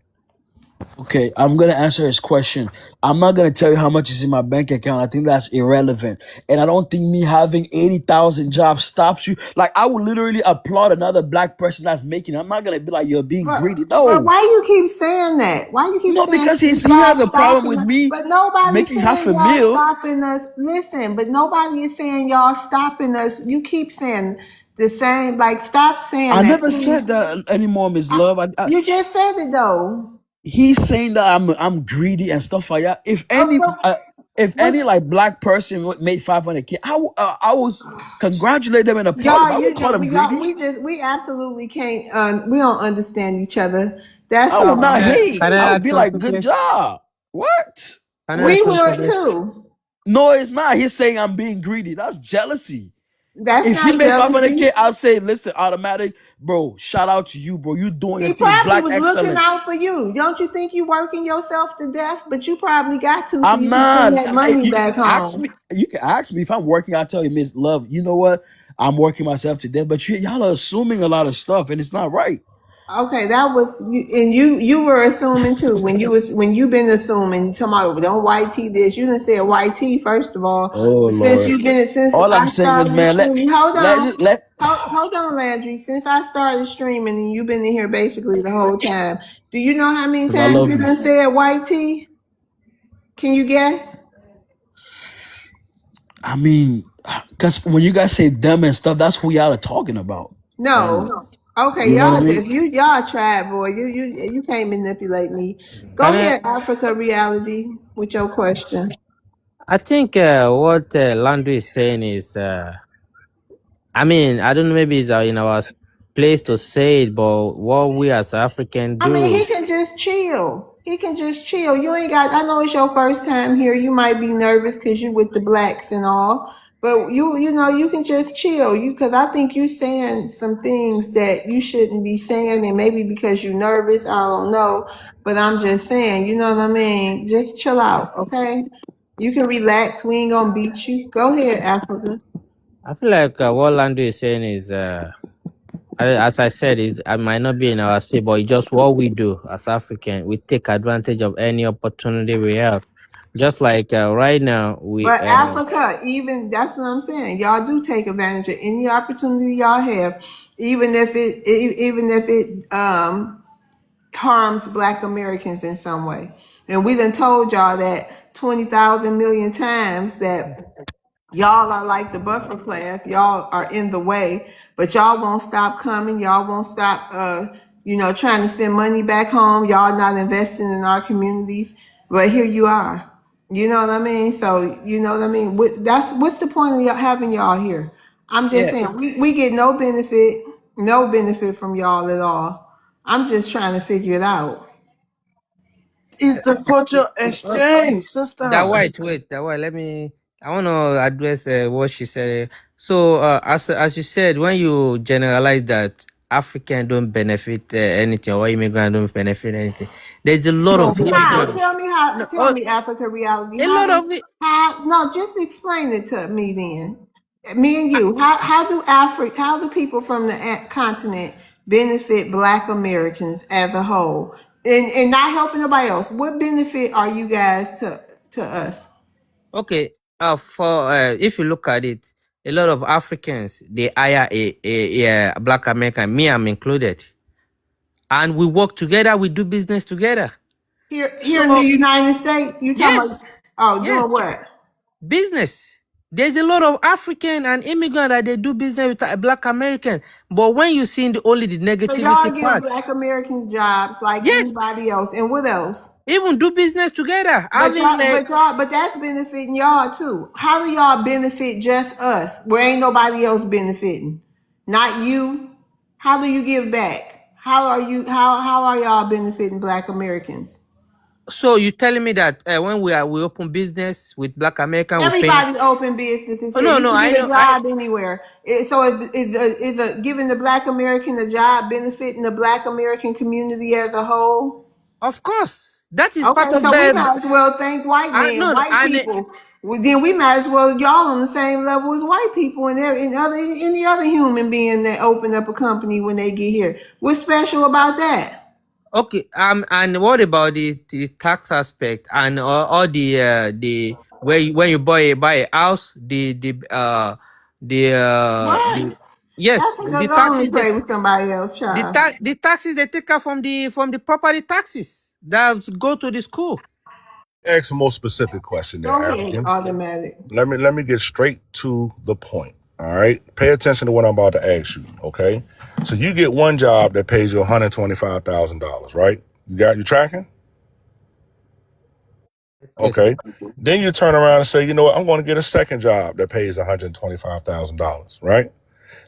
Okay, I'm gonna answer his question. I'm not gonna tell you how much is in my bank account. I think that's irrelevant, and I don't think me having 80,000 jobs stops you. Like I would literally applaud another black person that's making. I'm not gonna be like you're being greedy. But No, why you keep saying that? Why you keep no, saying because he y'all has a problem stopping with us? me But nobody's making half saying a y'all meal. stopping us. Listen, but nobody is saying y'all stopping us. You keep saying the same. Like, stop saying I that, never please. said that anymore, Miss Love. You just said it though. He's saying that I'm greedy and stuff like that. If any What like black person made 500K, I was congratulate them and applaud them. y'all? I You would call just them greedy. we absolutely can't. We don't understand each other. That's I would all. not hate. Can I I would add be like, something, good please? job. What? Can I add We something, would please? too. No, it's not. He's saying I'm being greedy. That's jealousy. That's If he not made jealousy. 500K, I'll say, listen, automatic, bro. Shout out to you, bro. You doing your He thing. probably Black was looking out excellence. for you. Don't you think you working yourself to death? But you probably got to so I'm you can send not. that money You can back ask home. me. You can ask me if I'm working. I tell you, Miss Love. You know what? I'm working myself to death. But y'all are assuming a lot of stuff, and it's not right. Okay, that was you, and you were assuming too when you been assuming. Tomorrow, don't white tea this. You didn't say white tea first of all. Oh Since Lord. you've been since All I'm I saying is, started the man, streaming, hold let on, just let. hold on, Landry. Since I started streaming and you've been in here basically the whole time, do you know how many Because I times love you you. done said white tea? Can you guess? I mean, because when you guys say them and stuff, that's who y'all are talking about. And No. Okay, you know what I y'all. mean? If y'all tried, boy, you can't manipulate me. Go Can I? ahead, Africa Reality, with your question. I think what Landry is saying is, I mean, I don't know, maybe it's in our place to say it, but what we as African I mean, he do, can just chill. He can just chill. You ain't got. I know it's your first time here. You might be nervous because you with the blacks and all. But you know you can just chill. You because I think you saying some things that you shouldn't be saying, and maybe because you nervous. I don't know. But I'm just saying. You know what I mean? Just chill out, okay? You can relax. We ain't gonna beat you. Go ahead, Africa. I feel like what Landry is saying is, as I said, is I might not be in our space, but it's just what we do as African. We take advantage of any opportunity we have. Just like right now, we But Africa, even that's what I'm saying. Y'all do take advantage of any opportunity y'all have, even if it harms Black Americans in some way. And we done told y'all that 20,000 million times that y'all are like the buffer class. Y'all are in the way, but y'all won't stop coming. Y'all won't stop, trying to send money back home. Y'all not investing in our communities, but here you are. You know what I mean? So you know what I mean. What's the point of y'all having y'all here? I'm just Yeah. saying we get no benefit from y'all at all. I'm just trying to figure it out. It's the culture exchange, that sister. white, wait, that white. Let me. I want to address what she said. So, as you said, when you generalize that African don't benefit anything or immigrant don't benefit anything. There's a lot of How? immigrants. Tell me how. No, Tell me Africa reality. a lot of it. How? No, just explain it to me then. Me and you. How do people from the continent benefit Black Americans as a whole, and not helping nobody else? What benefit are you guys to us? Okay. For if you look at it, a lot of Africans they hire a Black American. Me, I'm included, and we work together. We do business together. Here in the So United States, you talking about? yes, Oh, yes, doing what? business. There's a lot of African and immigrant that they do business with Black Americans. But when you see only the So y'all negativity give part, Black Americans jobs like yes, anybody else, and what else? even do business together. Having But that's benefiting y'all too. How do y'all benefit just us? Where ain't nobody else benefiting? Not you. How do you give back? How are y'all benefiting Black Americans? so you telling me that when we open business with Black American, we pay. Everybody's open businesses Oh here. no, You no, can I get a know. I job anywhere. So is giving the Black American a job benefiting the Black American community as a whole? of course that is part Okay, of so we the. might as well thank white I men, no, white and people. Well, then we might as well y'all on the same level as white people and any other human being that open up a company when they get here. What's special about that? okay. And what about the tax aspect and all the where when you buy a house, What? the yes, Africa, the go on and taxes play with somebody else, child. the taxes they take out from the property taxes that go to the school. Ask a more specific question there, Go ahead, African. automatic. Let me get straight to the point. All right. Pay attention to what I'm about to ask you. Okay. So you get one job that pays you $125,000, right? You tracking? Yes. Okay. Then you turn around and say, you know what? I'm going to get a second job that pays $125,000, right?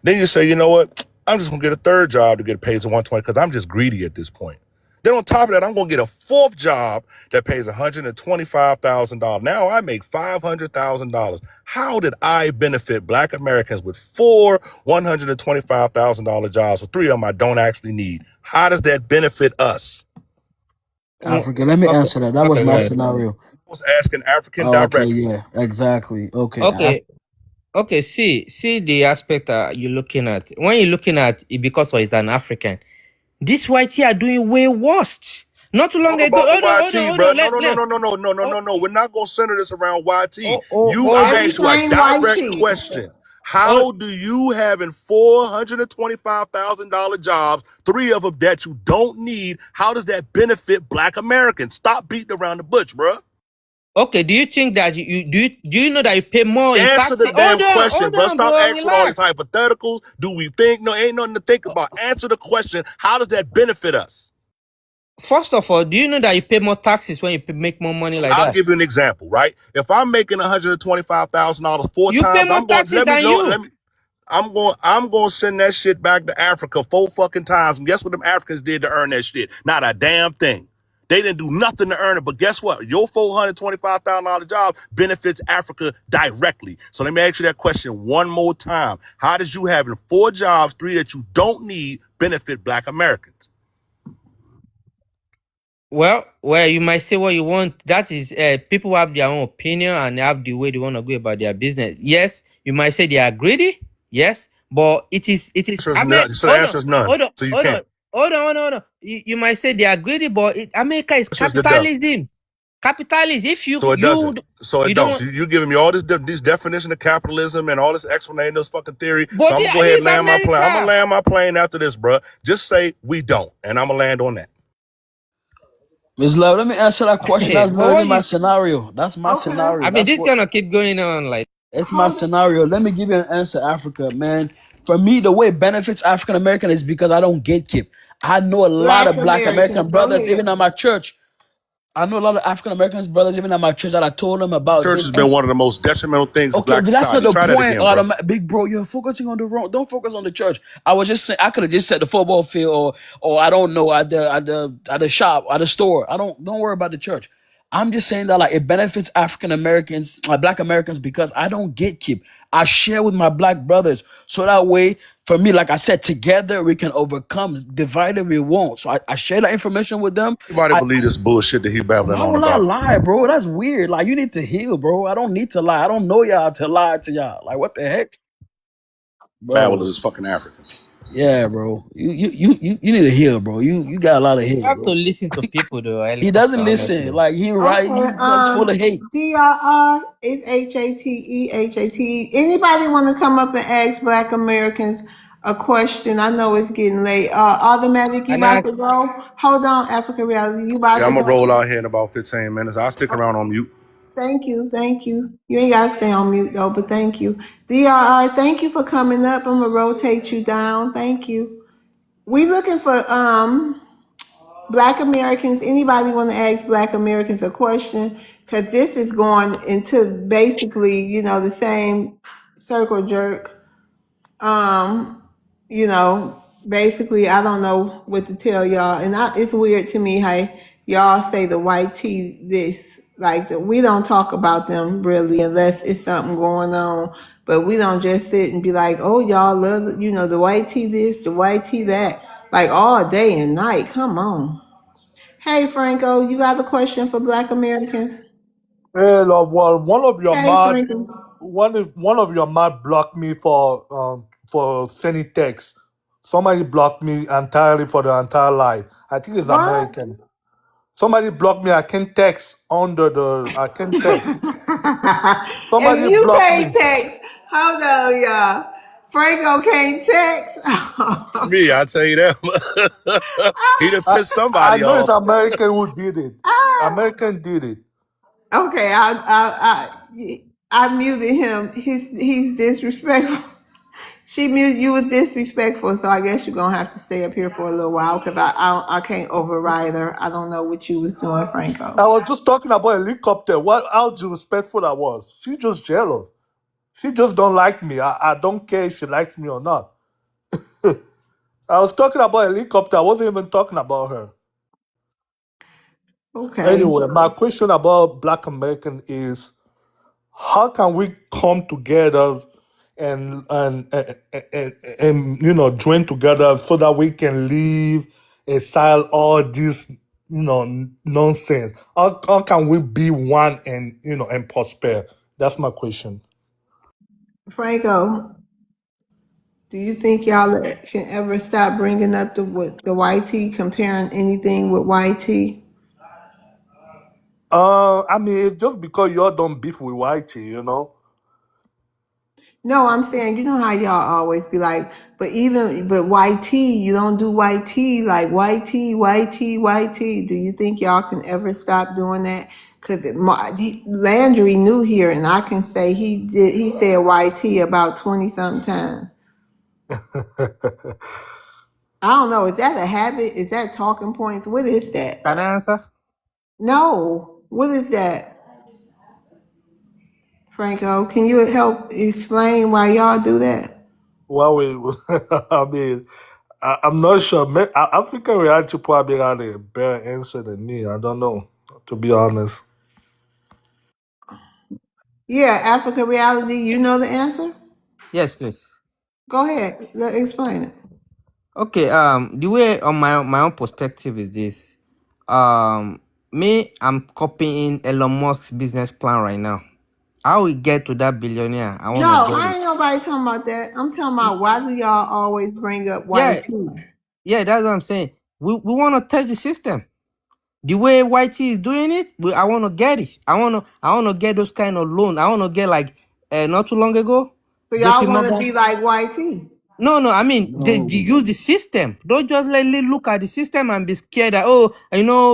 Then you say, you know what? I'm just gonna get a third job to get paid to 120 because I'm just greedy at this point. Then on top of that, I'm gonna get a fourth job that pays $125,000. Now I make $500,000. How did I benefit Black Americans with four $125,000 jobs? So three of them I don't actually need. How does that benefit us? Africa. Let me Okay. answer that. That was Okay. my Right. scenario. I was asking African Oh, okay, directly. yeah, exactly. Okay. Okay. Okay. See the aspect you're looking at. When you're looking at it because he's an African, these whites here are doing way worse. Not too long Talk ago. about the YT, Hold bro. on. No, Let no, no, let. no, no, no, no, no, Oh, no, no. We're not gonna center this around YT. I asked you a Everything white direct sheep. question. oh, How do you having $425,000 jobs, three of them that you don't need? How does that benefit Black Americans? Stop beating around the bush, bro. okay. Do you think that do you know that you pay more in Answer the taxes? damn question, Hold bro. on, Stop bro. asking all these Relax. hypotheticals. Do we think? No, ain't nothing to think about. Answer the question. How does that benefit us? First of all, do you know that you pay more taxes when you make more money like I'll that? give you an example, right? If I'm making $125,000 four You pay times, more taxes than you. I'm going to send that shit back to Africa four fucking times. And guess what them Africans did to earn that shit? Not a damn thing. They didn't do nothing to earn it. But guess what? Your $425,000 job benefits Africa directly. So let me ask you that question one more time. How does you having four jobs, three that you don't need, benefit Black Americans? Well, you might say what you want. That is, people have their own opinion and have the way they want to go about their business. Yes, you might say they are greedy. Yes, but it is. I mean, So the answer is none. hold on, So you hold can't. on, hold on. You might say they are greedy, but America is The answer is the duck. capitalism. Capitalism. If So it doesn't. So you it don't. don't. So you giving me all these definition of capitalism and all this explanation, this fucking theory. But So I'm gonna go ahead this and land my plane. I'm gonna America. land my plane after this, bro. Just say we don't, and I'm gonna land on that. Ms. Love, let me answer that question. That's But literally what my you? scenario. That's my Okay. scenario. I mean, That's this what gonna keep going on like. it's my Hold scenario. Let me give you an answer, Africa, man. For me, the way it benefits African American is because I don't gatekeep. I know a lot Black of Black Americans. American Go brothers, ahead. even at my church. I know a lot of African Americans brothers, even at my church, that I told them about Church this. has And been one of the most detrimental things to okay, Black but that's not society. the Try that point. again, bro. Big bro, you're focusing on the wrong. Don't focus on the church. I was just saying I could have just said the football field or I don't know at the shop at the store. Don't worry about the church. I'm just saying that like it benefits African Americans, like Black Americans, because I don't gatekeep. I share with my Black brothers, so that way, for me, like I said, together we can overcome. Divided we won't. So I share that information with them. Everybody I believe this bullshit that he babbling Why on would I about. lie, bro? That's weird. Like you need to heal, bro. I don't need to lie. I don't know y'all to lie to y'all. Like what the heck, Babble bro? is fucking Africans. Yeah, bro. You need to heal, bro. You got a lot of You hate, have to bro. listen to people though, He helicopter, doesn't listen. honestly. Like he right. Okay, He's just full of hate. DRR is HATE. Anybody want to come up and ask Black Americans a question? I know it's getting late. Automatic, you Can I about ask, to go? Hold on, African Reality, you about Yeah, to I'm gonna roll go? out here in about 15 minutes. I'll stick around on mute. Thank you, thank you. You ain't gotta stay on mute though, but thank you. DRR, thank you for coming up. I'm gonna rotate you down. Thank you. We looking for Black Americans. Anybody want to ask Black Americans a question? Because this is going into basically, the same circle jerk. Um, basically, I don't know what to tell y'all, and it's weird to me how y'all say the white tea this. Like we don't talk about them really unless it's something going on, but we don't just sit and be like, "Oh, y'all love the white tea this, the white tea that," like all day and night. Come on. Hey, Franco, you got a question for Black Americans? Well, well, Hey, Franco. one of your mad blocked me for sending text. Somebody blocked me entirely for the entire life. I think it's What? American. Somebody blocked me. I can't text under the. I can't text. If Somebody you blocked can't me. text, hold on, y'all. Franco can't text. Me, I tell you that. He done I pissed I somebody know it's off. American who did it. American did it. Okay, I muted him. He's disrespectful. She muted you was disrespectful, so I guess you're gonna have to stay up here for a little while because I can't override her. I don't know what you was doing, Franco. I was just talking about a helicopter. What how disrespectful I was. She just jealous. She just don't like me. I don't care if she likes me or not. I was talking about a helicopter. I wasn't even talking about her. Okay. Anyway, my question about Black American is how can we come together and join together so that we can leave aside all this nonsense. How can we be one and prosper? That's my question. Franco, do you think y'all can ever stop bringing up the YT, comparing anything with YT? I mean, it's just because y'all don't beef with Whitey. No, I'm saying, you know how y'all always be like, but YT, you don't do YT, like YT, YT, YT. Do you think y'all can ever stop doing that? Because Landry knew here, and I can say he said YT about 20 something times. I don't know. Is that a habit? Is that talking points? What is that? can I answer? No. What is that? Franco, can you help explain why y'all do that? Well, I mean, I'm not sure. African reality probably had a better answer than me. I don't know, to be honest. Yeah, Africa reality, you know the answer? Yes, please. Go ahead. Explain it. Okay, the way on my own perspective is this. Me, I'm copying Elon Musk's business plan right now. How we get to that billionaire? I want to No, get I it. ain't nobody talking about that. I'm talking about why do y'all always bring up Yeah, YT? yeah, that's what I'm saying. We want to test the system. The way YT is doing it, I want to get it. I want to get those kind of loans. I want to get like not too long ago, So y'all JP want to Morgan. be like YT. No, I mean they use the system. Don't just look at the system and be scared that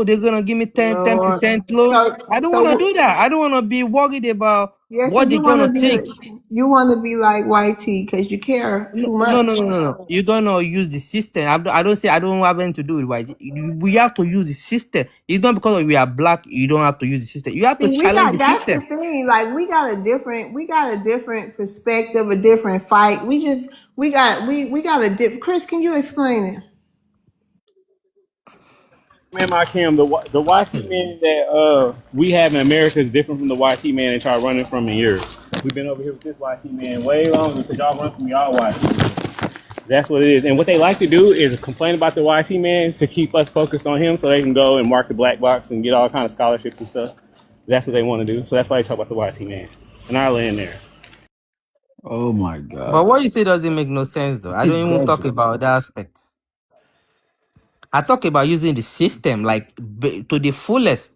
they're gonna give me 10 Lord. percent loan. So I don't so want to do that. I don't want to be worried about yeah, so what they're gonna think. you want to be like YT because you care No, too no, no, much. no, no, no. You're gonna use the system. I don't say I don't have anything to do with YT. We have to use the system. It's not because we are black. You don't have to use the system. You have to See, challenge the that's the system. thing. Like we got a different perspective, a different fight. We got a different. Chris, can you explain it? Man, my Kim, the YT man that we have in America is different from the YT man that y'all running from in Europe. We've been over here with this YT man way longer because y'all run from y'all YT man. That's what it is. And what they like to do is complain about the YT man to keep us focused on him so they can go and mark the black box and get all kind of scholarships and stuff. That's what they want to do. So that's why they talk about the YT man. And I'll land there. Oh my But God. what you say doesn't make no sense though. I don't It even talk doesn't. about that aspect. I talk about using the system like to the fullest.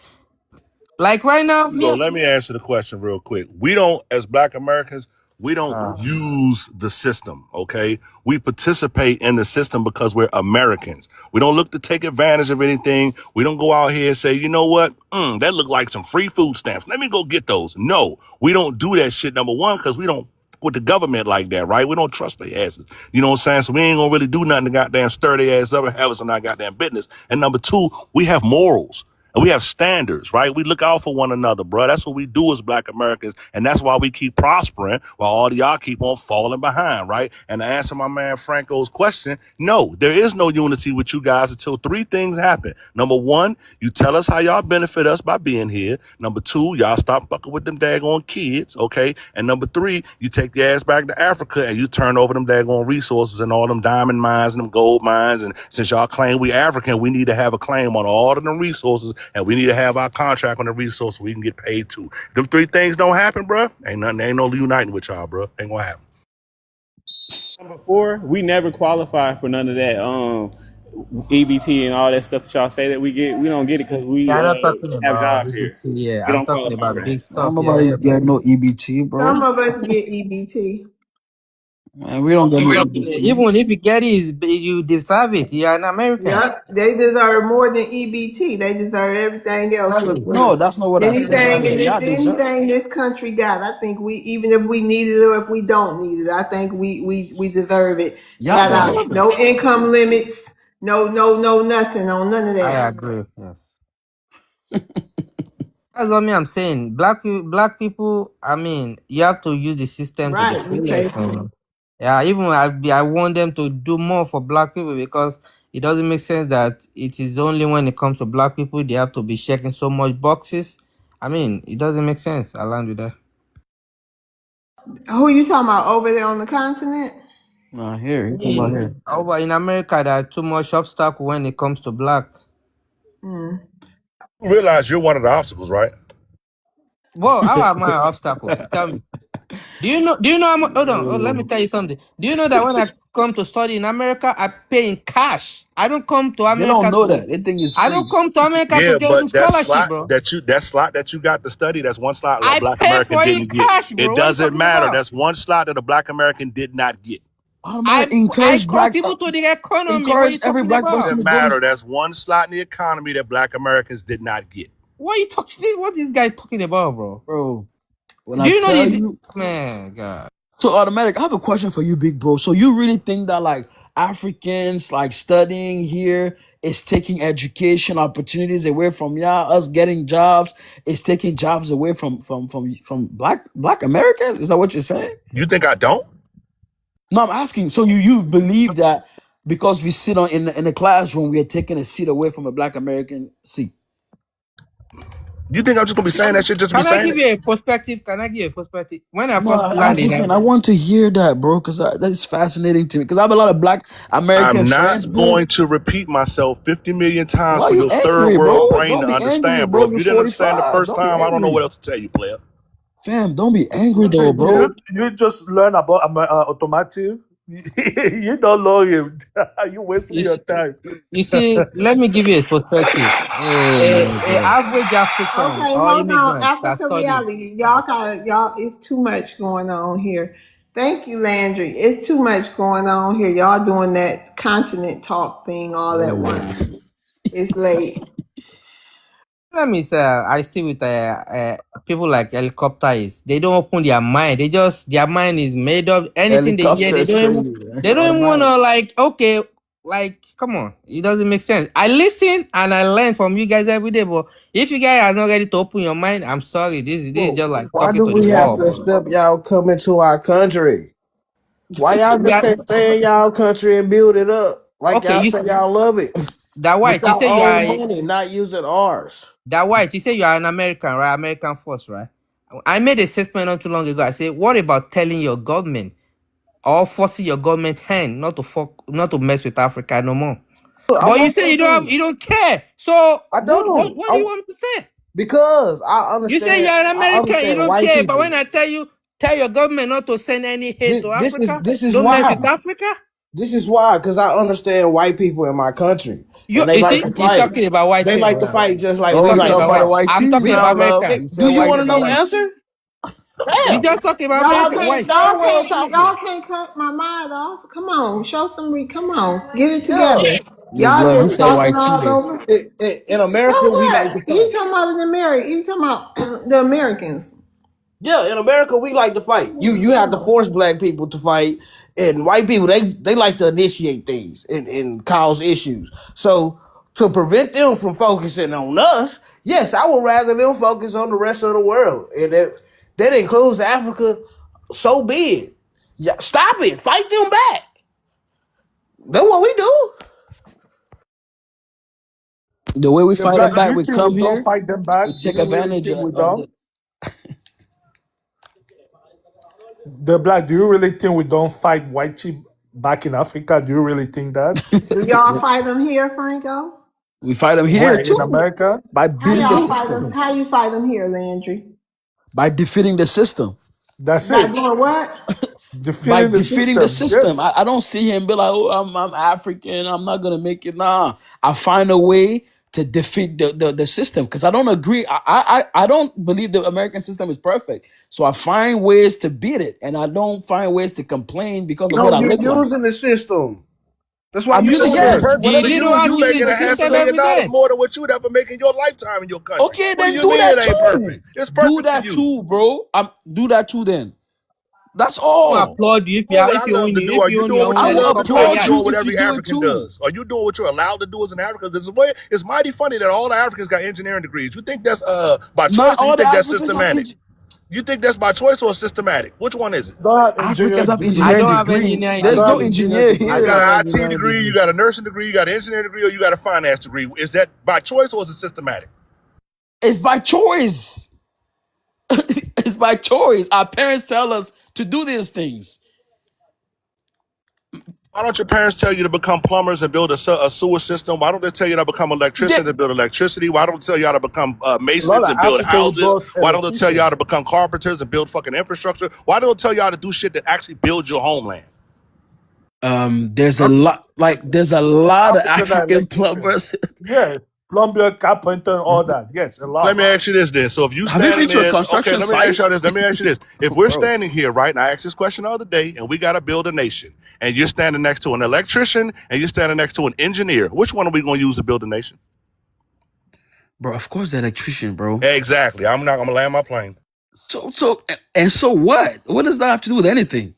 Like right now, Go. Let me answer the question real quick. We don't, as Black Americans, we don't uh, use the system. Okay, we participate in the system because we're Americans. We don't look to take advantage of anything. We don't go out here and say, you know what, that look like some free food stamps. Let me go get those. No, we don't do that shit. Number one, because we don't with the government like that, right? We don't trust their asses. You know what I'm saying? So we ain't gonna really do nothing to goddamn stir their ass up and have us in our goddamn business. And number two, we have morals. And we have standards, right? We look out for one another, bro. That's what we do as Black Americans. And that's why we keep prospering while all of y'all keep on falling behind, right? And to answer my man Franco's question, no, there is no unity with you guys until three things happen. Number one, you tell us how y'all benefit us by being here. Number two, y'all stop fucking with them daggone kids, okay? And number three, you take your ass back to Africa and you turn over them daggone resources and all them diamond mines and them gold mines. And since y'all claim we African, we need to have a claim on all of them resources and we need to have our contract on the resource so we can get paid too. If them three things don't happen, bro, ain't no uniting with y'all, bro. Ain't gonna happen. Before, we never qualify for none of that EBT and all that stuff that y'all say that we get. We don't get it because we yeah, I'm not talking have about jobs EBT. here. Yeah, We I'm don't talking qualify for about that. big I don't stuff. know Yeah, about yeah. you get no EBT, Some bro. of us get EBT. Man, we don't get no Even EBTs. if you get it, you deserve it. You're an American. Yep, they deserve more than EBT. They deserve everything else for free. No, that's not what I said. I said y'all deserve. Anything this country got, I think we, even if we need it or if we don't need it, I think we deserve it Y'all flat Yeah, out. deserve it. No income limits, no nothing on none of I that. agree. Yes. That's what me I'm saying. Black people. I mean, you have to use the system to the Right, we pay fullest. for it. Yeah, even I want them to do more for black people because it doesn't make sense that it is only when it comes to black people they have to be checking so much boxes. I mean, it doesn't make sense. I land with that. Who you talking about over there on the continent? Nah, here. You talking about In here. over in America, there are too much obstacle when it comes to black. Mm. You realize you're one of the obstacles, right? Whoa, how am I an obstacle? Tell me. Do you know? Do you know? Hold on. Let me tell you something. Do you know that when I come to study in America, I pay in cash. I don't come to They don't America know to. that. They think it's I don't free. come to America to Yeah, get but some scholarship, bro. that slot that you got to study, that's one slot a I Black pay American for it in didn't get. cash, It bro. What are you doesn't talking matter. about? That's one slot that a Black American did not get. Automatic I encourage black contribute to the economy. What are you encourage every talking black about? person Doesn't to go matter. to That's one slot in the economy that Black Americans did not get. What are you talking? What this guy talking about, bro? bro. When Do I you know tell the you, man? God, so automatic, I have a question for you, big bro. So you really think that like Africans like studying here is taking education opportunities away from y'all, us getting jobs is taking jobs away from black Americans? Is that what you're saying? You think I don't? No, I'm asking. So you believe that because we sit on in the classroom, we are taking a seat away from a black American seat? You think I'm just gonna be saying that shit just to be can I saying give it? you a perspective? Can I give you a perspective? When I No, first landed, African. I want to hear that, bro, because that's fascinating to me. Because I have a lot of black American I'm friends, not bro. going to repeat myself 50 million times Why for you your third angry, world bro? brain Don't to be angry, understand, bro. bro. If You're you didn't understand the 45. first Don't be time, I don't know what angry. else to tell you, player. Fam, don't be angry though, You bro. you just learn about automotive. You don't know him. You wasting you your see, time. you see, let me give you a perspective. Oh my A god. average African Okay, or hold on. immigrant that Africa study. reality. Y'all gotta, y'all, it's too much going on here. Thank you, Landry. It's too much going on here. Y'all doing that continent talk thing all at once. It's late. Let me say, I see with people like helicopter is they don't open their mind. They just their mind is made up. Anything they hear, Helicopter is crazy, man. they don't even want Automatic. to like. Okay, like come on, it doesn't make sense. I listen and I learn from you guys every day, but if you guys are not ready to open your mind, I'm sorry. This is Well, just like why talking do to the we have wall, to bro. accept y'all come into our country? Why y'all We just are, can't stay in y'all country and build it up like okay, y'all say y'all love it? That white, with you our say you are own money, not using ours. that white, you say you are an American, right? American force, right? I made a statement not too long ago. I said, what about telling your government or forcing your government hand not to mess with Africa no more? I But you want say them to. you don't care. So I don't. what do you want me to say? Because You say you are an I American, you understand don't white care. But when people. I tell you, tell your government not to send any hate to Africa, This is don't mess with why. Africa. This is why, because I understand white people in my country, and they You like see, to he's fight. talking about white They people like to now. fight just like He's Oh, we you talking like talking to about about the white. fight. white I'm tees talking We, about now, love? America. hey, He do said you white want to know the tees. answer? We Damn, just talking about Y'all America. can't, White. third world y'all talking. can't cut my mind off. Come on, show some. Come on, get it Yeah, together. Yes, Y'all love. He just said talking white tee all then. over. in So America we like what? to He's fight. talking about the American. He's talking about the Americans. Yeah, in America we like to fight. You have to force black people to fight, and white people they like to initiate things and cause issues. So to prevent them from focusing on us, yes, I would rather them focus on the rest of the world, and that includes Africa. So be it. Yeah, stop it. Fight them back. That's what we do. The way we The fight them black, do back, you we think we come don't here, fight them we back? Do take you really advantage think we of don't? the. The black, do you really think we don't fight white sheep back in Africa? Do you really think that? Do y'all fight them here, Franco? We fight them here Where in too America? by How beating the y'all fight system, them? How you fight them here, Landry? by defeating the system. That's By it. doing what? By Defeating the defeating the system. system. Yes. I don't see him be like, oh, I'm African, I'm not gonna make it. Nah, I find a way to defeat the system because I don't agree. I don't believe the American system is perfect. So I find ways to beat it, and I don't find ways to complain because of No, what I you're look like. using the system. That's why I'm you using think it's yes. What You perfect. for know you? how to You use making the a half a system million every dollars day. more than what you'd ever make in your lifetime in your country. Okay, What do then you do mean that it ain't too. perfect? It's Do perfect for that you. too, bro. Do that too then. That's I all. applaud you Doing what I love to do. Are if you you own doing your what own I you will love to do? Or are helicopter. you applaud Yeah. doing you what if you every do it African too. does? Are you doing what you're allowed to do as an African? This is way it's mighty funny that all the Africans got engineering degrees. You think that's by Not choice or you all the think that's Africans have systematic? You think that's by choice or systematic? Which one is it? Don't have Africans engineering have I degree. engineering don't have degree. engineering I There's don't no have degree. engineering engineer I You don't degree. got have here. an IT engineering degree, you degree. got a nursing degree, you got an engineering degree, or you got a finance degree. Is that by choice or is it systematic? It's by choice. It's by choice. Our parents tell us to do these things. Why don't your parents tell you to become plumbers and build a sewer system? Why don't they tell you to become They, electricians and build electricity? Why don't they tell you how to become A lot masons of and build African houses? was Why don't they tell you electrician. how to become carpenters and build fucking infrastructure? Why don't they tell you how to do shit that actually builds your homeland? there's a Huh? lot there's a lot of African are African electrician. plumbers. Yeah. Plumber, carpenter, and all that. Yes, a Let lot. me ask you this then. So if you Have you been standing to a there, okay, construction let me ask site? you this. Let me ask you this. If we're Bro. standing here, right, and I asked this question the other day, and we got to build a nation, and you're standing next to an electrician and you're standing next to an engineer, which one are we going to use to build a nation? Bro, of course the electrician, bro. Exactly. I'm not going to land my plane. So what? What does that have to do with anything?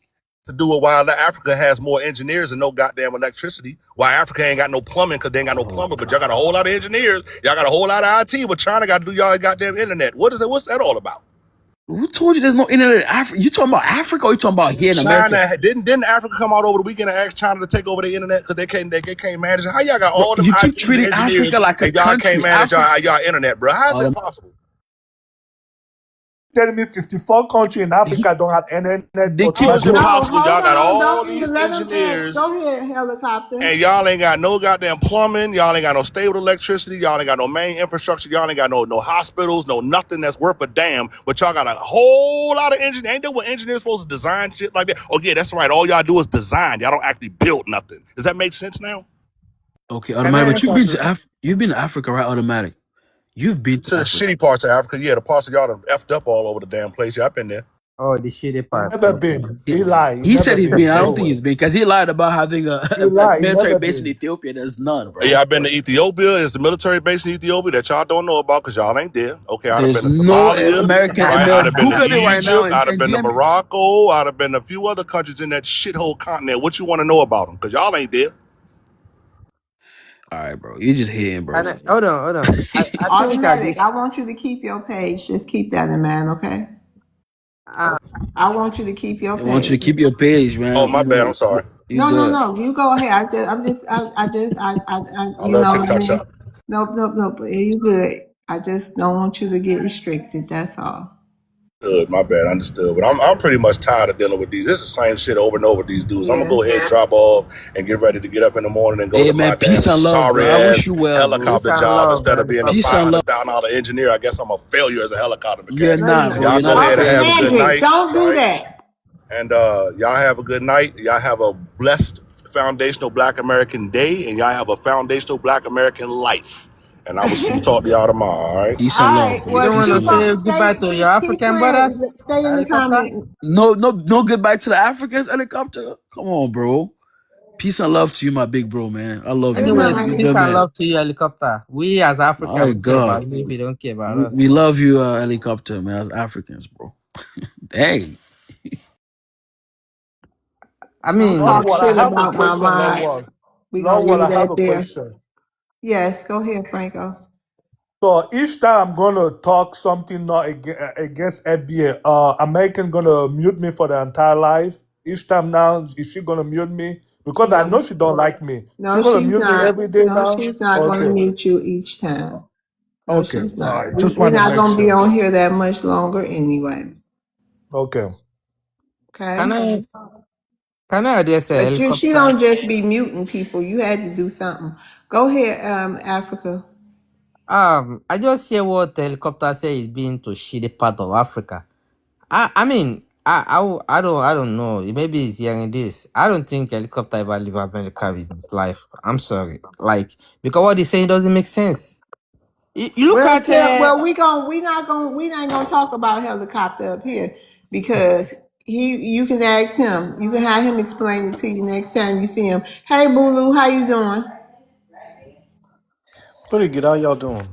To do it while Africa has more engineers and no goddamn electricity. Why Africa ain't got no plumbing because they ain't got no Oh plumber, but y'all got a God. whole lot of engineers. Y'all got a whole lot of IT, but China got to do y'all goddamn internet. What is it? What's that all about? Who told you there's no internet in Africa? You talking about Africa or you talking about here in America? China didn't Africa come out over the weekend and ask China to take over the internet because they can't manage it. How y'all got Bro, all them you keep ITs and treating engineers Africa like a and y'all can't country. manage Africa. y'all internet, bro? How is that possible? Telling me 54 countries in Africa don't have internet They How keep is automatic. it going. No, possible? hold Y'all got on. all Don't even these let them ask. engineers Go ahead, helicopter. and y'all ain't got no goddamn plumbing. Y'all ain't got no stable electricity. Y'all ain't got no main infrastructure. Y'all ain't got no hospitals, no nothing that's worth a damn. But y'all got a whole lot of engineers. Ain't that what engineers supposed to design shit like that? Oh yeah, that's right. All y'all do is design. Y'all don't actually build nothing. Does that make sense now? Okay, And automatic. then But you've been to Africa, right? Automatic. You've been to To the Africa. shitty parts of Africa, yeah, the parts of y'all done effed up all over the damn place. Yeah, I've been there. Oh, the shitty part. never Okay. been. He, He lied. He he said never he's been. been. I don't No think way. he's been because he lied about having He a lied. He military never base in been. Ethiopia. There's none, Yeah, bro. I've been to Ethiopia. It's the military base in Ethiopia that y'all don't know about because y'all ain't there. Okay, I'd have There's been to no Somalia, American. right? I'd have been to Google it right now Egypt. I'd have and been to DM me. Morocco. I'd have been to a few other countries in that shithole continent. What you want to know about them? Because y'all ain't there. All right, bro. You just hitting, bro. Hold on, hold on. I think at Automatic. this, I want you to keep your page. Just keep that in mind, okay? uh, I want you to keep your I want you page. to keep your page, Oh, man. my bad. I'm sorry. You No, no, good? no. You go ahead. I you love know what I TikTok mean? shop. Nope, nope, nope. You good. I just don't want you to get restricted. That's all. Good, my bad, understood. But I'm pretty much tired of dealing with these. This is the same shit over and over with these dudes. I'm gonna Yeah. go ahead, drop off, and get ready to get up in the morning and go Hey to my man, damn peace and love, bro. sorry I wish ass you well, bro. Peace helicopter and job love, instead of being a Peace helicopter. five and love. hundred thousand dollar engineer. I guess I'm a failure as a helicopter You're mechanic. No, you're not, So bro. not. y'all You're not go a ahead and have a failure. good Cedric, night, don't do right? that. And y'all have a good night. Y'all have a blessed foundational Black American day, and y'all have a foundational Black American life. And I will see talk to y'all tomorrow. All right. Peace and All love, right. You bro. don't Well, want Peace to and love. say goodbye to your keep African brothers? playing. Stay in the Helicopter? comment. No, no, no goodbye to the Africans helicopter. Come on, bro. Peace and love to you, my big bro, man. I love you, Good man. Anyways, You're a night. peace good and man. love to you, helicopter. We as Africa, My we care God. about you if you don't care about us. We love you, helicopter, man, as Africans, bro. Hey. I Don't mean, Love talk one, I shit have a about my question, love mods. one. We Love gonna one, I leave have that a there. question. Yes, go ahead, Franco. So each time I'm gonna talk something not against FBA, American gonna mute me for the entire life. Each time now, is she gonna mute me? Because I know No, she don't like me. She no, gonna she's mute me not. every day No, now? she's not gonna Okay. mute you each time. No, Okay. she's All not. right. Just We're want to not make gonna be sure. on here that much longer anyway. Okay. can Okay. I can I address a But she helicopter? don't just be muting people. You had to do something. Go ahead, Africa. I just hear what the helicopter say is being to shitty part of Africa. I mean, I don't know. Maybe he's hearing this. I don't think helicopter ever leave America in his life. I'm sorry. Like, because what he's saying doesn't make sense. You look Well, at tell well we not gonna talk about helicopter up here because you can ask him. You can have him explain it to you next time you see him. Hey Bulu, how you doing? Pretty good. How y'all doing?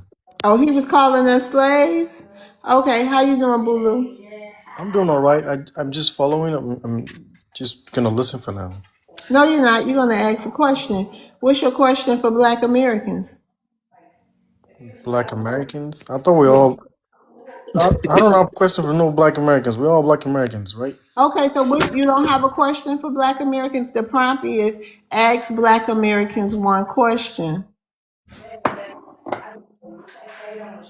Oh, he was calling us slaves? Okay, how you doing, Bulu? I'm doing all right. I'm just following. I'm just gonna listen for now. No, you're not. You're gonna ask a question. What's your question for Black Americans? Black Americans. I thought we Yeah. all. I don't have a question for no Black Americans. We're all Black Americans, right? Okay, so you don't have a question for Black Americans? The prompt is ask Black Americans one question.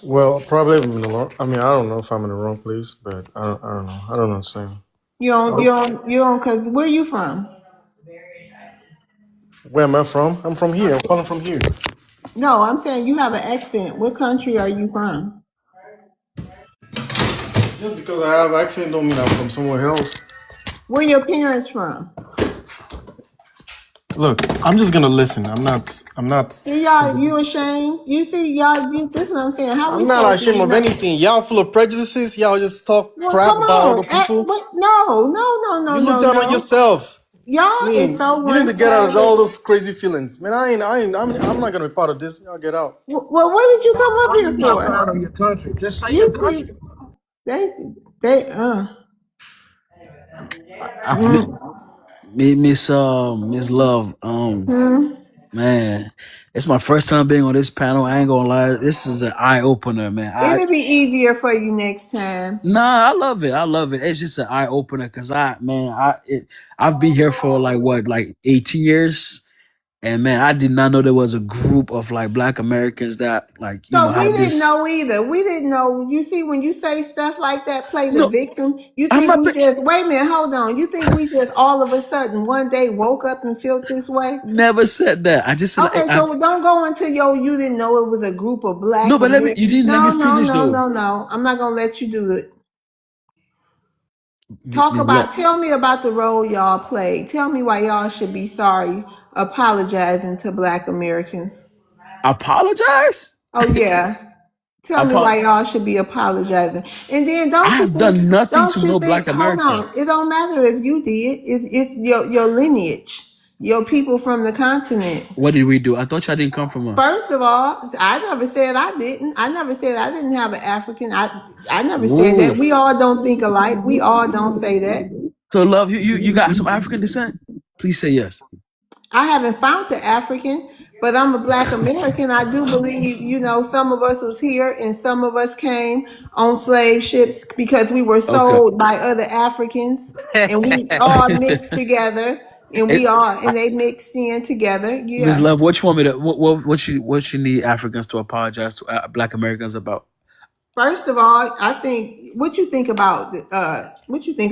Well, probably I'm in the wrong. I mean, I don't know if I'm in the wrong place, but I don't know. I don't understand. Cause where you from? Where am I from? I'm from here. I'm calling from here. No, I'm saying you have an accent. What country are you from? Just because I have accent don't mean I'm from somewhere else. Where your parents from? Look, I'm just gonna listen. I'm not. I'm not. See y'all, you ashamed? You see y'all, this is what I'm saying. How we I'm not supposed to ashamed be of anything. Y'all full of prejudices. Y'all just talk Well, crap come about on. other people. But no, no, no, no, You look no, down on no. yourself. Y'all is so You need to get out of one-sided. all those crazy feelings, man. I'm not gonna be part of this. Y'all get out. Well, what did you come up Why here you not for? proud of your country? Just say your You country. see, they, they, Mi- mm, Miss Love, hmm. man, it's my first time being on this panel. I ain't gonna lie, this is an eye opener, man. It'll be easier for you next time. Nah, I love it. I love it. It's just an eye opener because I've been here for like 18 years, and man, I did not know there was a group of like Black Americans that So we have didn't this. know either. We didn't know. You see, when you say stuff like that, play the No, victim, you I'm think not. we just, wait a minute, hold on. You think we just all of a sudden one day woke up and felt this way? Never said that. I just said Okay, so don't go into you didn't know it was a group of no, Black but you Americans. didn't let me No, no, finish no, though. no, no. I'm not gonna let you do it. Miss Love, Tell me about the role y'all played. Tell me why y'all should be sorry, apologizing to Black Americans. apologize. Oh yeah. Tell me why y'all should be apologizing. And then I have done nothing to no Black hold American. on. It don't matter if you did. It's your lineage, your people from the continent. What did we do? I thought y'all didn't come from us. First of all, I never said I didn't. I never said I didn't have an African. I never said Whoa. that. We all don't think alike. We all don't say that. So love, you got some African descent? Please say yes. I haven't found the African, but I'm a Black American. I do believe, some of us was here and some of us came on slave ships because we were Okay. sold by other Africans and we all mixed together. and It, we all and they mixed in together. Ms. Yeah. Love, what you want me to what you need Africans to apologize to Black Americans about First of all, I think what you think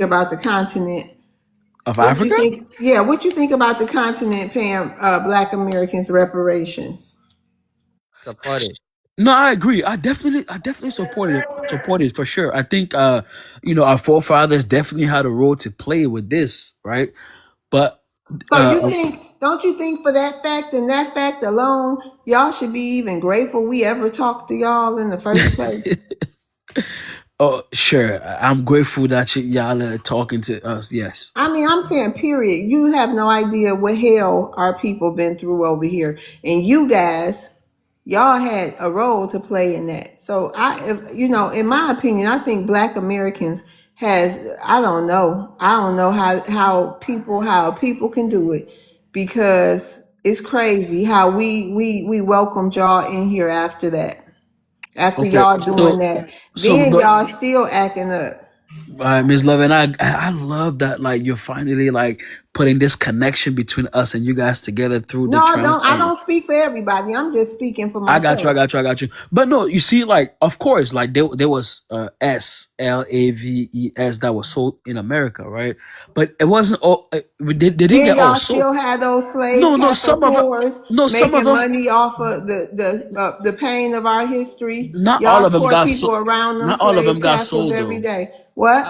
about the continent. of What you Africa? think? Yeah, what you think about the continent paying Black Americans reparations? Support it. No, I agree. I definitely support it for sure. I think our forefathers definitely had a role to play with this, right? But So you uh think? Don't you think for that fact and that fact alone, y'all should be even grateful we ever talked to y'all in the first place? oh sure, I'm grateful that y'all are talking to us. Yes. I mean, I'm saying, period. You have no idea what hell our people been through over here, and you guys, y'all had a role to play in that. So in my opinion, I think Black Americans has, I don't know how people can do it, because it's crazy how we welcomed y'all in here after that, after Okay. y'all doing that, then But y'all still acting up. Ms. Love, and I love that like you're finally like putting this connection between us and you guys together through No, the I trans. don't speak for everybody. I'm just speaking for I got you. I myself. got you. I got you. But no, you see, like, of course, like there was SLAVES that was sold in America, right? But it wasn't all. They didn't Then get all y'all sold. still had those slave No, no. cattle Some of it. whores No, some of making them. money off of the pain of our history. Not all Y'all of them tore got people sold. around them Not all of them slave got castles sold every though. day. What?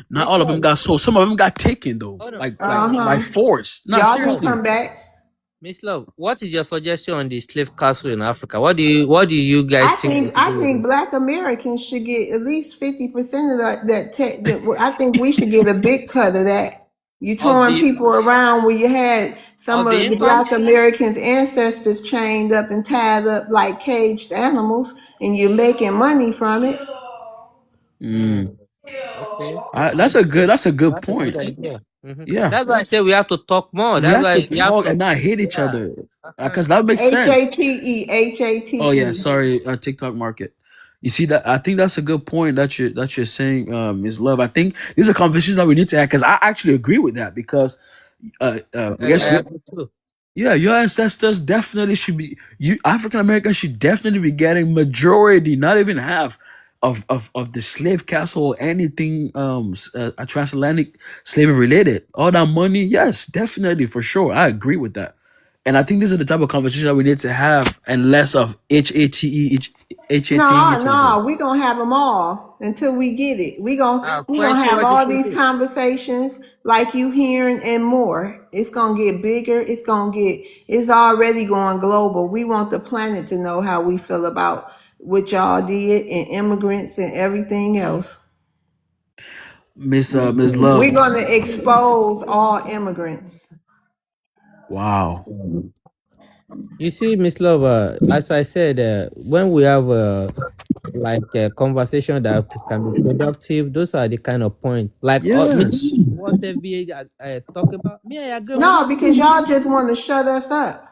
Not Miss all of them Love, got sold. Some of them got taken though, hold on. like by Uh-huh. force. Not Y'all Miss can Love, seriously. come back. Miss Love, what is your suggestion on the slave castle in Africa? What do you guys think we should I do with think it? Black Americans should get at least 50% of I think we should get a big cut of that. You Of touring the people around where you had some of the of the income? Black Americans' ancestors chained up and tied up like caged animals, and you're making money from it. Mm, Mm. okay. That's a good That's a good point. idea. Yeah, That's why I say we have to talk more. we That's have to why we have talk to. and not hate each Yeah. other, Uh-huh. because that makes sense. Oh yeah, HATE. sorry, TikTok market. You see that? I think that's a good point that you're saying, Ms. Love. I think these are conversations that we need to have because I actually agree with that because, I I guess agree too. yeah, your ancestors definitely should be. You African Americans should definitely be getting majority, not even half, of the slave castle or anything transatlantic slavery related. All that money, yes, definitely for sure. I agree with that, and I think these are the type of conversation that we need to have, and less of HATing No, each other. no, we gonna have them all until we get it. We gonna Question have what you all should these do. conversations like you hearing and more. It's gonna get bigger. It's already going global. We want the planet to know how we feel about what y'all did and immigrants and everything else. Miss We're Love. gonna expose all immigrants. Wow. You see, Miss Love, as I said, when we have like a conversation that can be productive, those are the kind of point. Like Yes. what FBA talk about. Me, I agree with No, it. because y'all just want to shut us up.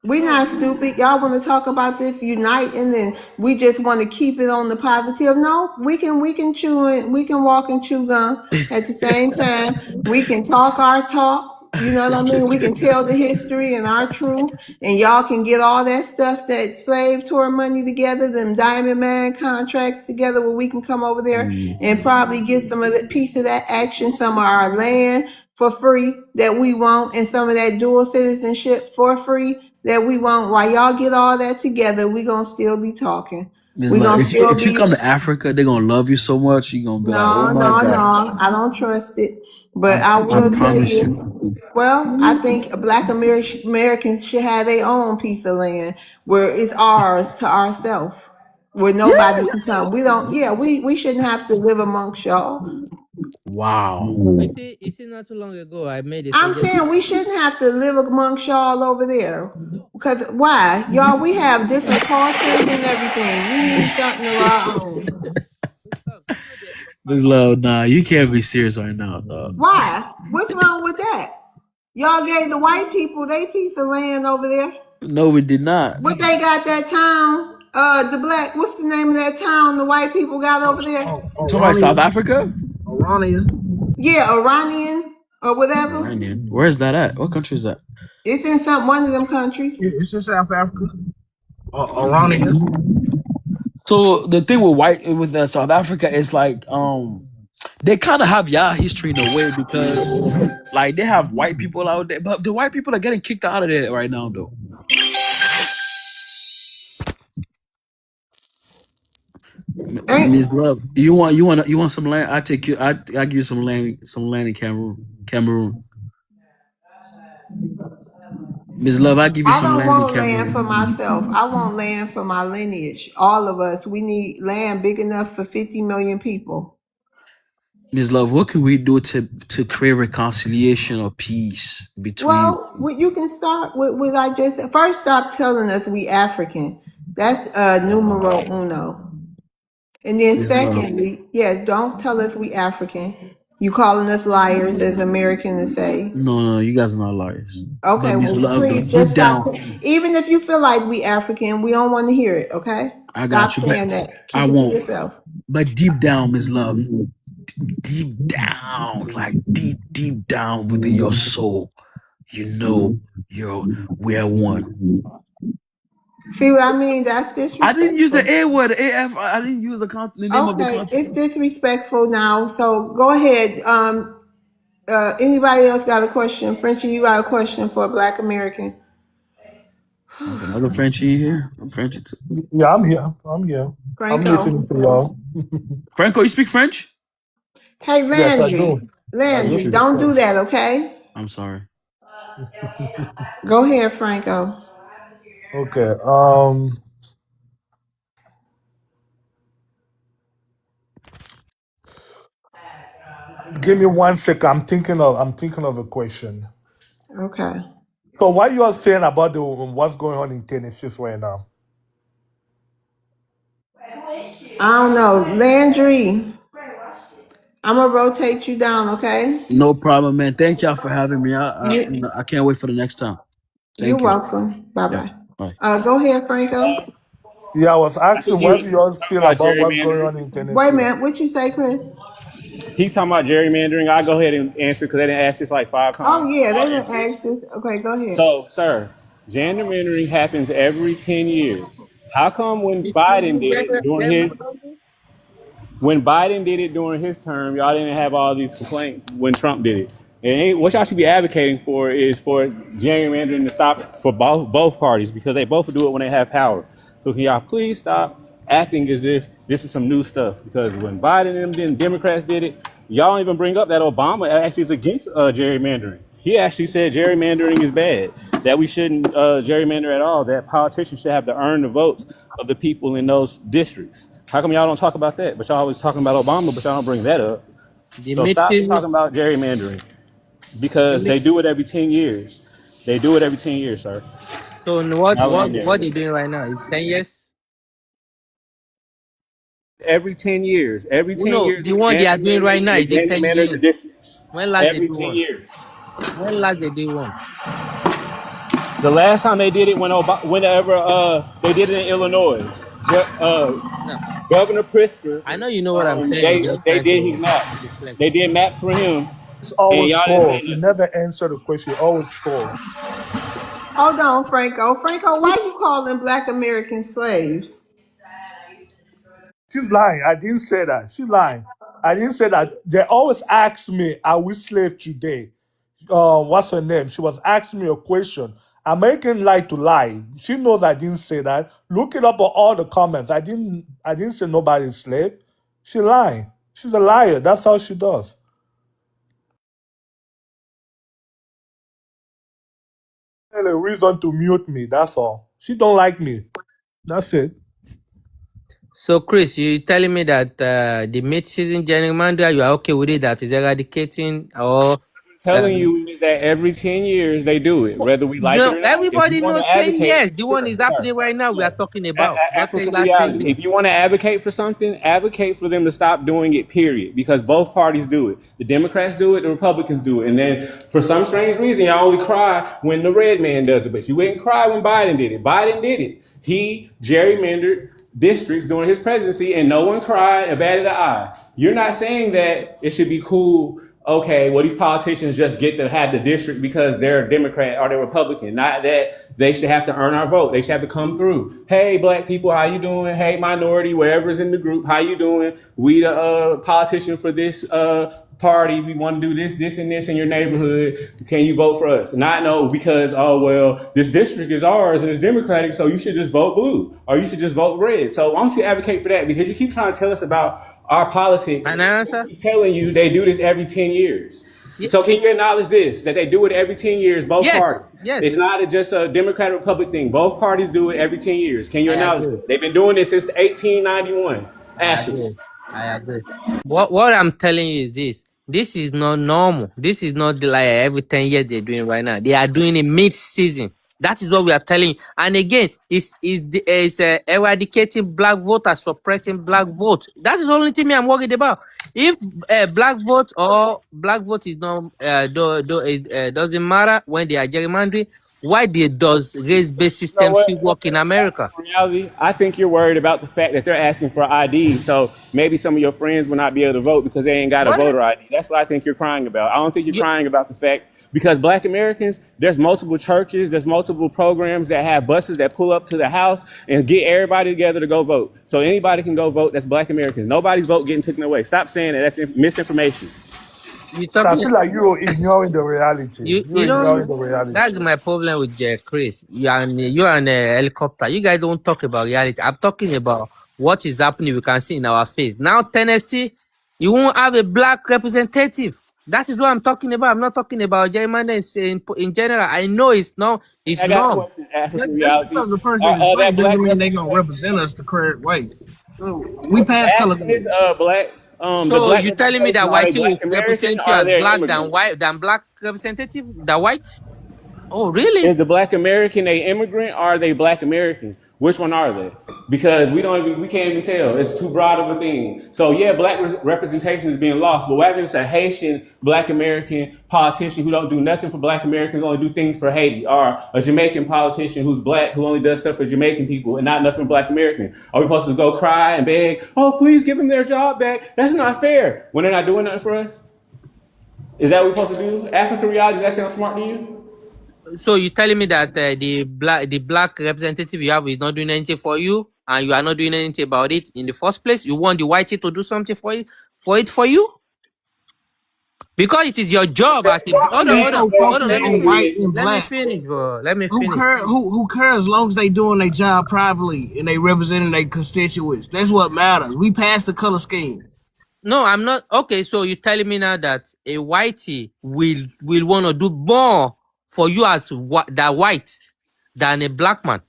We No, not stupid. Y'all want to talk about this unite, and then we just want to keep it on the positive. No, we can chew and we can walk and chew gum at the same time. We can talk our talk. You know what I mean? We can tell the history and our truth, and y'all can get all that stuff that slave tour money together, them diamond man contracts together, where we can come over there and probably get some of that piece of that action, some of our land for free that we want, and some of that dual citizenship for free that we want. While y'all get all that together, we gonna still be talking. Miss We Love, gonna still if you be come to Africa, they're gonna love you so much. You're gonna be like, oh no, my no, God. no. I don't trust it, but I I will tell promise you. you. Well, I think Black Americans should have their own piece of land where it's ours to ourselves, where nobody can come. We don't. Yeah, we shouldn't have to live amongst y'all. Wow. you see, not too long ago, I made a I'm suggestion. saying we shouldn't have to live amongst y'all over there. No, Because why? Y'all, we have different cultures and everything. We need something of our own. Miss Love, the Miss comparative. Love, nah, you can't be serious right now, dog. Why? What's wrong with that? Y'all gave the white people their piece of land over there. No, we did not. What they got that town? What's the name of that town the white people got over there? Oh, You talking about South Orania, Africa? Orania. Yeah, Iranian. or whatever. Iranian. Where is that at? What country is that? It's in one of them countries. It's in South Africa. Around here. So the thing with South Africa is like they kind of have y'all history in a way because like they have white people out there, but the white people are getting kicked out of there right now though. Ain't Miss Love, you want some land? I take you. I give you some land in Cameroon. Cameroon. Miss Love, I give you I some don't land in want land for Cameroon. myself. I want land for my lineage. All of us. We need land big enough for 50 million people. Miss Love, what can we do to create reconciliation or peace between? Well, you can start with I just first stop telling us we African. That's numero uno. And then Miss Love? secondly, yes, don't tell us we African. You calling us liars, as Americans say. No, you guys are not liars. Okay, But Miss well, Love, though, please just deep stop. down, Even if you feel like we African, we don't want to hear it. Okay, I stop got you. But saying that. I Keep it to won't. yourself. But deep down, Miss Love, deep down, like deep down within your soul, you know we're one. See what I mean? That's I didn't use the disrespectful. A word, AF. I didn't use the name of the Okay, country. it's disrespectful now. So go ahead. Anybody else got a question? Frenchie, you got a question for a Black American? There's another Frenchie here. I'm Frenchy too. Yeah, I'm here. I'm here. I'm Franco. listening to y'all. Franco, you speak French? Hey, Yes, I do. Landry. I do Landry, speak don't do French. that, okay? I'm sorry. Go ahead, Franco. Okay. Give me 1 second. I'm thinking of a question. Okay. So what you are saying about what's going on in Tennessee right now? I don't know. Landry, I'm going to rotate you down, okay? No problem, man. Thank y'all for having me. You, I can't wait for the next time. you're Thank you. welcome. Yeah. Bye-bye. Bye. Go ahead, Franco. Yeah, I was I think asking he what was you all talking feel about about what's going gerrymandering. on in Wait a Tennessee. minute. What you say, Chris? He's talking about gerrymandering. I'll go ahead and answer because they didn't ask this like 5 times. Oh, yeah. They I'll didn't answer it. ask this. Okay, go ahead. So, sir, gerrymandering happens every 10 years. How come when Biden did it during his term, y'all didn't have all these complaints when Trump did it? And what y'all should be advocating for is for gerrymandering to stop for both parties because they both do it when they have power. So can y'all please stop acting as if this is some new stuff? Because when Biden and them Democrats did it, y'all don't even bring up that Obama actually is against gerrymandering. He actually said gerrymandering is bad, that we shouldn't gerrymander at all, that politicians should have to earn the votes of the people in those districts. How come y'all don't talk about that? But y'all always talking about Obama, but y'all don't bring that up. The So stop mid-season, talking about gerrymandering the because mid, they do it every 10 years. They do it every 10 years, sir. so what I what land there. what they doing right now? It's 10 years. Every 10 years. Every 10 No, years, the one they are doing right now they is it 10 years. gerrymander the districts. When last they Every do 10 one? years. When last they do one? The last time they did it, whenever they did it in Illinois, No, Governor Pritzker, I know you know what I'm saying. they You just they trying did his to maps. explain. They did maps for him, It's and always y'all didn't say troll. You nothing. never answer the question. Always troll. Hold on, Franco. Franco, why you calling Black Americans slaves? She's lying. I didn't say that. She's lying. I didn't say that. They always ask me, "Are we slave today?" What's her name? She was asking me a question. American like to lie. She knows I didn't say that. Look it up on all the comments. I didn't say nobody's slave. She lying. She's a liar. That's how she does. And a reason to mute me. That's all. She don't like me. That's it. So, Chris, you telling me that the mid-season gerrymander, you are okay with it? That is eradicating or Telling you is that every 10 years they do it, whether we like it no? or not. If you Everybody want to knows 10 years. advocate, The one sir, is sir, happening right now. We are sir, talking about not the African last 10 reality. years. If you want to advocate for something, advocate for them to stop doing it, period. Because both parties do it. The Democrats do it, the Republicans do it. And then for some strange reason, y'all only cry when the red man does it. But you didn't cry when Biden did it. Biden did it. He gerrymandered districts during his presidency, and no one cried or batted an eye. You're not saying that it should be cool okay, well, these politicians just get to have the district because they're a Democrat or they're Republican. Not that they should have to earn our vote. They should have to come through. Hey, black people, how you doing? Hey, minority, wherever's in the group, how you doing? We the politician for this party. We want to do this, this, and this in your neighborhood. Can you vote for us? Not no because oh well, this district is ours and it's Democratic, so you should just vote blue or you should just vote red. So why don't you advocate for that? Because you keep trying to tell us about our politics. An answer? Keep telling you they do this every 10 years. Ye- So can you acknowledge this, that they do it every 10 years, both Yes, parties? It's yes, not just a Democratic Republic thing. Both parties do it every 10 years. Can you I acknowledge agree. that? They've been doing this since 1891, I actually. agree. I agree. What I'm telling you is this. This is not normal. This is not like every 10 years they're doing right now. They are doing it mid-season. That is what we are telling you. And again, it's eradicating black voters, suppressing black vote. That is the only thing I'm worried about. If black vote is not it doesn't matter when they are gerrymandering, why does race-based You know system what? still work in America? In reality, I think you're worried about the fact that they're asking for ID. So maybe some of your friends will not be able to vote because they ain't got a What? voter ID. That's what I think you're crying about. I don't think you're You, crying about the fact because black Americans, there's multiple churches, there's multiple programs that have buses that pull up to the house and get everybody together to go vote. So anybody can go vote. That's black Americans. Nobody's vote getting taken away. Stop saying that. That's misinformation. you So I talking? feel like you're ignoring the reality. You You're ignoring don't. the reality. That's my problem with Chris. You're on a helicopter. You guys don't talk about reality. I'm talking about what is happening. We can see in our face now. Tennessee, you won't have a black representative. That is what I'm talking about. I'm not talking about gerrymandering in general. I know it's no, it's I got a wrong. question. African Just reality. because the person is That white black doesn't mean they're gonna representation. represent us the correct way. We passed color Asking this government. black the So black you telling me representation, that are they whitey black will American represent or you are as they black immigrant? than black representative? The white? Oh, really? Is the black American a immigrant or are they black American? Which one are they? Because we can't even tell. It's too broad of a thing. So yeah, black representation is being lost. But what happens to a Haitian black American politician who don't do nothing for black Americans, only do things for Haiti, or a Jamaican politician who's black who only does stuff for Jamaican people and not nothing for black Americans? Are we supposed to go cry and beg? Oh, please give them their job back. That's not fair when they're not doing nothing for us. Is that what we're supposed to do? African reality, does that sound smart to you? So you telling me that the black representative you have is not doing anything for you, and you are not doing anything about it in the first place? You want the whitey to do something for you because it is your job as a. Why Hold are on, you hold on, so hold on. focused Let me on finish. white and Let me black? finish, bro. Let me Who finish. cares? Who cares as long as they doing their job properly and they representing their constituents? That's what matters. We passed the color scheme. No, I'm not. Okay, so you're telling me now that a whitey will want to do more for you as that white than a black man.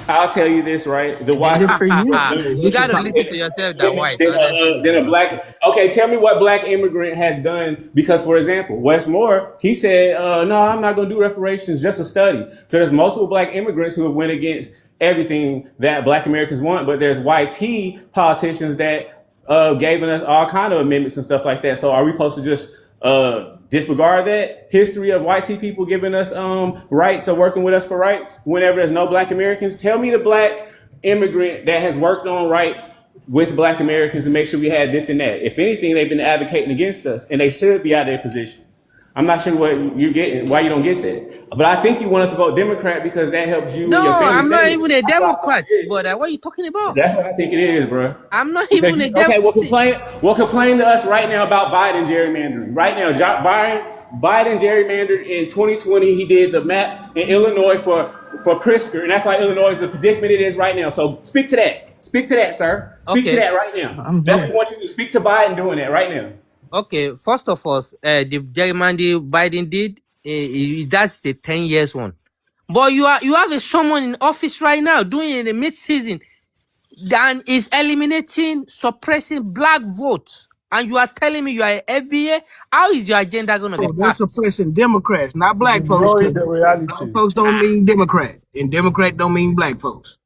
I'll tell you this, right? The Did white it for you. Yeah, You he got should to talk. listen to yourself, that white. Honestly, then a black. Okay, tell me what black immigrant has done. Because, for example, Wes Moore, he said, "No, I'm not going to do reparations, just a study." So there's multiple black immigrants who have went against everything that black Americans want, but there's YT politicians that gave us all kind of amendments and stuff like that. So are we supposed to just disregard that history of white people giving us rights or working with us for rights whenever there's no black Americans? Tell me the black immigrant that has worked on rights with black Americans to make sure we had this and that. If anything, they've been advocating against us and they should be out of their position. I'm not sure what you're getting, why you don't get that. But I think you want us to vote Democrat because that helps you no, and your family I'm not stay. even a Democrat. But what are you talking about? That's what I think it is, bro. I'm not Because even a okay, Democrat. well, complain to us right now about Biden gerrymandering. Right now, Biden gerrymandered in 2020. He did the maps in Illinois for Pritzker, and that's why Illinois is the predicament it is right now. So speak to that. Speak to that, sir. Speak to Okay. that right now. I'm That's doing what we want you to do. Speak to Biden doing that right now. Okay, first of all, the gerrymander Biden did, that's a 10 years one. But you have someone in office right now doing it in the mid-season and is eliminating, suppressing black votes. And you are telling me you are a FBA? How is your agenda going to be Oh, they're passed? suppressing Democrats, not He's black folks. ignoring Cause the black reality. folks don't mean Democrat, and Democrat don't mean black folks.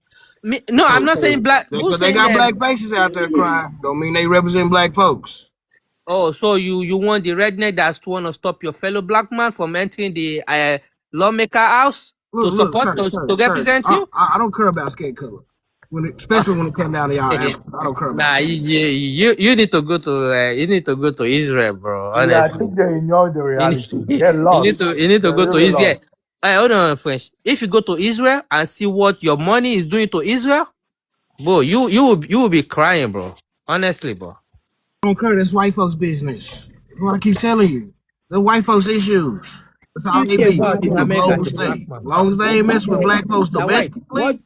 No, I'm not So saying black. Who's because they saying got that? black faces out there crying, don't mean they represent black folks. Oh, so you want the redneck that's want to stop your fellow black man from entering the lawmaker house to Look, support sir, to represent you? I don't care about skin color. Especially when it comes down to y'all Africa. I don't care about Nah, that. you need to go to Israel, bro. Yeah, I Honestly, think they ignore the you reality. need, They're lost. you need to They're go to really Israel. lost. Hey, hold on, French. If you go to Israel and see what your money is doing to Israel, bro, you will be crying, bro. Honestly, bro. I don't care. That's white folks' business. That's what I keep telling you. The white folks' issues. That's Do all you they care be. about in It's a America global as a black state. As man? long as they What ain't do you messing with care? black folks Now, white, domestically,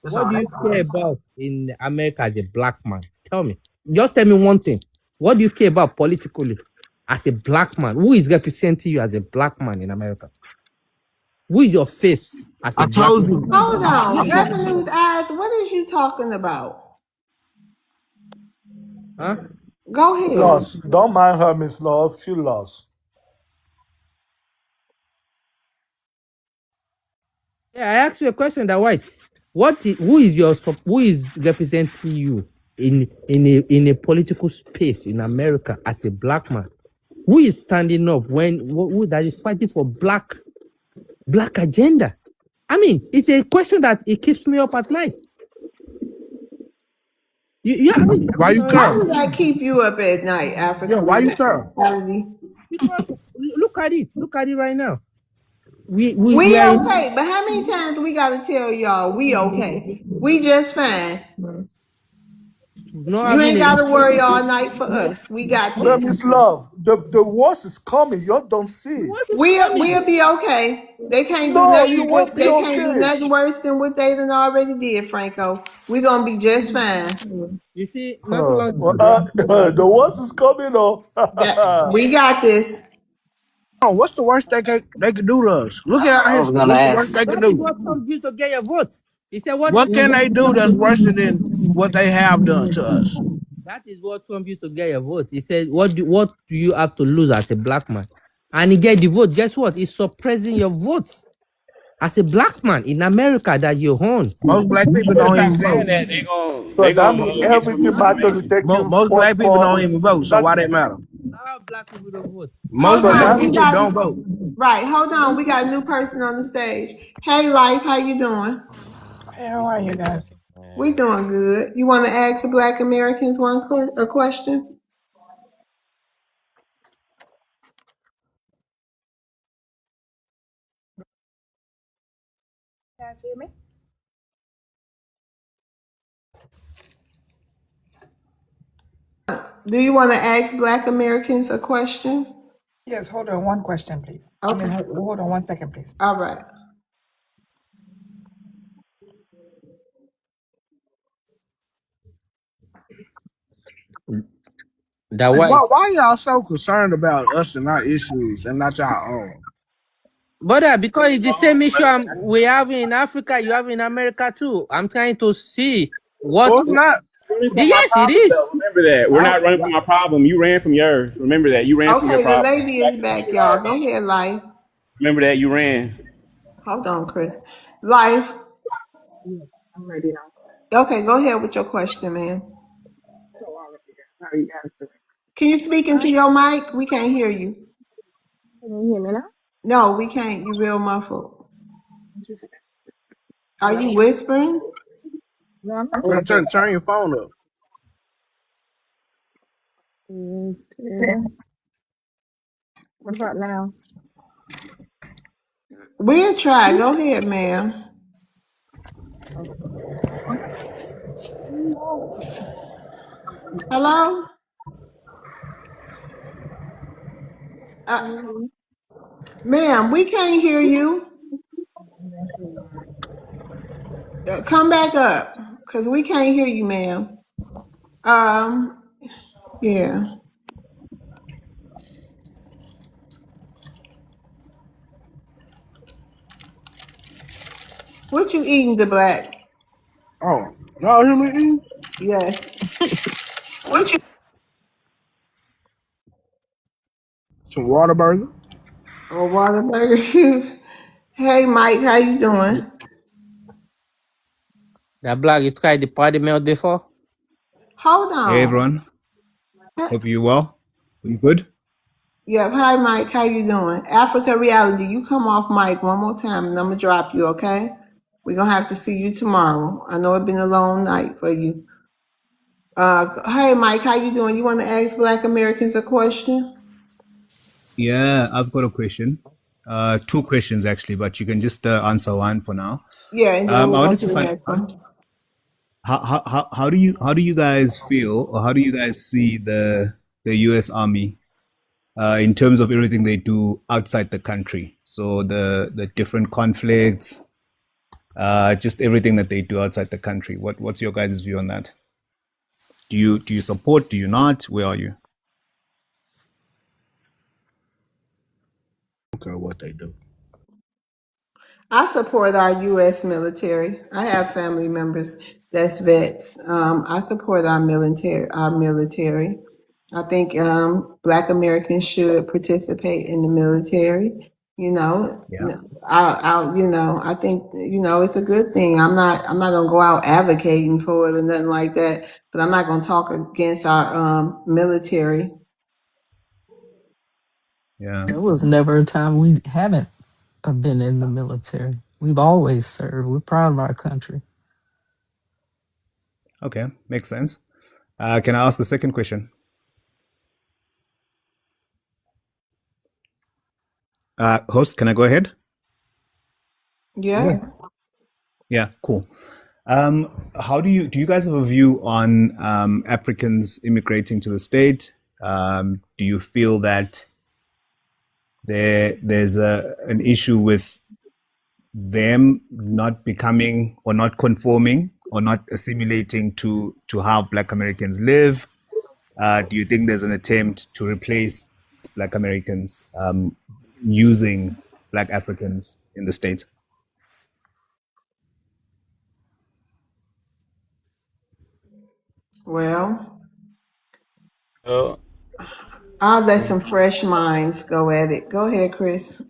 that's what all do that you care matters. about in America as a black man? Tell me. Just tell me one thing. What do you care about politically as a black man? Who is representing you as a black man in America? Who is your face as a I black told man? you. Hold on. Revenue's eyes, what is you talking about? Huh? Go ahead. Lost. Don't mind her, Miss Love. She lost. Yeah, I asked you a question that white. Who is representing you in a political space in America as a black man? Who is standing up who that is fighting for black agenda? I mean, it's a question that it keeps me up at night. I mean, Why you Why care? do that keep you up at night, Yeah, African why you care? mentality? because look at it right now. We We are in. okay, but how many times we gotta tell y'all we okay? We just fine. Not You having ain't a gotta worry all night for us. We got Well, this. Miss Love, the worst is coming. You don't see it. what is We'll coming. be okay. They can't do No, you nothing. won't be They can't do okay. nothing worse than what they done already did, Franco. We gonna be just fine. You see, not too long Well, ago. the worst is coming, oh. That we got this. Oh, what's the worst they could do to us? Look That's at what our I was history. gonna What's the worst ask. they could That is do? what Trump used to get your votes. He said what What can they do that's worse than what they have done to us? that is what Trump used to get your vote. He said, what do you have to lose as a black man? And he get the vote. Guess what? He's suppressing your votes as a black man in America that you own. Most black people They don't stop even saying vote. that, So they that gonna means get you everything matters to misinformation. take you Most vote black people for. don't even vote. So That, why they matter? Now black people don't vote. Most Hold so black on. that We people got don't vote. right. Hold on. We got a new person on the stage. Hey, Life, how you doing? Hey, how are you guys? We doing good. You want to ask the Black Americans a question? You guys hear me? Do you want to ask Black Americans a question? Yes, hold on one question, please. Okay. Hold on 1 second, please. All right. That Like, white. why y'all so concerned about us and our issues and not y'all own? Brother, because it's the same issue we have in Africa, you have in America too. I'm trying to see Oh, what. it's not. Running from my Yes, it problem, though. is. Remember that. We're I, not running from my problem. You ran from yours. Remember that. You ran from your Okay, the problem. lady Back is to where back, you y'all. are. Go ahead, Life. Remember that. You ran. Hold on, Chris. Life. Yes, I'm ready now. Okay, go ahead with your question, man. So, all right, guys, how are you guys doing? Can you speak into I your mic? We can't hear you. Can you hear me now? No, we can't. You real muffled. Interesting. Are Hello? you whispering? No, I'm not whispering. turn your phone up. What about now? We'll try. Go ahead, ma'am. Okay. Hello? Can you hear me? Ma'am, we can't hear you. I'm not sure why. Come back up, because we can't hear you, ma'am. Yeah. What you eating, the black? Oh, y'all hear me? Eating? Yes. Some water burger. Or Whataburger. Hey, Mike, how you doing? That black, you tried the party melt before? Hold Hey on. everyone, hope you're well. You good? Yep. Hi, Mike. How you doing? Africa Reality. You come off mic one more time, and I'm gonna drop you. Okay? We're gonna have to see you tomorrow. I know it's been a long night for you. Hey Mike, how you doing? You want to ask Black Americans a question? Yeah, I've got a question. Two questions actually, but you can just answer one for now. Yeah, and then I we're wanted on to to the find next out one. how do you guys feel, or how do you guys see the U.S. Army in terms of everything they do outside the country? So the different conflicts, just everything that they do outside the country. What's your guys' view on that? Do you support? Do you not? Where are you? Or what they do. I support our U.S. military. I have family members that's vets. I support our military. I think Black Americans should participate in the military. You know, Yeah. I think it's a good thing. I'm not gonna go out advocating for it or nothing like that. But I'm not gonna talk against our military. Yeah. There was never a time we haven't been in the military. We've always served. We're proud of our country. Okay, makes sense. Can I ask the second question? Host, can I go ahead? Yeah. Yeah. Yeah, cool. How do you guys have a view on Africans immigrating to the state? Do you feel that there's an issue with them not becoming or not conforming or not assimilating to how Black Americans live? Do you think there's an attempt to replace Black Americans using Black Africans in the States? Well, Uh, I'll let some fresh minds go at it. Go ahead, Chris.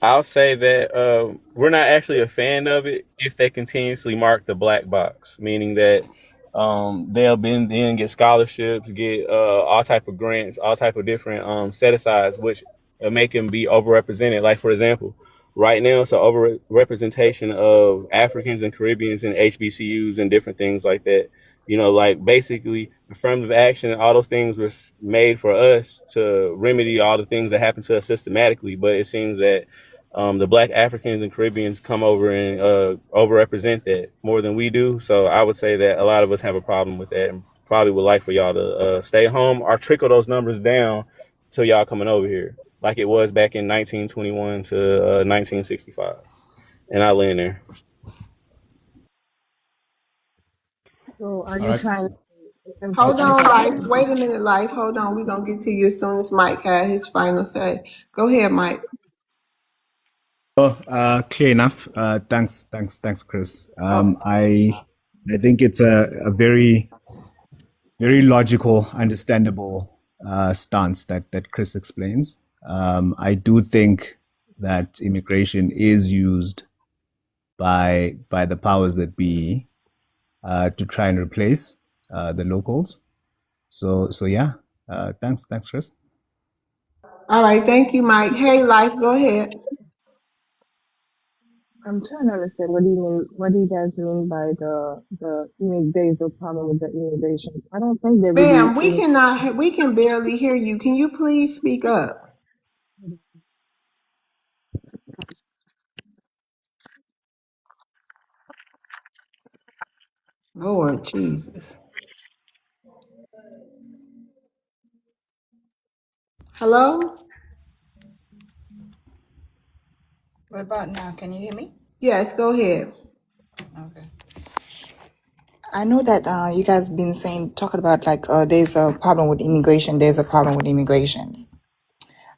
I'll say that we're not actually a fan of it if they continuously mark the black box, meaning that they'll bend in, get scholarships, get all type of grants, all type of different set asides, which make them be overrepresented. Like for example, right now it's an overrepresentation of Africans and Caribbeans in HBCUs and different things like that. Like basically affirmative action and all those things were made for us to remedy all the things that happen to us systematically. But it seems that the Black Africans and Caribbeans come over and overrepresent that more than we do. So I would say that a lot of us have a problem with that and probably would like for y'all to stay home or trickle those numbers down till y'all coming over here, like it was back in 1921 to 1965. And I land there. So are All you right. trying? Hold I'm on, sorry. Life. Wait a minute, Life. Hold on. We're going to get to you as soon as Mike had his final say. Go ahead, Mike. Clear enough. Thanks, Chris. Oh, I think it's a very very logical, understandable stance that Chris explains. I do think that immigration is used by the powers that be to try and replace the locals. So yeah. Thanks, Chris. all right. Thank you, Mike. Hey, Life. Go ahead. I'm trying to understand what do you mean? What do you guys mean by there's a problem with the immigration? I don't think there really Ma'am, any. we can barely hear you. Can you please speak up? Lord Jesus. Hello? What about now? Can you hear me? Yes, go ahead. Okay. I know that you guys been talking about like there's a problem with immigration. There's a problem with immigrations.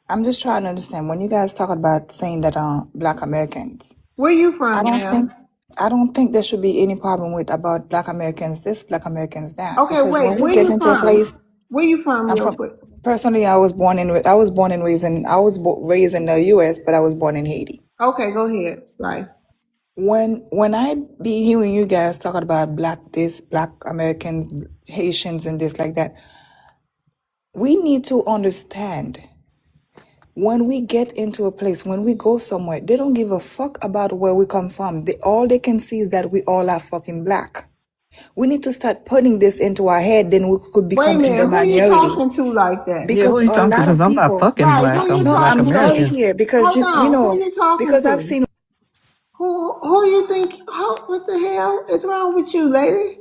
I'm just trying to understand when you guys talk about saying that Black Americans. Where you I from, don't ma'am? think I don't think there should be any problem with about Black Americans this, Black Americans that, Okay, because wait. when we Where get you into a from? place, Where you from I'm real from. quick? Personally, I was born and raised in raised in the U.S., but I was born in Haiti. Okay, go ahead. Life. When I be hearing you guys talking about Black Americans, Haitians, and this like that, we need to understand When we get into a place, when we go somewhere, they don't give a fuck about where we come from. All they can see is that we all are fucking black. We need to start putting this into our head, then we could Wait a become in the minute, who you minority. talking to like that? Yeah, who Because you a talking to? lot Because of I'm not people, fucking Right, who black. you I'm no, black I'm talking sorry to? American. here, because Hold you on, who know, you talking because I've to? seen. Who you think? What the hell is wrong with you, lady?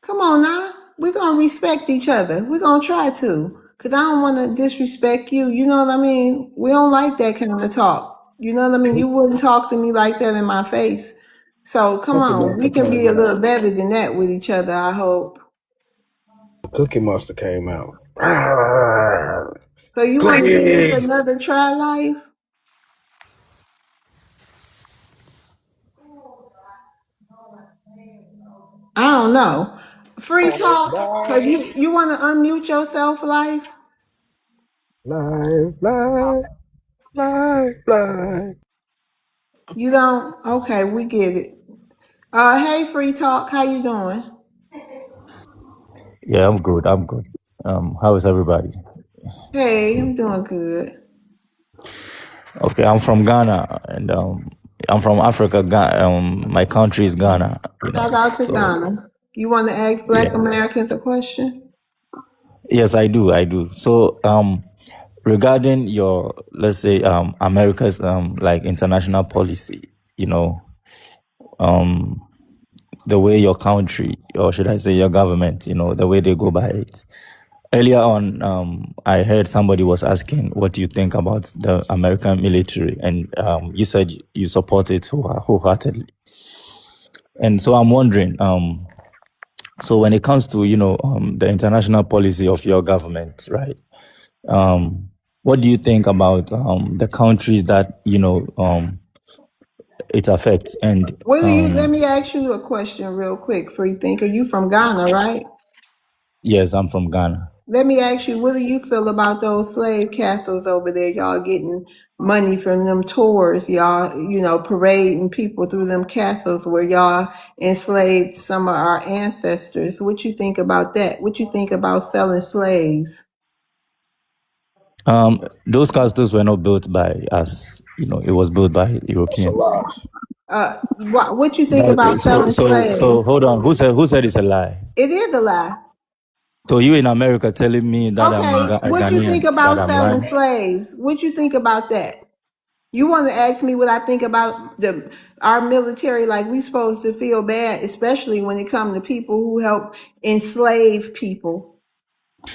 Come on now, we're gonna respect each other. We're gonna try to, cause I don't want to disrespect you. You know what I mean? We don't like that kind of talk. You know what I mean? Can You wouldn't talk to me like that in my face. So come Cookie on, we Monster can be came a out. little better than that with each other. I hope. The Cookie Monster came out. Rawr. So you want to give us Cookie. another try, life? I don't know. Free Live, talk, cause live, you want to unmute yourself, life. live, live, live, live. You don't? Okay, we get it. Hey, free talk, how you doing? Yeah, I'm good. I'm good. How is everybody? Hey, I'm doing good. Okay, I'm from Ghana, and I'm from Africa. My country is Ghana. Shout out to So Ghana. You want to ask Black yeah, Americans a question? yes, I do. I do. So regarding your, let's say, America's like international policy, um, the way your country, or should I say your government, the way they go by it. Earlier on, I heard somebody was asking, what do you think about the American military? And you said you support it wholeheartedly. And so I'm wondering, so when it comes to, the international policy of your government, right? What do you think about the countries that, it affects? And What do you? Let me ask you a question real quick, free thinker. You from Ghana, right? yes, I'm from Ghana. Let me ask you, what do you feel about those slave castles over there? Y'all getting money from them tours, y'all, parading people through them castles where y'all enslaved some of our ancestors. What you think about that? What you think about selling slaves? Those castles were not built by us, it was built by That's a Europeans. lie. What you think But about selling so slaves? hold on. Who said it's a lie? It is a lie. So you in America telling me that Okay, A what you think Ghanaian, that about I'm selling lying? slaves? What you think about that? You want to ask me what I think about our military? Like we supposed to feel bad, especially when it comes to people who help enslave people.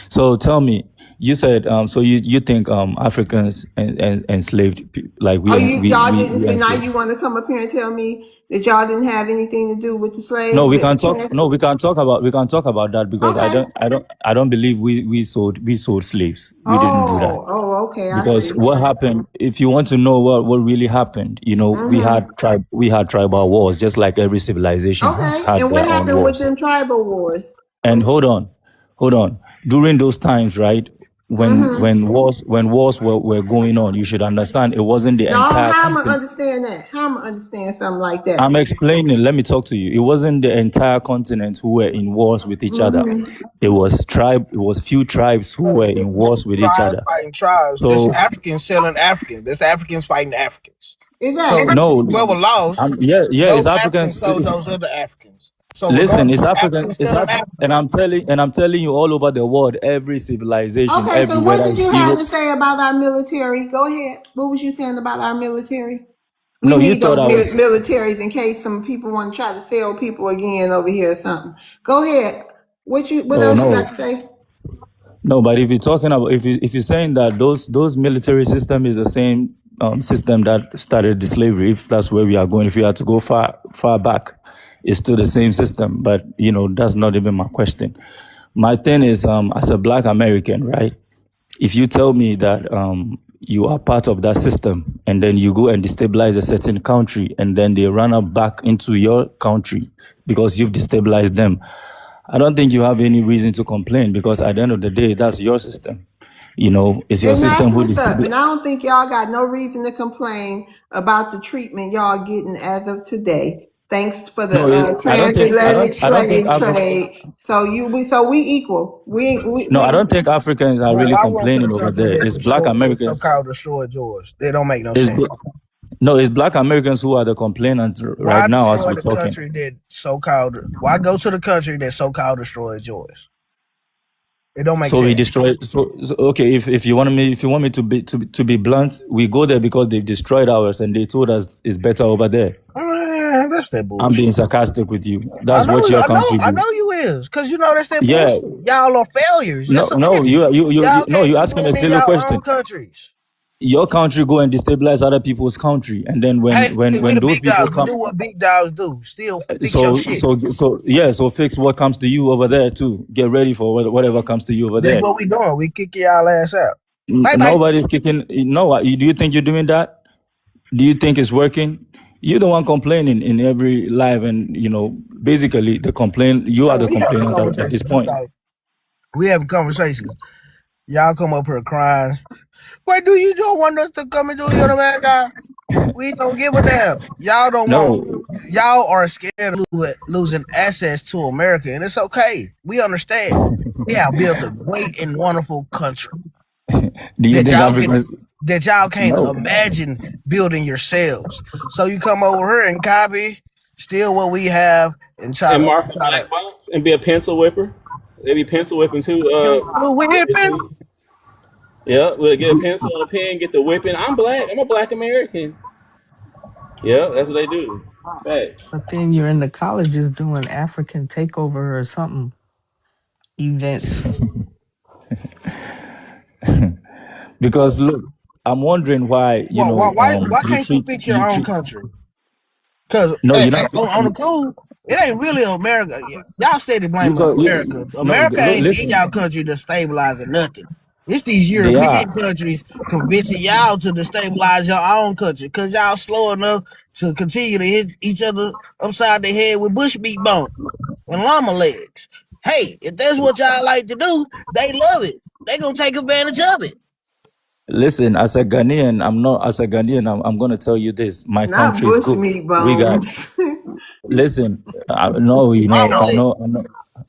So tell me, you said so you think Africans and enslaved like Oh, y'all didn't. we So now enslaved? you want to come up here and tell me that y'all didn't have anything to do with the No, slave? we can talk. No, we can talk about that because Okay. I don't believe we sold slaves. We didn't do that. Okay. I Because see. what happened, if you want to know what really happened, Mm-hmm. we had tribal wars, just like every civilization Okay. had And what their own happened with wars. them tribal wars? And hold on. During those times, right, Mm-hmm. when wars were going on, you should understand it wasn't the No, entire how am I continent. understand that? How am I understand something like that? I'm explaining. Let me talk to you. It wasn't the entire continent who were in wars with each other. Mm-hmm. It was tribe. It was few tribes who were in wars with each Tribes other. fighting tribes. This So Africans selling Africans. This Africans fighting Africans. So Exactly. no, whoever lost, yeah, those it's Africans Africans. sold those other Africans. So Listen, regardless, it's African. Africans selling Africans. And I'm telling you, all over the world, every civilization, Okay, so everywhere, what that did is you have Europe. to say about our military? Go ahead. What was you saying about our military? We No, you need thought those I was. militaries in case some people want to try to sell people again over here or something. Go ahead. What Oh else you no, got to say? no. But if you're talking about, if you're saying that those military system is the same system that started the slavery, if that's where we are going, if we had to go far back, it's still the same system. But that's not even my question. My thing is, as a Black American, right? If you tell me that you are part of that system and then you go and destabilize a certain country and then they run up back into your country because you've destabilized them, I don't think you have any reason to complain because at the end of the day, that's your system. It's your And that's system who what's up. And destabilized. I don't think y'all got no reason to complain about the treatment y'all getting as of today. Thanks for the No, I don't think transatlantic I don't think slave trade. So we equal. no, I don't think Africans are Well, really I went to the complaining over country there. that It's black destroyed, that Americans. so-called destroyed yours. They don't make no It's sense. bl- no, it's black Americans who are the complainants right Why now as destroy we're the talking. country that so-called? Why go to the country that so-called destroyed yours? It don't make So we sense. destroyed. So okay, if you want me, if you want me to be blunt, we go there because they've destroyed ours and they told us it's better over there. Man, that's that I'm being bullshit. sarcastic with you. I That's know, what your country I do. know you is, cause you know that's that Yeah. bullshit. Y'all are failures. No, That's a no, fact. you Y'all no, can't you're do asking a nothing in silly y'all own question. countries. Your country go and destabilize other people's country, and then Hey, we when the those big people dogs. We come, do what big dogs do. Still fix your so shit. yeah, so fix what comes to you over there too. Get ready for whatever comes to you over That's there. what we doing. We kick y'all ass out. Bye bye. Nobody's kicking. No, do you think you're doing that? Do you think it's working? You're the one complaining in every live, and basically the complaint. You are Man, the we having complainant at this conversations. You point. got it. We having conversations. Y'all come up here crying. Why do you don't want us to come and do your America? We don't give a damn. Y'all don't want. No, Y'all are scared of losing access to America, and it's okay. We understand. We have built a great and wonderful country do you that think y'all can Africans? that y'all can't No. imagine building yourselves. So you come over here and copy, steal what we have, and try And to mark a black box and be a pencil whipper. They be pencil whipping too. whipping. Recently. Yeah, we'll get a pencil and a pen, get the whipping. I'm black. I'm a black American. Yeah, that's what they do. Facts. But then you're in the colleges doing African takeover or something events. Because look, I'm wondering why Why you can't you treat fix your you own treat. country? Because No, you're not. on the cool, it ain't really America. Y'all steady You blaming talk. America. No, America ain't in listen. y'all country to stabilizing nothing. It's these They are. European countries convincing y'all to destabilize your own country because y'all slow enough to continue to hit each other upside the head with bushmeat bones and llama legs. Hey, if that's what y'all like to do, they love it. They gonna take advantage of it. Listen, as a Ghanaian, I'm not. As a Ghanaian, I'm going to tell you this. My Not country is bush good. meat We got. bones. Listen, no, Llama I legs. know,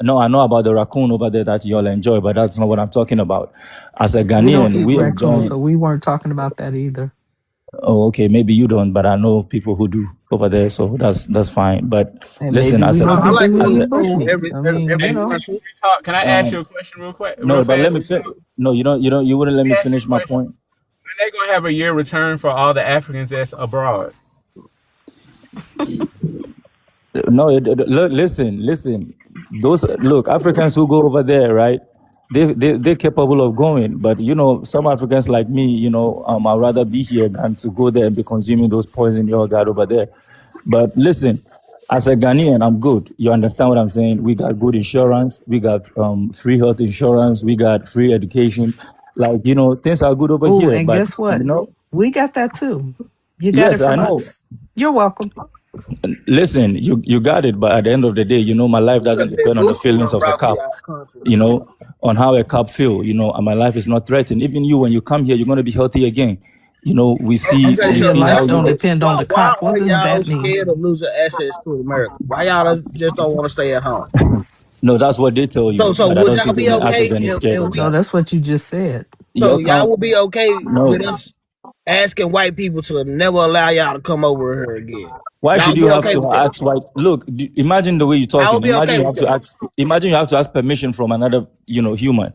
no, I know about the raccoon over there that you all enjoy, but that's not what I'm talking about. As a We don't Ghanaian, eat we raccoons, enjoy. so we weren't talking about that either. Oh, okay, maybe you don't, but I know people who do over there, so that's fine. But And listen, maybe we know I people like who me as some eat a bush raccoon meat. I mean, every you Hey, know. once. can I ask you a question real no, but let fast? me no, you wouldn't let Let me me ask you finish a my question. point. When they gonna have a year return for all the Africans that's abroad? No, listen. Those look Africans who go over there, right? They're capable of going, but some Africans like me, I'd rather be here than to go there and be consuming those poison you all got over there. But listen, as a Ghanaian, I'm good. You understand what I'm saying? We got good insurance, we got free health insurance, we got free education. Like things are good over Oh, here. and But guess what? We got that too. You got it yes, I from know. us. You're welcome. Listen, you got it, but at the end of the day, my life doesn't Because that depend on the voodoo feelings done of a brought to cop. y'all country. On how a cop feel. And my life is not threatened. Even you, when you come here, you're going to be healthy again. We see Okay, Say we your so see let how life me don't you. ask you, depend on the why cop. What are does y'all that mean? scared of losing access to America? Why y'all just don't want to stay at home? No, that's what they tell you, So but I would don't y'all think be any okay African is scared if of No, we? that. that's what you just said. So Your y'all count, would be okay with no. us asking white people to never allow y'all to come over here again? Why Y'all should would you be have okay to with that? ask? Why? Look, imagine the way you're I talking. would be okay with that. Imagine you have to ask permission from another, human,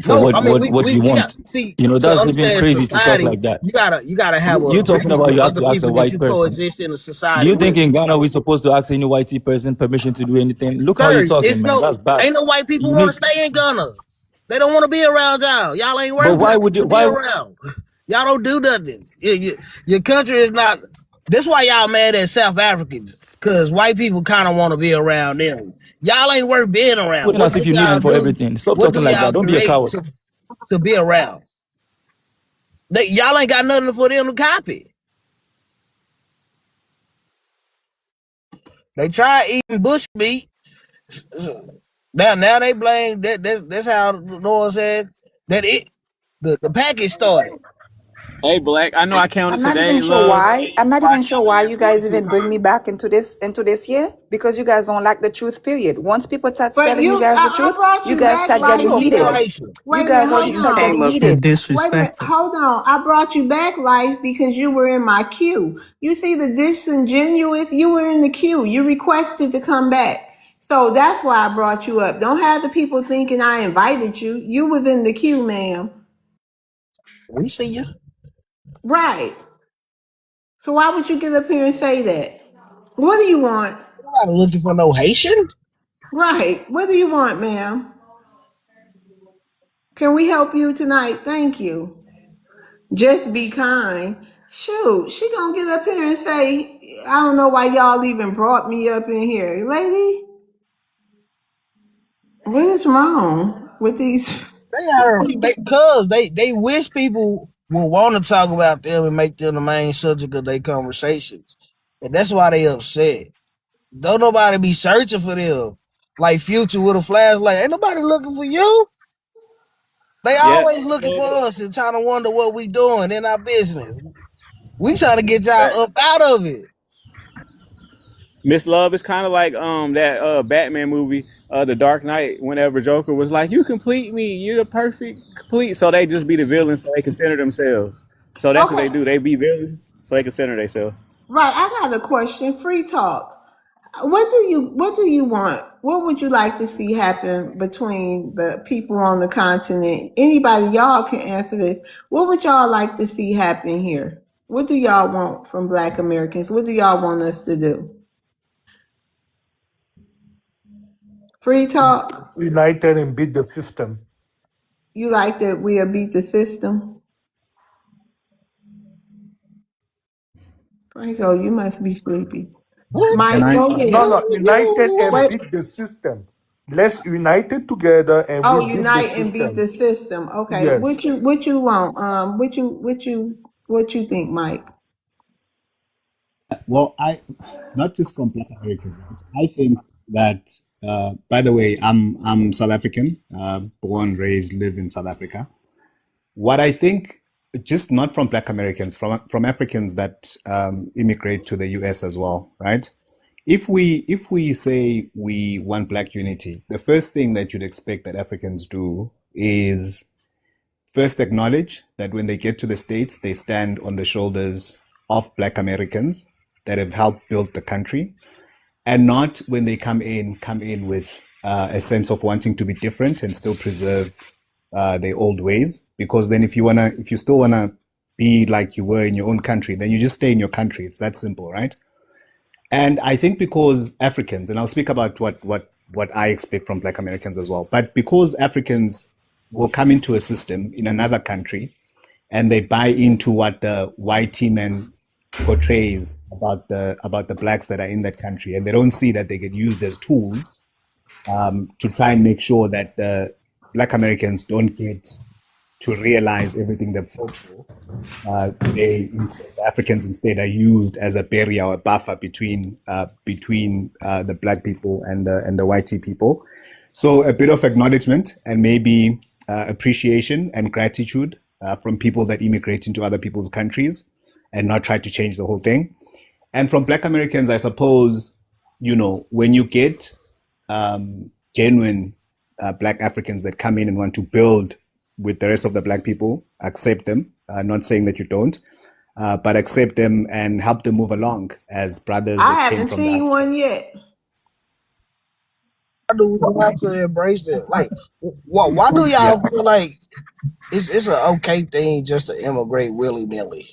for No, I mean what you we got want. see to That's even understand crazy to talk society. like that. You gotta have a You're group talking about of you have other to ask a people that white you person. coexist in a Do society you with. think in Ghana we're supposed to ask any whitey person permission to do anything? Look how you Sir, talking, it's man. no That's bad. ain't no white people You want to need, stay in Ghana. They don't want to be around y'all. Y'all ain't but worth why nothing would you? to be Why? around. Y'all don't do nothing. Your country is not. That's why y'all mad at South Africans, because white people kind of want to be around them. Y'all ain't worth being around. Talking What as do if you need y'all them for do? everything. Stop What do talking like that. y'all Don't be a create coward. to be around? Y'all ain't got nothing for them to copy. They try eating bush meat. Now they blame that. That's how Noah said that the package started. Hey, Black, I know I counted I'm not even today, sure love. why. I'm not even sure why you guys even bring me back into this year because you guys don't like the truth. Period. Once people start But telling you guys the I truth, brought you you guys back, start life, getting You a heated. pure because Haitian. You wait a minute, guys already hold start on. getting Came up heated. here Wait a minute, disrespectful. hold on. I brought you back, life, because you were in my queue. You see the disingenuous? You were in the queue. You requested to come back. So that's why I brought you up. Don't have the people thinking I invited you. You was in the queue, ma'am. We see you. Right. So why would you get up here and say that? What do you want? Nobody looking for no Haitian. Right. What do you want, ma'am? Can we help you tonight? Thank you. Just be kind. Shoot, she gonna get up here and say, I don't know why y'all even brought me up in here. Lady, what is wrong with these? They wish people will want to talk about them and make them the main subject of their conversations, and that's why they upset. Don't nobody be searching for them like Future with a flashlight. Ain't nobody looking for you. They Yeah. always looking for us and trying to wonder what we doing in our business. We trying to get y'all up out of it. Miss Love is kind of like that Batman movie, The Dark Knight. Whenever Joker was like, "You complete me, you're the perfect complete," so they just be the villains, so they consider themselves. So that's what Okay, they do. They be villains, so they consider themselves. right. I got a question. Free talk. What do you want? What would you like to see happen between the people on the continent? Anybody, y'all can answer this. What would y'all like to see happen here? What do y'all want from Black Americans? What do y'all want us to do? Free talk. United and beat the system. You like that we'll beat the system? Franco, you must be sleepy. What? Can Mike, I? go No, ahead. no, united and Wait. beat the system. Let's unite it together and we Oh, beat the unite and beat system. the system. Okay. Yes. What you want? What you think, Mike? Well, I not just from Black Americans, right? I think that. By the way, I'm South African, born, raised, live in South Africa. What I think, just not from Black Americans, from Africans that immigrate to the US as well, right? If we say we want Black unity, the first thing that you'd expect that Africans do is first acknowledge that when they get to the States, they stand on the shoulders of Black Americans that have helped build the country, and not when they come in with a sense of wanting to be different and still preserve their old ways. Because then, if you still wanna be like you were in your own country, then you just stay in your country. It's that simple, right? And I think because Africans, and I'll speak about what I expect from Black Americans as well, but because Africans will come into a system in another country and they buy into what the white team man portrays about the blacks that are in that country, and they don't see that they get used as tools to try and make sure that the Black Americans don't get to realize everything they've fought for. The Africans instead are used as a barrier or a buffer between the black people and the whitey people. So a bit of acknowledgement and maybe appreciation and gratitude from people that immigrate into other people's countries and not try to change the whole thing. And from Black Americans, I suppose, when you get genuine Black Africans that come in and want to build with the rest of the Black people, accept them. Not saying that you don't, but accept them and help them move along as brothers I that came haven't from the seen African. one yet. Why do we have to embrace them? Like, why do Yeah. y'all feel like it's an okay thing just to immigrate willy nilly?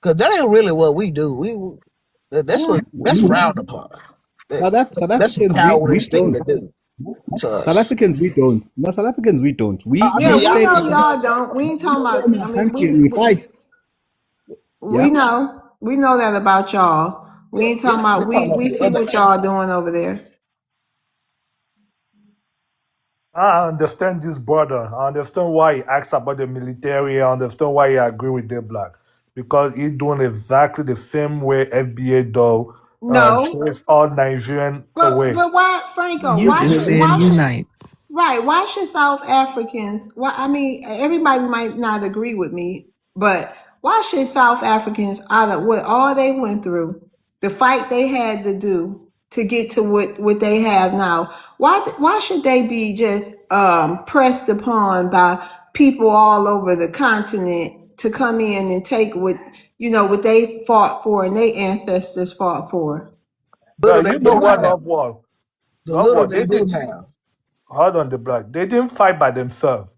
Because that ain't really what we do. That's frowned upon. That, South that's a Africans, we coward's thing don't. to do to South us. Africans, we don't. No, South Africans, we don't. I Yeah, We mean, we y'all stay know in y'all don't. We ain't we talking stay about. in I our mean, country and we fight. we Yeah. know that about y'all. We ain't yeah, talking we're about. talking about We the see other what end. y'all doing over there. I understand this brother. I understand why he asks about the military. I understand why he agree with the black. Because he doing exactly the same way FBA do, No, chase all Nigerian but away. why, Franco? You Why just should said why should unite. right? Why should South Africans? Why? I mean, everybody might not agree with me, but Why should South Africans, out of what all they went through, the fight they had to do to get to what they have now, why should they be just pressed upon by people all over the continent to come in and take what they fought for and their ancestors fought for? Now Little they you know do what, have. love war. The Love little war. they They do did. have. Hold on, the black. They didn't fight by themselves.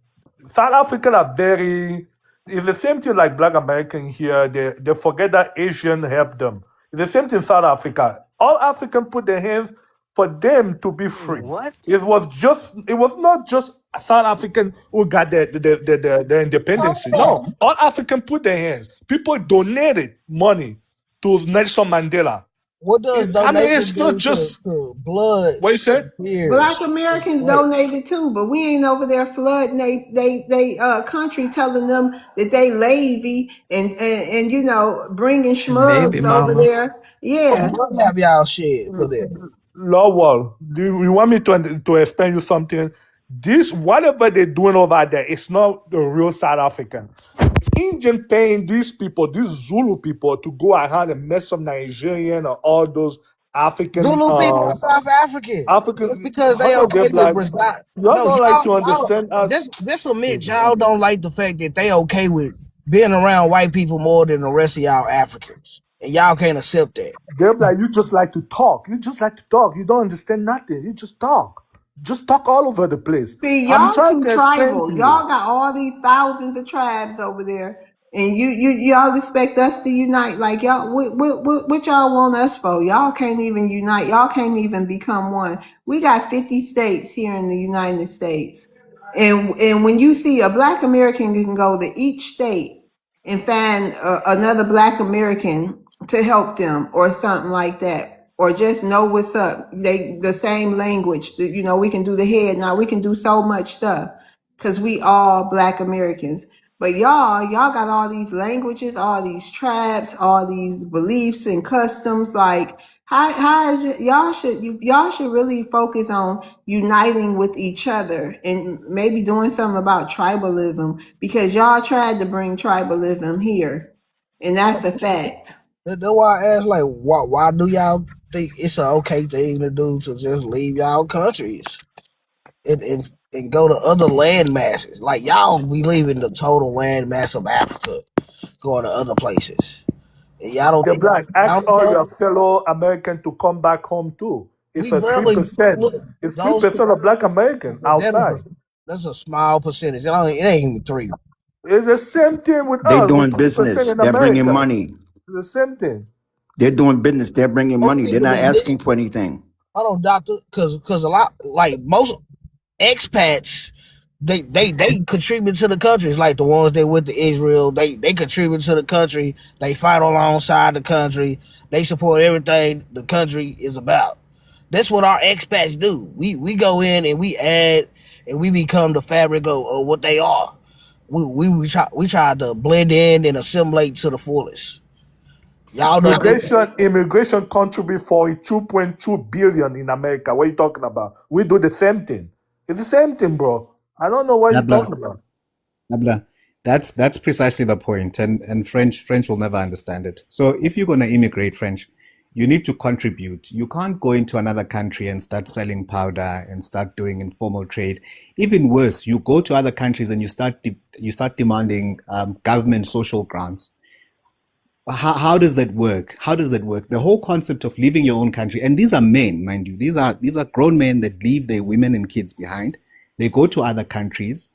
South African are very. It's the same thing like Black American here. They forget that Asian helped them. It's the same thing in South Africa. All African put their hands for them to be free. It was not just South African who got the independence. No, all African put their hands. People donated money to Nelson Mandela. What does I mean, donation it's not do just to blood what you said. and tears Black Americans and sweat? donated too, but we ain't over there flooding they country, telling them that they lazy and bringing Baby schmugs over mamas. there. What Yeah. blood have y'all shed for that? Lowell, do you want me to explain you something? This whatever they're doing over there, it's not the real South African. Indian paying these people, these Zulu people, to go around and mess up Nigerian or all those African Zulu people are South African. Just African. because they Hold on, okay they're with black. Brazil. Y'all No, don't like to y'all understand us. just admit y'all don't like the fact that they okay with being around white people more than the rest of y'all Africans. And y'all can't accept that. They're like, you just like to talk. You just like to talk. You don't understand nothing. You just talk. Just talk all over the place. See, I'm y'all trying too to explain tribal. to you. Y'all got all these thousands of tribes over there, and y'all expect us to unite. Like y'all, what y'all want us for? Y'all can't even unite. Y'all can't even become one. We got 50 states here in the United States, and when you see a Black American can go to each state and find another Black American to help them or something like that, or just know what's up. They the same language. We can do the head now. We can do so much stuff because we all Black Americans. But y'all got all these languages, all these tribes, all these beliefs and customs. Like how is it? Y'all should really focus on uniting with each other and maybe doing something about tribalism, because y'all tried to bring tribalism here, and that's a fact. That's why I ask, like, why do y'all think it's an okay thing to do to just leave y'all countries and go to other land masses? Like y'all be leaving the total land mass of Africa, going to other places. And y'all don't The think black, it's ask all accountable? your fellow American to come back home too. It's We a three barely percent. look It's three those percent of Black American but outside. that's a small percentage. It ain't even three. It's the same thing with They us. We're doing 3% business. in They're bringing America. money. It's the same thing. They're doing business. They're bringing Most money. They're people not that did, asking for anything. hold on, doctor, because a lot like most expats they contribute to the countries, like the ones that went to Israel. They contribute to the country. They fight alongside the country. They support everything the country is about. That's what our expats do. We go in and we add and we become the fabric of what they are. We try to blend in and assimilate to the fullest. Y'all don't think Immigration contribute 42.2 billion in America. What are you talking about? We do the same thing. It's the same thing, bro. I don't know what you're Nabla, talking about. Nabla, that's precisely the point, and French will never understand it. So if you're going to immigrate French, you need to contribute. You can't go into another country and start selling powder and start doing informal trade. Even worse, you go to other countries and you start demanding government social grants. How does that work? How does that work? The whole concept of leaving your own country, and these are men, mind you, these are grown men that leave their women and kids behind. They go to other countries,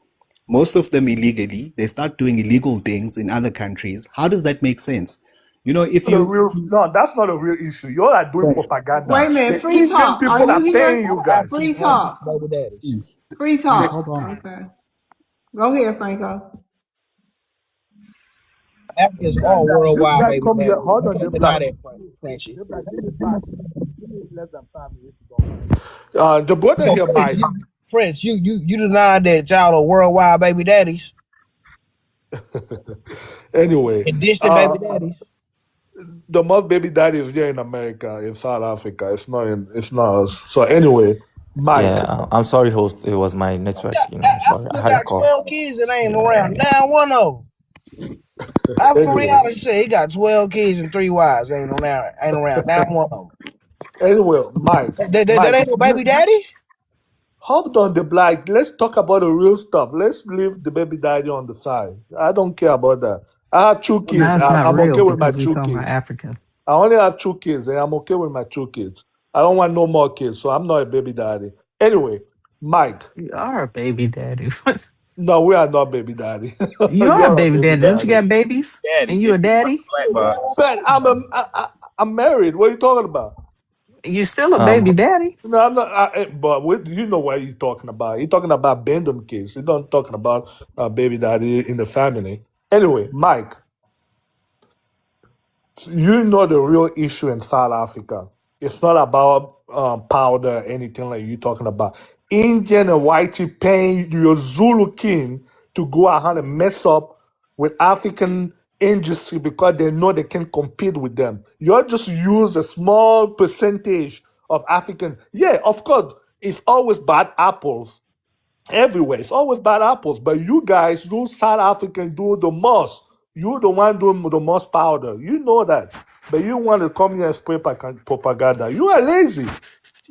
most of them illegally. They start doing illegal things in other countries. How does that make sense? If you No, that's not a real issue. You all are doing French, propaganda. Wait a minute, The free Indian talk. Are people you are paying here? you I have guys. two Free talk. baby daddies. French, Free French, talk. hold on. Okay. Go ahead, Franco. Africans That, are that, this worldwide guy baby come here. daddies. Hold You on, the can't black. deny that, Frenchie. The black. Give me less than 5 minutes to go. The brother So here, French, Mike. you deny that y'all are worldwide baby daddies Anyway, and distant baby daddies. the most baby daddy is here in America, in South Africa. It's not us. So anyway, Mike. Yeah, I'm sorry, host. It was my network. I Sorry, I still had a got call. 12 kids that ain't Yeah. around. Now one of them. African Anyway, reality said he got 12 kids and 3 wives. Ain't around. Not one of anyway, Mike, them. That Mike, ain't no baby daddy. hold on the black. Let's talk about the real stuff. Let's leave the baby daddy on the side. I don't care about that. I have two Well, kids. now it's not I'm real okay with my because we're two talking about kids. African. I only have two kids, and I'm okay with my two kids. I don't want no more kids, so I'm not a baby daddy. Anyway, Mike, You are a baby daddy. no, we are not baby daddy. You are a You're a baby baby daddy. Don't you daddy. got babies? Daddy, And you just a be like daddy? black box. Man, I'm married. What are you talking about? You still a Um, baby daddy? No, I'm not. But you know what he's talking about. He's talking about abandoned kids. He's not talking about baby daddy in the family. Anyway, Mike, you know the real issue in South Africa. It's not about powder or anything like you talking about. Indian and whitey paying your Zulu king to go ahead and mess up with African industry because they know they can compete with them. You just use a small percentage of African. Yeah, of course, it's always bad apples everywhere. It's always bad apples. But you guys, you South African, do the most. You the one doing the most powder. You know that. But you want to come here and spread propaganda. You are lazy.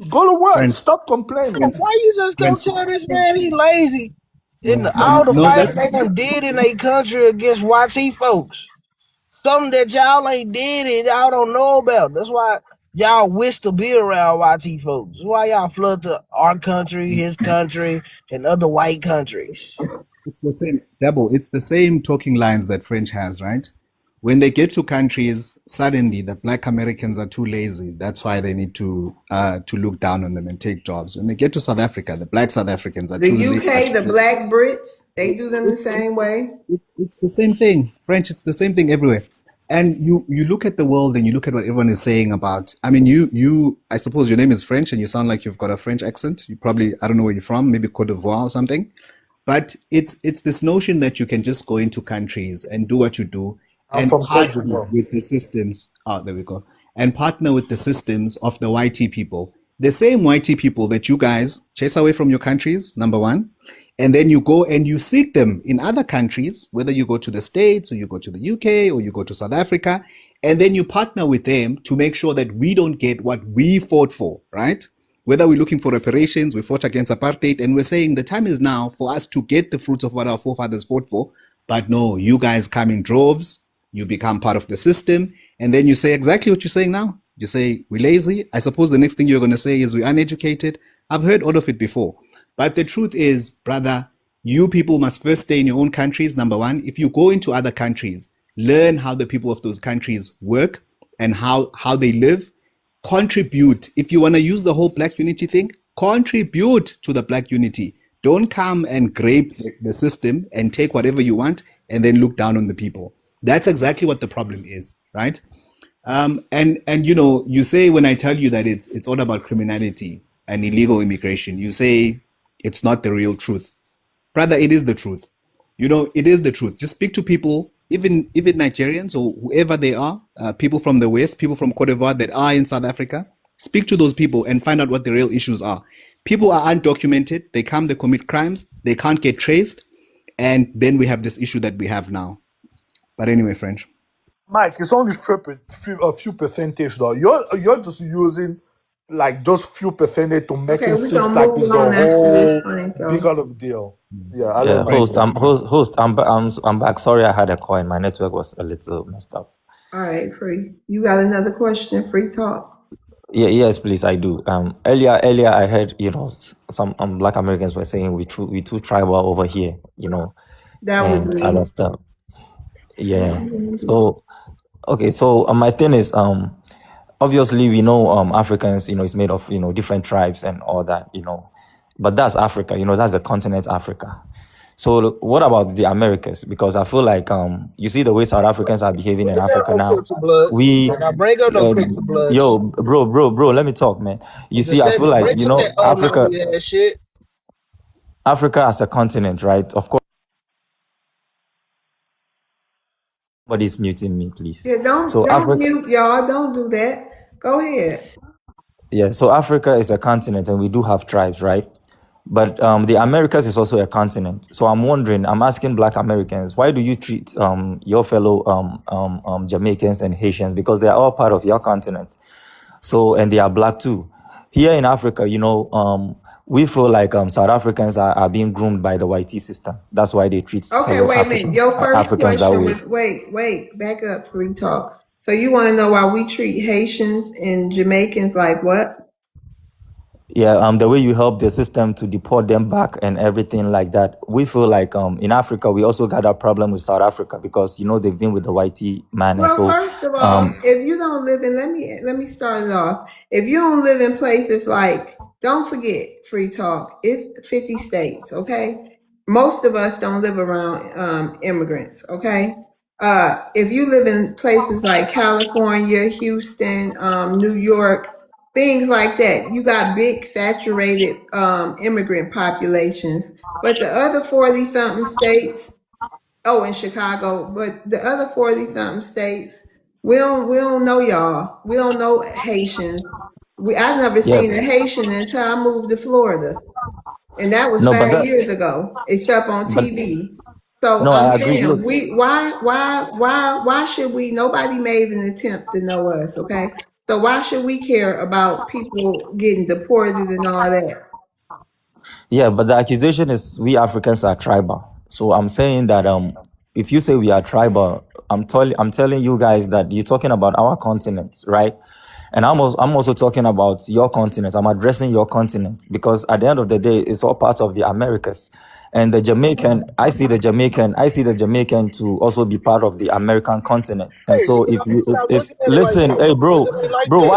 Go to work. French, Stop complaining. French, Why you just gonna French. tell this man he lazy? In No, all the no, fighting that's they done did in a country against YT folks. Something that y'all ain't did and y'all don't know about. That's why y'all wish to be around YT folks. That's why y'all flood to our country, his country, and other white countries. it's the same double. It's the same talking lines that French has, right? When they get to countries, suddenly the black Americans are too lazy. That's why they need to look down on them and take jobs. When they get to South Africa, the black South Africans are The too UK, the lazy. Black Brits, they do them the same way. It's the same thing. French, it's the same thing everywhere. And you look at the world and you look at what everyone is saying about. I mean, you. I suppose your name is French and you sound like you've got a French accent. You probably, I don't know where you're from, maybe Cote d'Ivoire or something. But it's this notion that you can just go into countries and do what you do I'm and from Cote partner d'Ivoire. with the systems. Oh, there we go. And partner with the systems of the YT people. The same YT people that you guys chase away from your countries, number one. And then you go and you seek them in other countries, whether you go to the States or you go to the UK or you go to South Africa. And then you partner with them to make sure that we don't get what we fought for, right? Whether we're looking for reparations, we fought against apartheid, and we're saying the time is now for us to get the fruits of what our forefathers fought for. But no, you guys come in droves, you become part of the system, and then you say exactly what you're saying now. You say, we're lazy. I suppose the next thing you're going to say is we're uneducated. I've heard all of it before. But the truth is, brother, you people must first stay in your own countries, number one. If you go into other countries, learn how the people of those countries work and how they live. Contribute. If you want to use the whole black unity thing, contribute to the black unity. Don't come and grape the system and take whatever you want and then look down on the people. That's exactly what the problem is, right? And you say when I tell you that it's all about criminality and illegal immigration, you say it's not the real truth. Brother, it is the truth. It is the truth. Just speak to people, even Nigerians or whoever they are, people from the West, people from Cote d'Ivoire that are in South Africa. Speak to those people and find out what the real issues are. People are undocumented. They come, they commit crimes. They can't get traced. And then we have this issue that we have now. But anyway, French. Mike, it's only a few percentage though. You're just using like just few percentage to make Okay, it we're seem gonna like move it's the on after this, whole big Franco. of a deal. Yeah, I yeah, let Mike host. go. Host. I'm back. Sorry, I had a call. My network was a little messed up. All right, Free. You got another question? Free talk. Yeah, yes, please, I do. Earlier, I heard some Black Americans were saying we too tribal over here, That was and other me. stuff. That Yeah. was Andy. So okay, so my thing is obviously we know Africans, it's made of different tribes and all that, but that's Africa, that's the continent Africa. So what about the Americas? Because I feel like you see the way South Africans are behaving in Bring up Africa no now. Crips of Blood. We Now bring up no uh, Crips of Bloods. yo, bro, let me talk, man. You I'm see, just I saying, feel like bring up that old Africa memory ass shit. Africa as a continent, right? Of course, somebody's muting me, please. Yeah, don't So don't Africa, mute y'all. Don't do that. Go ahead. yeah. So Africa is a continent, and we do have tribes, right? But the Americas is also a continent. So I'm wondering, I'm asking Black Americans, why do you treat your fellow Jamaicans and Haitians, because they are all part of your continent. So, and they are Black too. Here in Africa, we feel like South Africans are being groomed by the YT system. That's why they treat Okay, fellow wait a minute. Your first Africans that question way. was wait, back up, free talk. So you want to know why we treat Haitians and Jamaicans like what? Yeah, the way you help the system to deport them back and everything like that. We feel like in Africa, we also got a problem with South Africa because, they've been with the YT man. And Well, so, first of all, if you don't live in, let me start it off. If you don't live in places like, don't forget, free talk, it's 50 states, okay? Most of us don't live around immigrants, okay? If you live in places like California, Houston, New York, things like that, you got big saturated immigrant populations. But the other 40 something states, oh, in Chicago, but the other 40 something states, we don't know y'all. We don't know Haitians. I never yeah, seen a Haitian until I moved to Florida. And that was no, but 5 years ago, except on but TV. So no, I'm I agree. saying Look, why should we, nobody made an attempt to know us, okay? So why should we care about people getting deported and all that? yeah, but the accusation is we Africans are tribal. So I'm saying that if you say we are tribal, I'm telling you guys that you're talking about our continent, right? And I'm also talking about your continent. I'm addressing your continent because at the end of the day, it's all part of the Americas. And I see the Jamaican to also be part of the American continent. And Hey, so if stop if looking at it like listen, that. hey Look bro, at me like bro, that.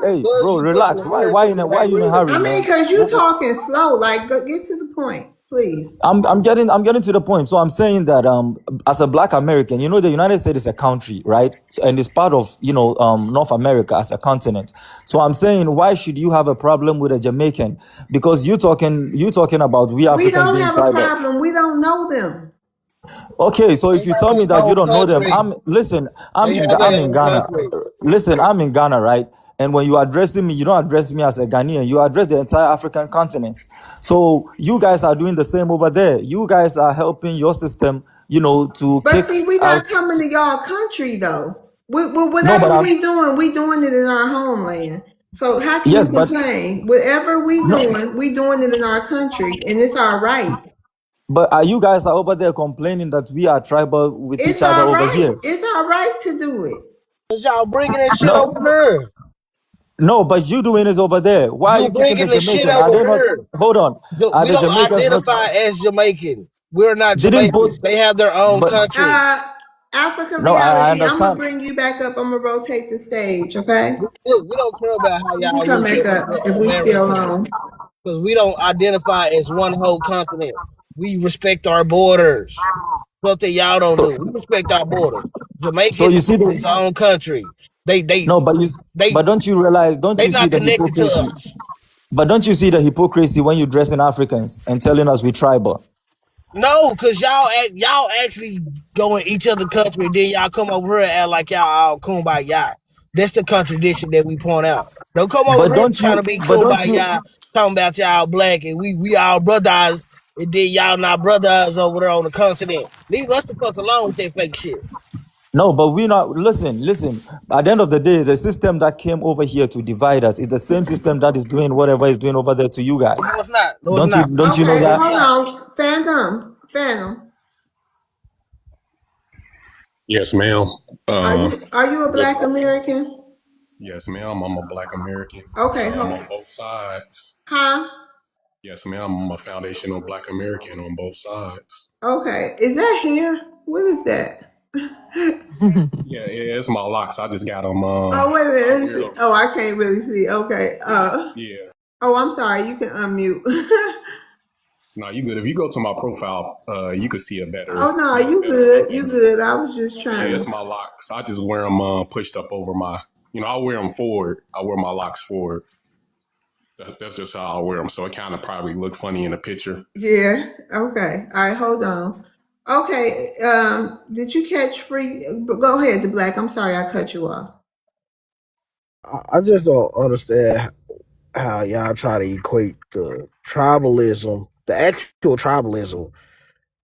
hey Cause bro, you put some relax. Why words why in in the a why back you in a window. hurry, I mean, man? because you talking slow, like get to the point, please. I'm getting to the point. So I'm saying that as a Black American, the United States is a country, right? So, and it's part of North America as a continent. So I'm saying, why should you have a problem with a Jamaican? Because you talking about we We Africans don't being have a tribal. problem. We don't know them. Okay, so They if you have tell me their that you own don't know them, country. They have I'm their in own Ghana. country. Listen, I'm in Ghana, right? And when you addressing me, you don't address me as a Ghanaian. You address the entire African continent. So you guys are doing the same over there. You guys are helping your system, to But kick see, we not out. coming to y'all country though. No, but Whatever we doing it in our homeland. So how can you yes, but complain? Whatever no, we doing it in our country, and it's our right. but are you guys are over there complaining that we are tribal with each It's other our over right. here? It's our right to do it. Cause y'all bringing that shit over No, here. no, but you doing it over there. Why are You you kicking the bringing the shit Jamaican? Are over they not? here. Hold on. Are We the don't Jamaicans not? identify as Jamaican. We're not Didn't Jamaicans. both? They have their own But country. Africa no, I reality. I'm gonna understand. bring you back up. I'm gonna rotate the stage. Okay, Look, we don't care about how you can y'all come look back at up if we still Americans. on. Because we don't identify as one whole continent. We respect our borders. Something y'all don't So, do. We respect our borders. so Jamaican you see is its the own country. They no, they but don't you realize? Don't they you see not the connected to hypocrisy? us. But don't you see the hypocrisy when you dress in Africans and telling us we tribal? No, because y'all actually go in each other country and then y'all come over here and act like y'all all kumbaya. That's the contradiction that we point out. Don't come over But here don't trying you? to be But don't you? kumbaya, talking about y'all black and we all brothers, and then y'all not brothers over there on the continent. Leave us the fuck alone with that fake shit. No, but we not. Listen. At the end of the day, the system that came over here to divide us is the same system that is doing whatever is doing over there to you No, guys. it's not. No, it's Don't you? not. Don't you know Okay, No, that? it's hold not. on. Phantom. Yes, ma'am. Are you a Yes, Black American? yes, ma'am. I'm a Black American. Okay, I'm on both sides. huh? Yes, ma'am. I'm a foundational Black American on both sides. Okay, is that here? What is that? Yeah, yeah. It's my locks. I just got them. Oh wait a minute. I Let me wear see. them. Oh, I can't really see. Okay. Yeah. Oh, I'm sorry. You can unmute. Now you good. If you go to my profile, you could see a better, Oh no, get a you better look good. at You me. good. I was just Yeah, trying it's to. my locks. I just wear them pushed up over my. I wear them forward. I wear my locks forward. That's just how I wear them. So it kind of probably look funny in the picture. Yeah. Okay. All right. Hold on. Okay. Did you catch free? Go ahead, the Black. I'm sorry, I cut you off. I just don't understand. how y'all try to equate the tribalism, the actual tribalism,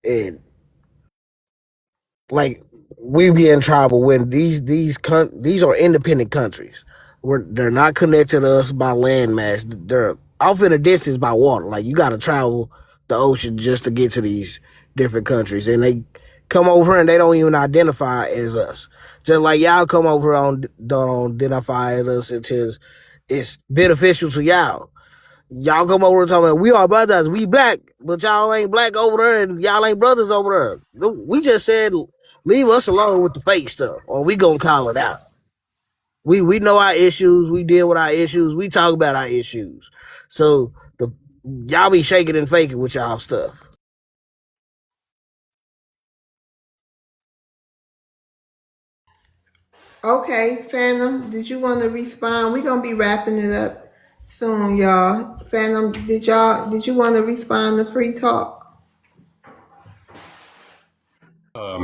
and like we be in trouble when these are independent countries. They're not connected to us by landmass. They're off in the distance by water. Like you got to travel the ocean just to get to these different countries, and they come over and they don't even identify as us. Just like y'all come over on don't identify as us until it's beneficial to y'all. Y'all come over and talk about we are brothers, we black, but y'all ain't black over there and y'all ain't brothers over there. We just said leave us alone with the fake stuff, or we gonna call it out. We know our issues, we deal with our issues, we talk about our issues. So the y'all be shaking and faking with y'all stuff. Okay, Phantom, did you want to respond? We're gonna be wrapping it up soon, y'all. Phantom, did you want to respond to Free Talk?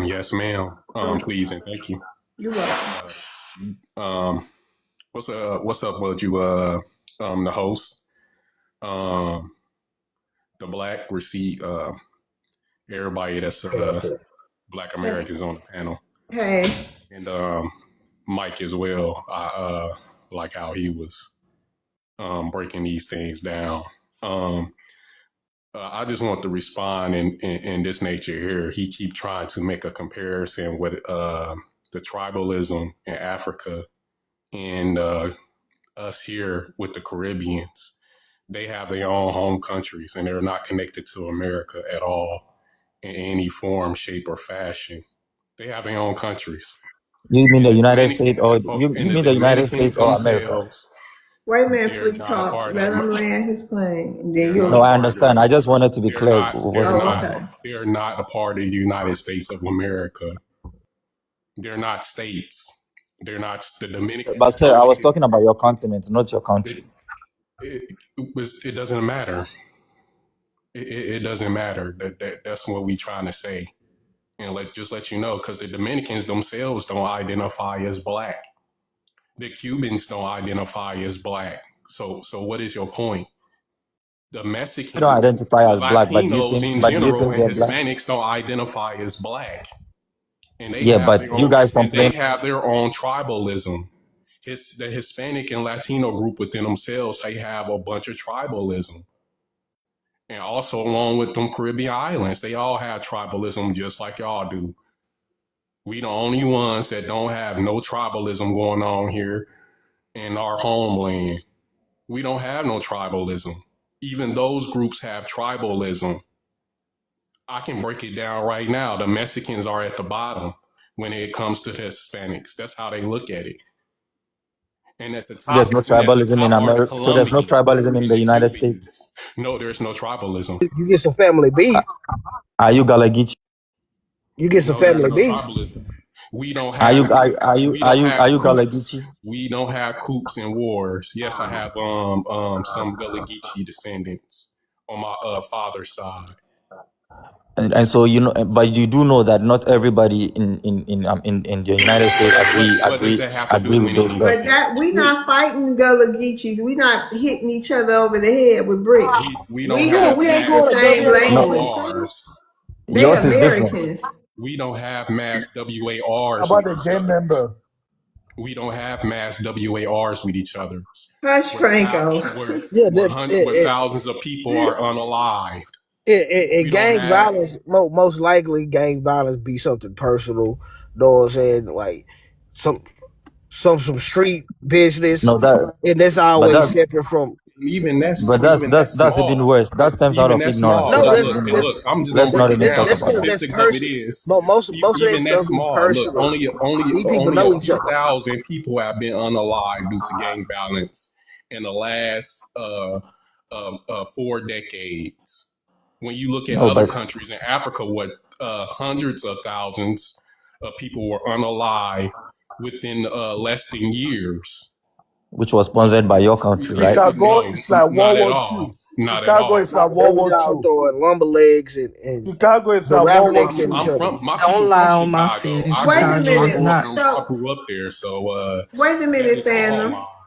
Yes, ma'am. Please and thank you. You're welcome. Um, what's up with you, the host, um, the Black Receipt, everybody that's Black Americans on the panel, Hey. and Mike as well. I like how he was breaking these things down. Um, I just want to respond in this nature here. He keep trying to make a comparison with the tribalism in Africa and us here with the Caribbeans. They have their own home countries and they're not connected to America at all in any form, shape, or fashion. They have their own countries. You mean And the the United States, Dominicans, or you and the mean the United Dominicans States or America? themselves, Wait a minute, they're Free not a Talk. part Let of. him land his plane. And then They're you'll not No, a I part of the. understand. I just wanted to be They're clear not. what They're you're Oh, saying. not. okay. They're not a part of the United States of America. They're not states. They're not the But Dominicans. sir, I was talking about your continent, not your country. It doesn't matter. It doesn't matter. That's what we trying to say, and let you know, because the Dominicans themselves don't identify as black. The Cubans don't identify as black. So what is your point? The You don't Mexicans, identify as black, but do you Latinos think? in But do you general, think and they're black? Hispanics don't identify as black, and they Yeah, have but their you own guys and they complain. have their own tribalism. The Hispanic and Latino group within themselves, they have a bunch of tribalism. And also along with them Caribbean islands, they all have tribalism just like y'all do. We the only ones that don't have no tribalism going on here in our homeland. We don't have no tribalism. Even those groups have tribalism. I can break it down right now. The Mexicans are at the bottom when it comes to the Hispanics. That's how they look at it. And at the So there's top, no and at the tribalism in top are the America. So there's no Colombians tribalism in and the the United States. Cubans. No, there's no tribalism. You get some family Uh, beef. Are you Galagichi? You get some No, there's family no beef. tribalism. We don't Are you have are you coops. Galagichi? We don't have coops and wars. Yes, I have some Gullah Geechee descendants on my father's side. And so you know, but you do know that not everybody in the United States What does that have to do agree with with those stuff. But anything? that we not fighting Gullah Geechees. We not hitting each other over the head with bricks. We don't We Yeah, have just we ain't speak the doing mass a same WAR language. too. WARs. They Yours is different. Americans. We don't have mass WARs About with the each gay others. member. We don't have mass WARs with each other. Hush, Franco. Yeah, Where thousands of people are unalived. We don't gang have. violence. Most likely, gang violence be something personal. Know what I'm saying? Like some some street business, No, that and that's but always that's separate from. but That's that's even small. worse. That stems out Even of that's ignorance. small. So No, But that's that's look, even and worse. look, I'm just gonna Let's break not it even that's down. talk The that's about still that. that's statistics of it person. is Most of that even that's stuff be small. Look, personal. These people only a know each few other. thousand people have been unalived due to gang violence in the last 4 decades. When you look at No, other but countries in Africa, what hundreds of thousands of people were unalive within less than years. which was sponsored by your country, right? Chicago No, is like not World at War all. II. Not at Chicago is all. like That World was War y'all II. throwing lumber legs and Chicago is the like rap World War licks at II. each other. My Don't people from lie on my Chicago. city. I Wait grew a Chicago I is minute. grew up not. in I So grew up there, so wait a that minute, is all Phantom. lie.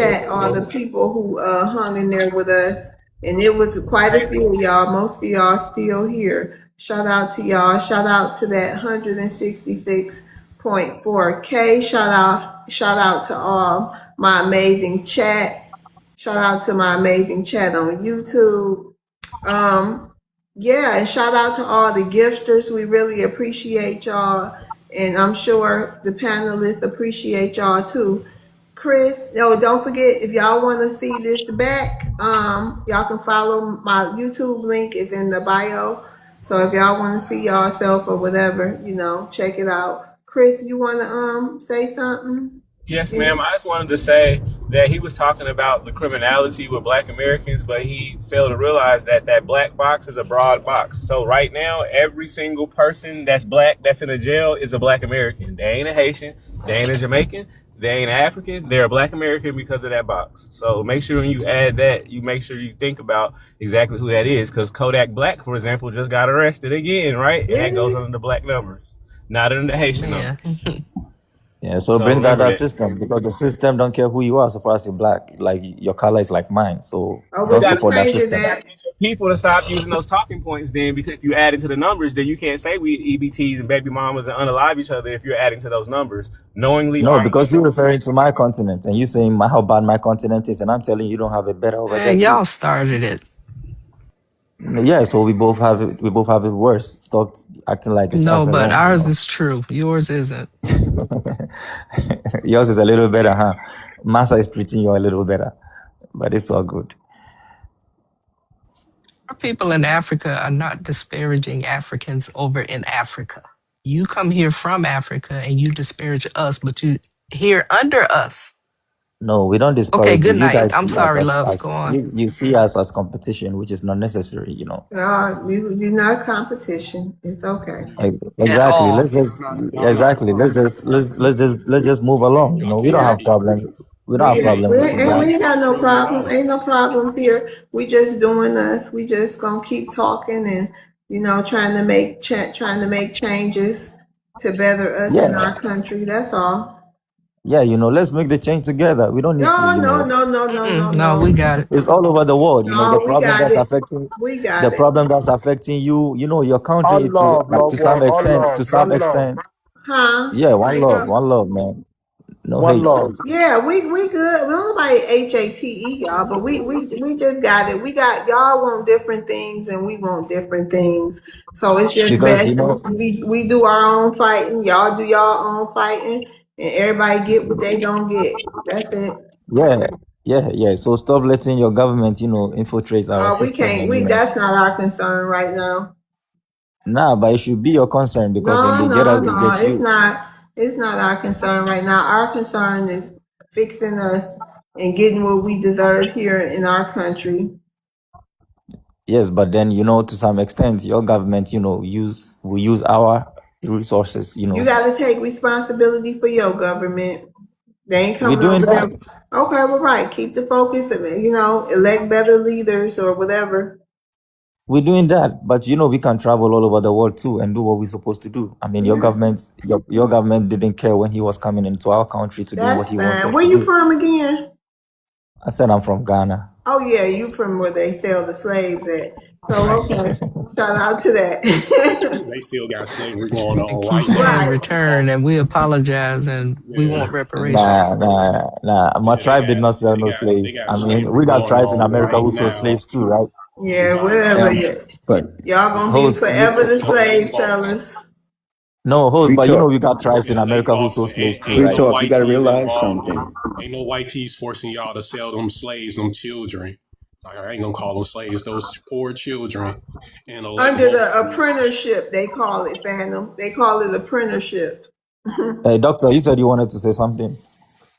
chat are the people who hung in there with us. And it was quite a few of y'all. Most of y'all still here. Shout out to y'all. Shout out to that 166.4K. Shout out to all my amazing chat. Shout out to my amazing chat on YouTube. Yeah, and shout out to all the gifters. We really appreciate y'all. And I'm sure the panelists appreciate y'all too. Chris, don't forget, if y'all want to see this back, y'all can follow my YouTube link is in the bio. So if y'all want to see yourself or whatever, check it out. Chris, you want to say something? Yes, ma'am. I just wanted to say that he was talking about the criminality with Black Americans, but he failed to realize that that black box is a broad box. So right now, every single person that's black that's in a jail is a Black American. They ain't a Haitian. They ain't a Jamaican. They ain't African. They're a Black American because of that box. So make sure when you add that, you make sure you think about exactly who that is. Because Kodak Black, for example, just got arrested again, right? And that goes under the black numbers, not under the Haitian Yeah. numbers. Yeah, so So bring that remember that that. system because the system don't care who you are so far as you're black. Like your color is like mine. So Oh, You we're don't gonna gotta support that change system. that. get your people to stop using those talking points then, because if you add it to the numbers, then you can't say we EBTs and baby mamas and unalive each other if you're adding to those numbers. Knowingly No, or because you're referring to my continent and you saying how bad my continent is, and I'm telling you, you don't have it better over there And y'all too. started it. Yeah, so we both have it. We both have it worse. Stop acting like it's No, us but alone. You ours know, is true. Yours isn't. yours is a little better, huh? Massa is treating you a little better, but it's all good. Our people in Africa are not disparaging Africans over in Africa. You come here from Africa and you disparage us, but you here under us. No, we don't Okay, disparage you. good You night. guys I'm see us sorry, love. as Go on. you see us as competition, which is not necessary. You know. No, you're not competition. It's okay. At Exactly. all. Let's just No, no. exactly. Let's just move along. You know, we don't Yeah. have problem. We don't have We problem with you we ain't guys. got no problem. Ain't no problems here. We just doing us. We just gonna keep talking and trying to make changes to better us in Yeah, our country. That's all. yeah. You know, let's make the change together. We don't need to. No, You no, know, no, no, no, no, No, we no. got it. it's all over the world. You know, No, we got it. We the got it. problem that's affecting you. You know, your country All love, to love some one. All extent. To love. some One love. extent. Huh? Yeah, Jacob? one love, man. No One hate. love. Yeah, we good. We don't nobody HATE y'all, but we just got it. We got y'all want different things and we want different things. So it's just Because best you know, we do our own fighting, y'all do y'all own fighting, and everybody get what they gonna get. That's it. yeah, yeah. So stop letting your government, infiltrate our We system, can't and we that's not our concern right now. nah, but it should be your concern because when No, they get no, us, they no. get you. It's not our concern right now. Our concern is fixing us and getting what we deserve here in our country. Yes, but then to some extent, your government, will use our resources. You got to take responsibility for your government. They ain't We're coming doing over there. that. Okay, well, right. Keep the focus of it. Elect better leaders or whatever. We're doing that, but we can travel all over the world too and do what we're supposed to do. I mean, Yeah, your government didn't care when he was coming into our country to do what that's he fine. wanted Where to you do. from again? I said I'm from Ghana. Oh, yeah, you from where they sell the slaves at. So, okay. Shout out to that. They still got slavery going It on right keeps now. saying Right. return and we apologize and we Yeah, want reparations. Nah. My yeah. tribe did not sell no They slave. got I mean, we slavery got going tribes in on America right who sold now. slaves too, right? Yeah, Right whatever. now. Yeah, but Y'all gonna be Host, forever the In slave Baltimore. sellers. no host, we but talk. we got tribes in Yeah, in America who sold Baltimore. slaves too, Ain't We right? no talk. You white got to tees realize involved. something. Ain't no white tees forcing y'all to sell them slaves, them children. Like, I ain't gonna call them slaves, those poor children in Under the Baltimore. apprenticeship, they call it, Phantom. They call it apprenticeship. Hey, doctor, you said you wanted to say something.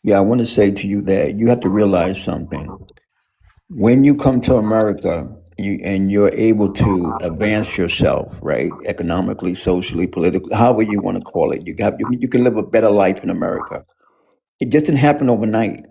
Yeah, I want to say to you that you have to realize something. When you come to America, you're able to advance yourself, right? Economically, socially, politically, however you want to call it. You can live a better life in America. It just didn't happen overnight.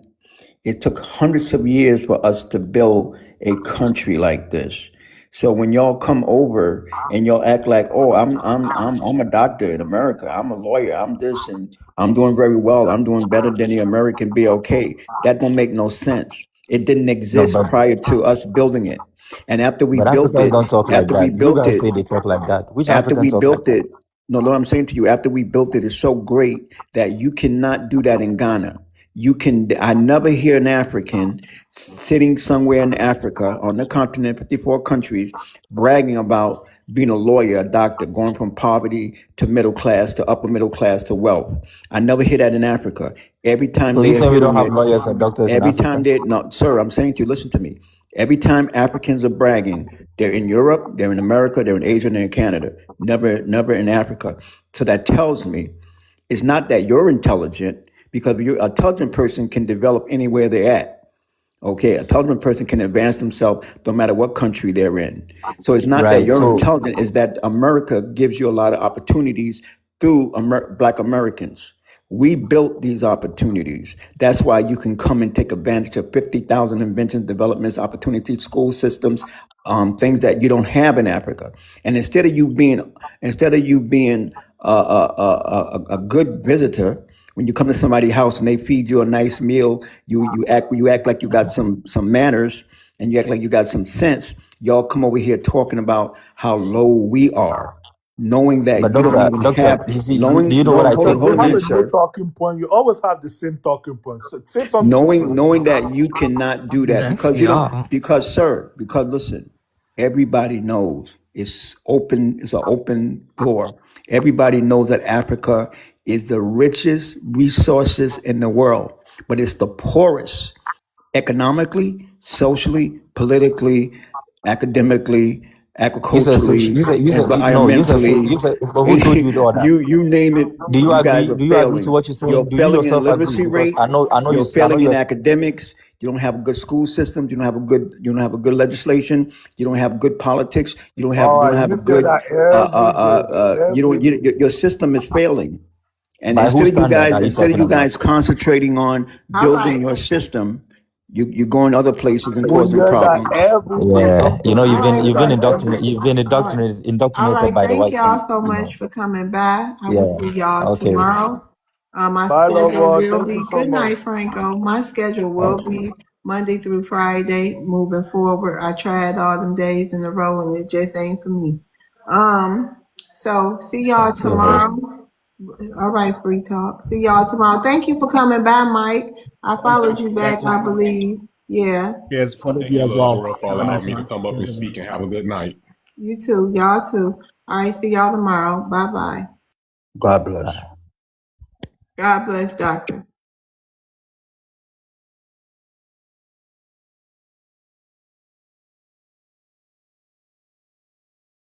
It took hundreds of years for us to build a country like this. So when y'all come over and y'all act like, oh, I'm a doctor in America, I'm a lawyer, I'm this, and I'm doing very well, I'm doing better than the American BLK. That don't make no sense. It didn't No, exist prior to us building it. And after we but built Africans it, don't talk like after we that. You built guys it, say they talk like that. Which after African we talk like built that? it, no, Lord, I'm saying to you, after we built it, it's so great that you cannot do that in Ghana. You can, I never hear an African sitting somewhere in Africa on the continent, 54 countries, bragging about being a lawyer, a doctor, going from poverty to middle class to upper middle class to wealth. I never hear that in Africa. Every time So you they're saying we don't hearing have it, lawyers and doctors in every time Africa? they, no, sir, I'm saying to you, listen to me. Every time Africans are bragging, they're in Europe, they're in America, they're in Asia, and they're in Canada. Never in Africa. So that tells me it's not that you're intelligent, because you're an intelligent person can develop anywhere they're at. Okay, a intelligent person can advance themselves no matter what country they're in. So it's not that Right. you're So intelligent, it's that America gives you a lot of opportunities through Black Americans. We built these opportunities. That's why you can come and take advantage of 50,000 inventions, developments, opportunities, school systems, things that you don't have in Africa. And instead of you being a good visitor, when you come to somebody's house and they feed you a nice meal, you act like you got some manners, and you act like you got some sense. Y'all come over here talking about how low we are, knowing but that you don't even doctor, have you see, do knowing you know what no I hold on, think? You hold on a have minute, a new sir. talking point. You always have the same talking point. Say something Knowing different. knowing that you cannot do that That's because you don't, y'all. because listen, everybody knows it's an open door. Everybody knows that Africa is the richest resources in the world, but it's the poorest economically, socially, politically, academically, agriculturally, You said no. environmentally. You said, but who told you all that? You name it, Do you you guys agree? are Do you agree to failing. what you're saying? You're Do you failing in yourself agree? literacy Because rate. I know You're failing in you're academics. You don't have a good school system. You don't have a good legislation. You don't have good politics. All You don't right, have you a say good that every day. you don't Every day. your system is failing. And by whose standard are you instead of talking you about? guys concentrating on All building right. your system, you going other places and We causing hear that problems. every day, Yeah, doctor. you've All We been right. hear that every day. All right. All indoctrinated right. by the Thank whites, and y'all so much for coming by. I will yeah. see y'all Okay. tomorrow. My Bye, love schedule God. will Thank you be so good much. night, Franco. My schedule will be Monday through Friday moving forward. I tried all them days in a row and it just ain't for me. So see y'all Go ahead. tomorrow. All right, free talk. See y'all tomorrow. Thank you for coming by, Mike. I followed you Thank back, you. I believe. Yeah. Yes, one of Thank you you, as Lil well. Jarrell, for Have a allowing nice me to one. come up and Yes, speak, and have a good night. You too. Y'all too. All right. See y'all tomorrow. Bye bye. God bless. God bless, Doctor.